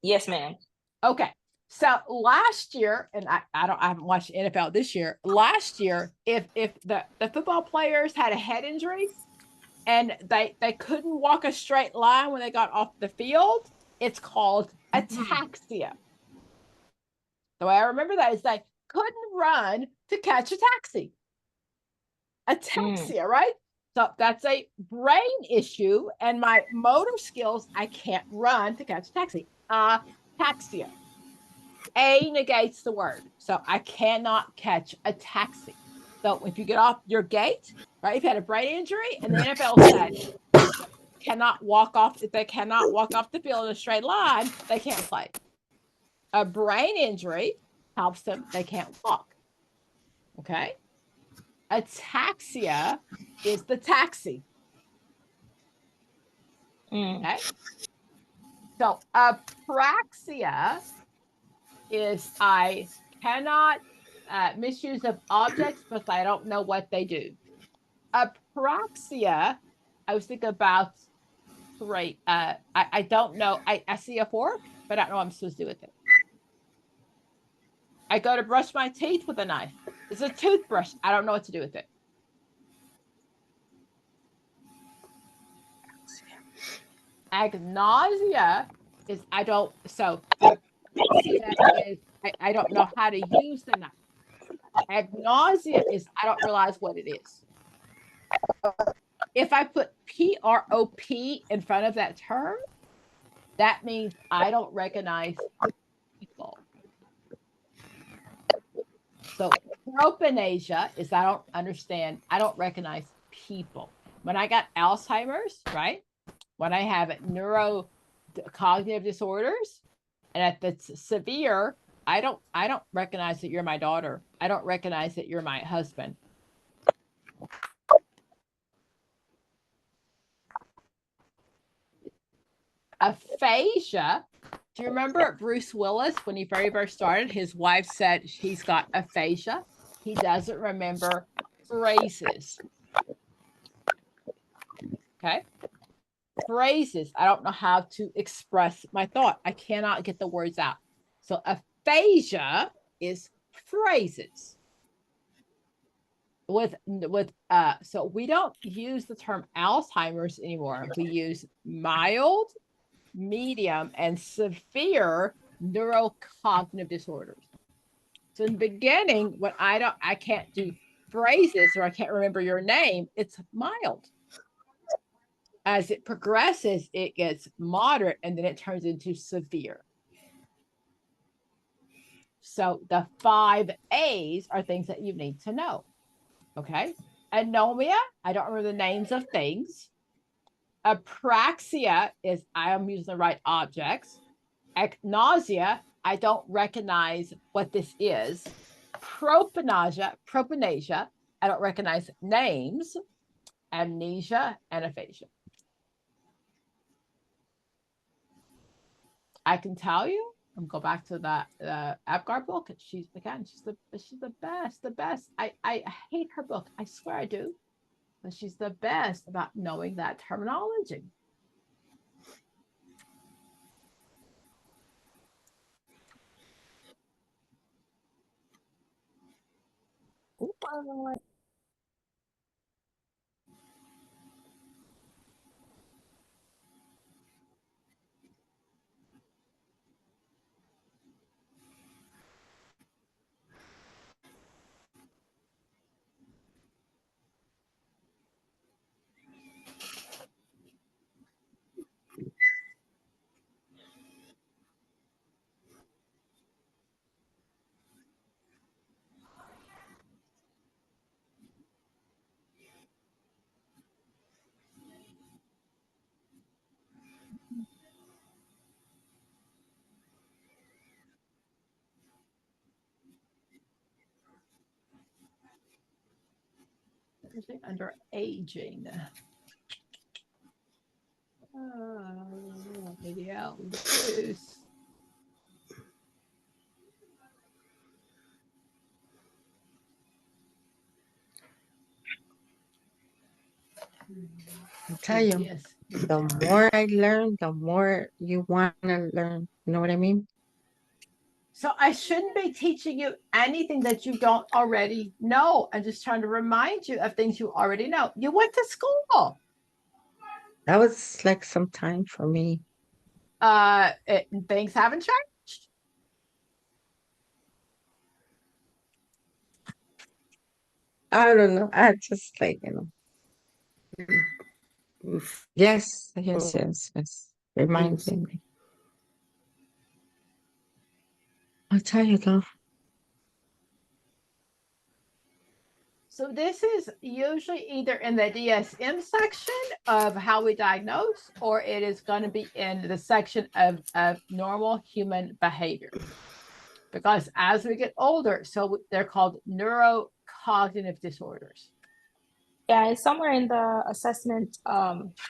Yes, ma'am. Okay. So last year, and I haven't watched NFL this year. Last year, if the football players had a head injury and they couldn't walk a straight line when they got off the field, it's called ataxia. The way I remember that is they couldn't run to catch a taxi. Ataxia, right? So that's a brain issue, and my motor skills, I can't run to catch a taxi. Taxia. A negates the word. So I cannot catch a taxi. So if you get off your gate, right, if you had a brain injury, and the NFL said cannot walk off, if they cannot walk off the field in a straight line, they can't play. A brain injury helps them, they can't walk. Okay. Ataxia is the taxi. Okay. So apraxia is I cannot misuse of objects, but I don't know what they do. Apraxia, I was thinking about three. I don't know. I see a fork, but I don't know what I'm supposed to do with it. I go to brush my teeth with a knife. It's a toothbrush. I don't know what to do with it. Agnosia is I don't. So is I don't know how to use the knife. Agnosia is I don't realize what it is. If I put PROP in front of that term, that means I don't recognize people. So propanasia is I don't understand, I don't recognize people. When I got Alzheimer's, right? When I have neurocognitive disorders, and if it's severe, I don't recognize that you're my daughter. I don't recognize that you're my husband. Aphasia. Do you remember Bruce Willis when he very first started? His wife said he's got aphasia. He doesn't remember phrases. Okay. Phrases. I don't know how to express my thought. I cannot get the words out. So aphasia is phrases. So we don't use the term Alzheimer's anymore. We use mild, medium, and severe neurocognitive disorders. So in the beginning, when I can't do phrases or I can't remember your name, it's mild. As it progresses, it gets moderate and then it turns into severe. So the 5 A's are things that you need to know. Okay. Anomia, I don't remember the names of things. Apraxia is I am using the right objects. Agnosia, I don't recognize what this is. Propanasia, I don't recognize names. Amnesia and aphasia. I can tell you, I'm go back to the Apgar book. She's the best. I hate her book. I swear I do. But she's the best about knowing that terminology. Under aging. Maybe I'll reduce. I tell you, Yes. the more I learn, the more you want to learn. You know what I mean? So I shouldn't be teaching you anything that you don't already know. I'm just trying to remind you of things you already know. You went to school. That was like some time for me. Things haven't changed. I don't know. I just like, Oof. Yes, Oh. yes. Reminded me. I'll tell you though. So this is usually either in the DSM section of how we diagnose, or it is going to be in the section of normal human behavior. Because as we get older, so they're called neurocognitive disorders. Yeah, it's somewhere in the assessment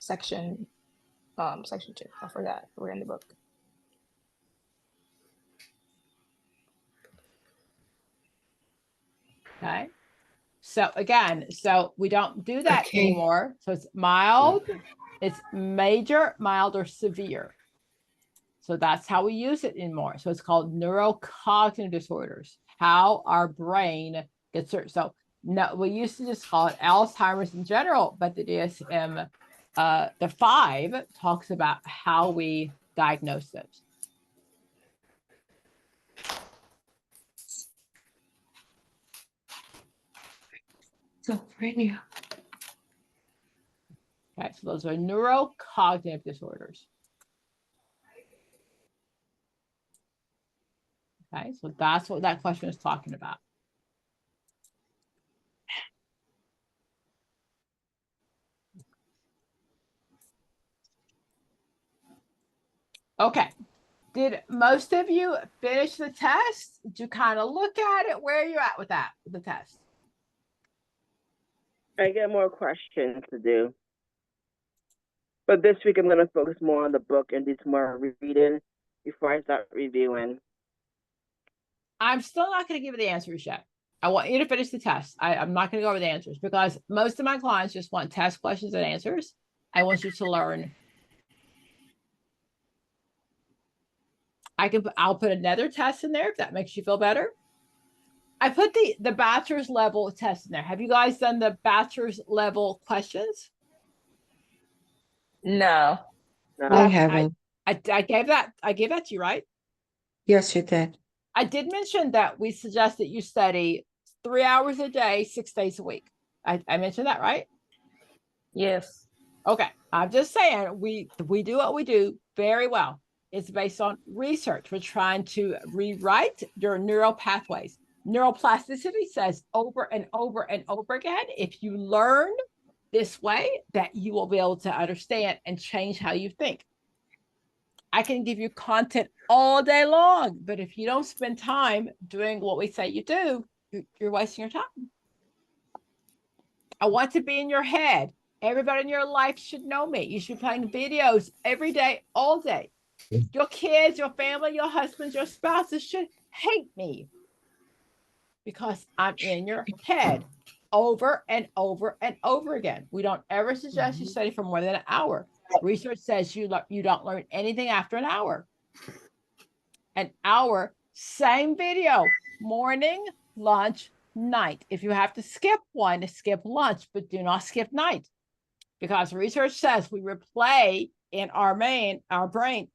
section, section 2. I forgot. We're in the book. Okay. So again, so we don't do that Okay. anymore. So it's mild, it's major, mild, or severe. So that's how we use it anymore. So it's called neurocognitive disorders, how our brain gets hurt. So no, we used to just call it Alzheimer's in general, but the DSM, the 5 talks about how we diagnose those. So pretty. Okay, so those are neurocognitive disorders. Okay, so that's what that question is talking about. Okay, did most of you finish the test? Did you kind of look at it? Where are you at with that, with the test? I get more questions to do. But this week I'm going to focus more on the book and do some more reading before I start reviewing. I'm still not going to give you the answers yet. I want you to finish the test. I'm not going to go over the answers because most of my clients just want test questions and answers. I want you to learn. I'll put another test in there if that makes you feel better. I put the bachelor's level test in there. Have you guys done the bachelor's level questions? No. No. I haven't. I gave that to you, right? Yes, you did. I did mention that we suggest that you study 3 hours a day, 6 days a week. I mentioned that, right? Yes. Okay. I'm just saying we do what we do very well. It's based on research. We're trying to rewrite your neural pathways. Neuroplasticity says over and over and over again, if you learn this way, that you will be able to understand and change how you think. I can give you content all day long, but if you don't spend time doing what we say you do, you're wasting your time. I want to be in your head. Everybody in your life should know me. You should be playing videos every day, all day. Your kids, your family, your husbands, your spouses should hate me because I'm in your head over and over and over again. We don't ever suggest you study for more than an hour. Research says you don't learn anything after an hour. An hour, same video, morning, lunch, night. If you have to skip one, skip lunch, but do not skip night. Because research says we replay in our brain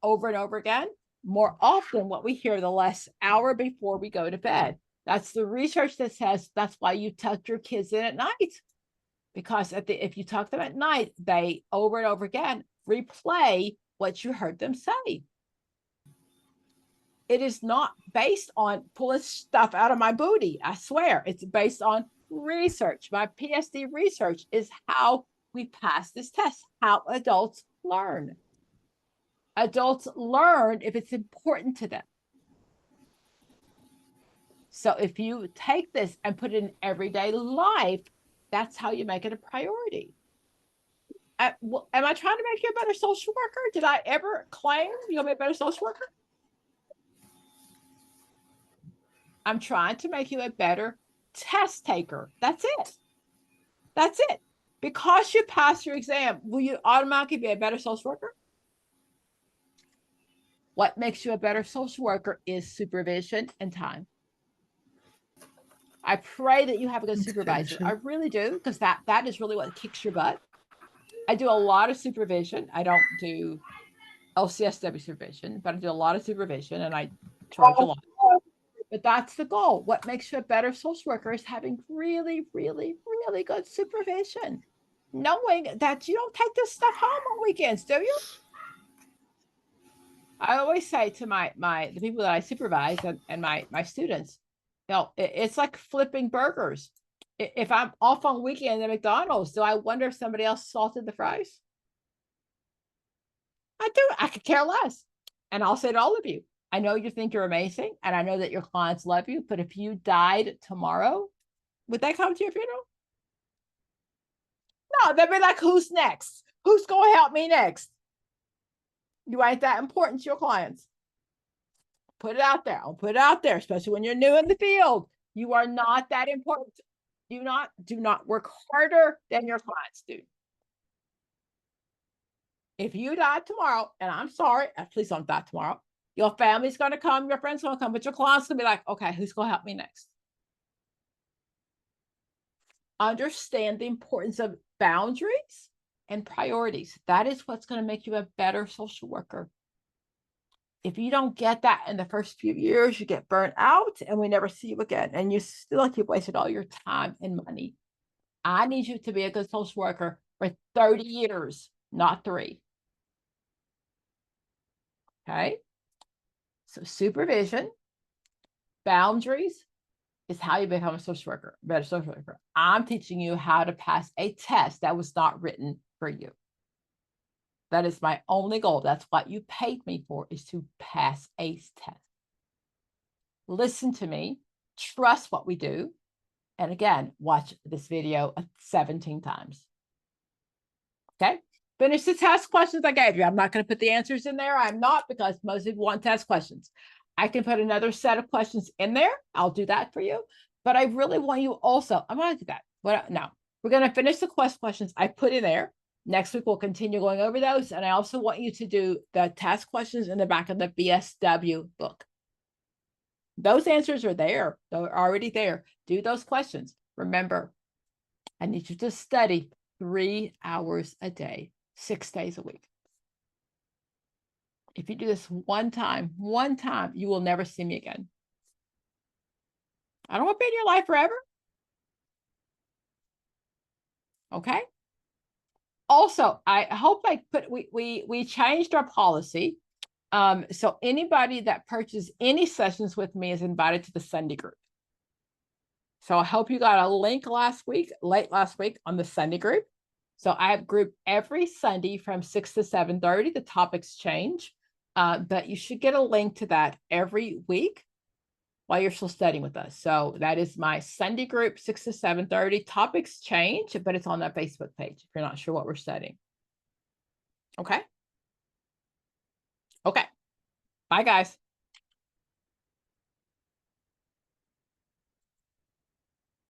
over and over again, more often what we hear the last hour before we go to bed. That's the research that says that's why you tuck your kids in at night. Because if you tuck them at night, they over and over again replay what you heard them say. It is not based on pulling stuff out of my booty. I swear, it's based on research. My PhD research is how we pass this test, how adults learn. Adults learn if it's important to them. So if you take this and put it in everyday life, that's how you make it a priority. Am I trying to make you a better social worker? Did I ever claim you'll be a better social worker? I'm trying to make you a better test taker. That's it. That's it. Because you pass your exam, will you automatically be a better social worker? What makes you a better social worker is supervision and time. I pray that you have a good supervisor. I really do, because that is really what kicks your butt. I do a lot of supervision. I don't do LCSW supervision, but I do a lot of supervision and I charge a lot. But that's the goal. What makes you a better social worker is having really, really, really good supervision. knowing that you don't take this stuff home on weekends, do you? I always say to the people that I supervise and my students, it's like flipping burgers. If I'm off on weekend at McDonald's, do I wonder if somebody else salted the fries? I do. I could care less. And I'll say to all of you, I know you think you're amazing, and I know that your clients love you, but if you died tomorrow, would they come to your funeral? No, they'd be like, who's next? Who's going to help me next? You ain't that important to your clients. Put it out there. I'll put it out there, especially when you're new in the field. You are not that important. Do not work harder than your clients do. If you die tomorrow, and I'm sorry, please don't die tomorrow. Your family's going to come, your friends going to come, but your clients going to be like, okay, who's going to help me next? Understand the importance of boundaries and priorities. That is what's going to make you a better social worker. If you don't get that in the first few years, you get burnt out and we never see you again. And you still like you've wasted all your time and money. I need you to be a good social worker for 30 years, not 3. Okay. So supervision, boundaries is how you become a social worker, better social worker. I'm teaching you how to pass a test that was not written for you. That is my only goal. That's what you paid me for, is to pass a test. Listen to me, trust what we do. And again, watch this video 17 times. Okay. Finish the test questions I gave you. I'm not going to put the answers in there. I'm not, because most people want test questions. I can put another set of questions in there. I'll do that for you. But I really want you also, I'm going to do that. But no, we're going to finish the questions I put in there. Next week, we'll continue going over those. And I also want you to do the test questions in the back of the BSW book. Those answers are there. They're already there. Do those questions. Remember, I need you to study 3 hours a day, 6 days a week. If you do this one time, you will never see me again. I don't want to be in your life forever. Okay. Also, I hope we changed our policy. So anybody that purchases any sessions with me is invited to the Sunday group. So I hope you got a link late last week on the Sunday group. So I have group every Sunday from 6 to 7:30. The topics change, but you should get a link to that every week while you're still studying with us. So that is my Sunday group, 6 to 7:30. Topics change, but it's on that Facebook page if you're not sure what we're studying. Okay. Okay. Bye, guys.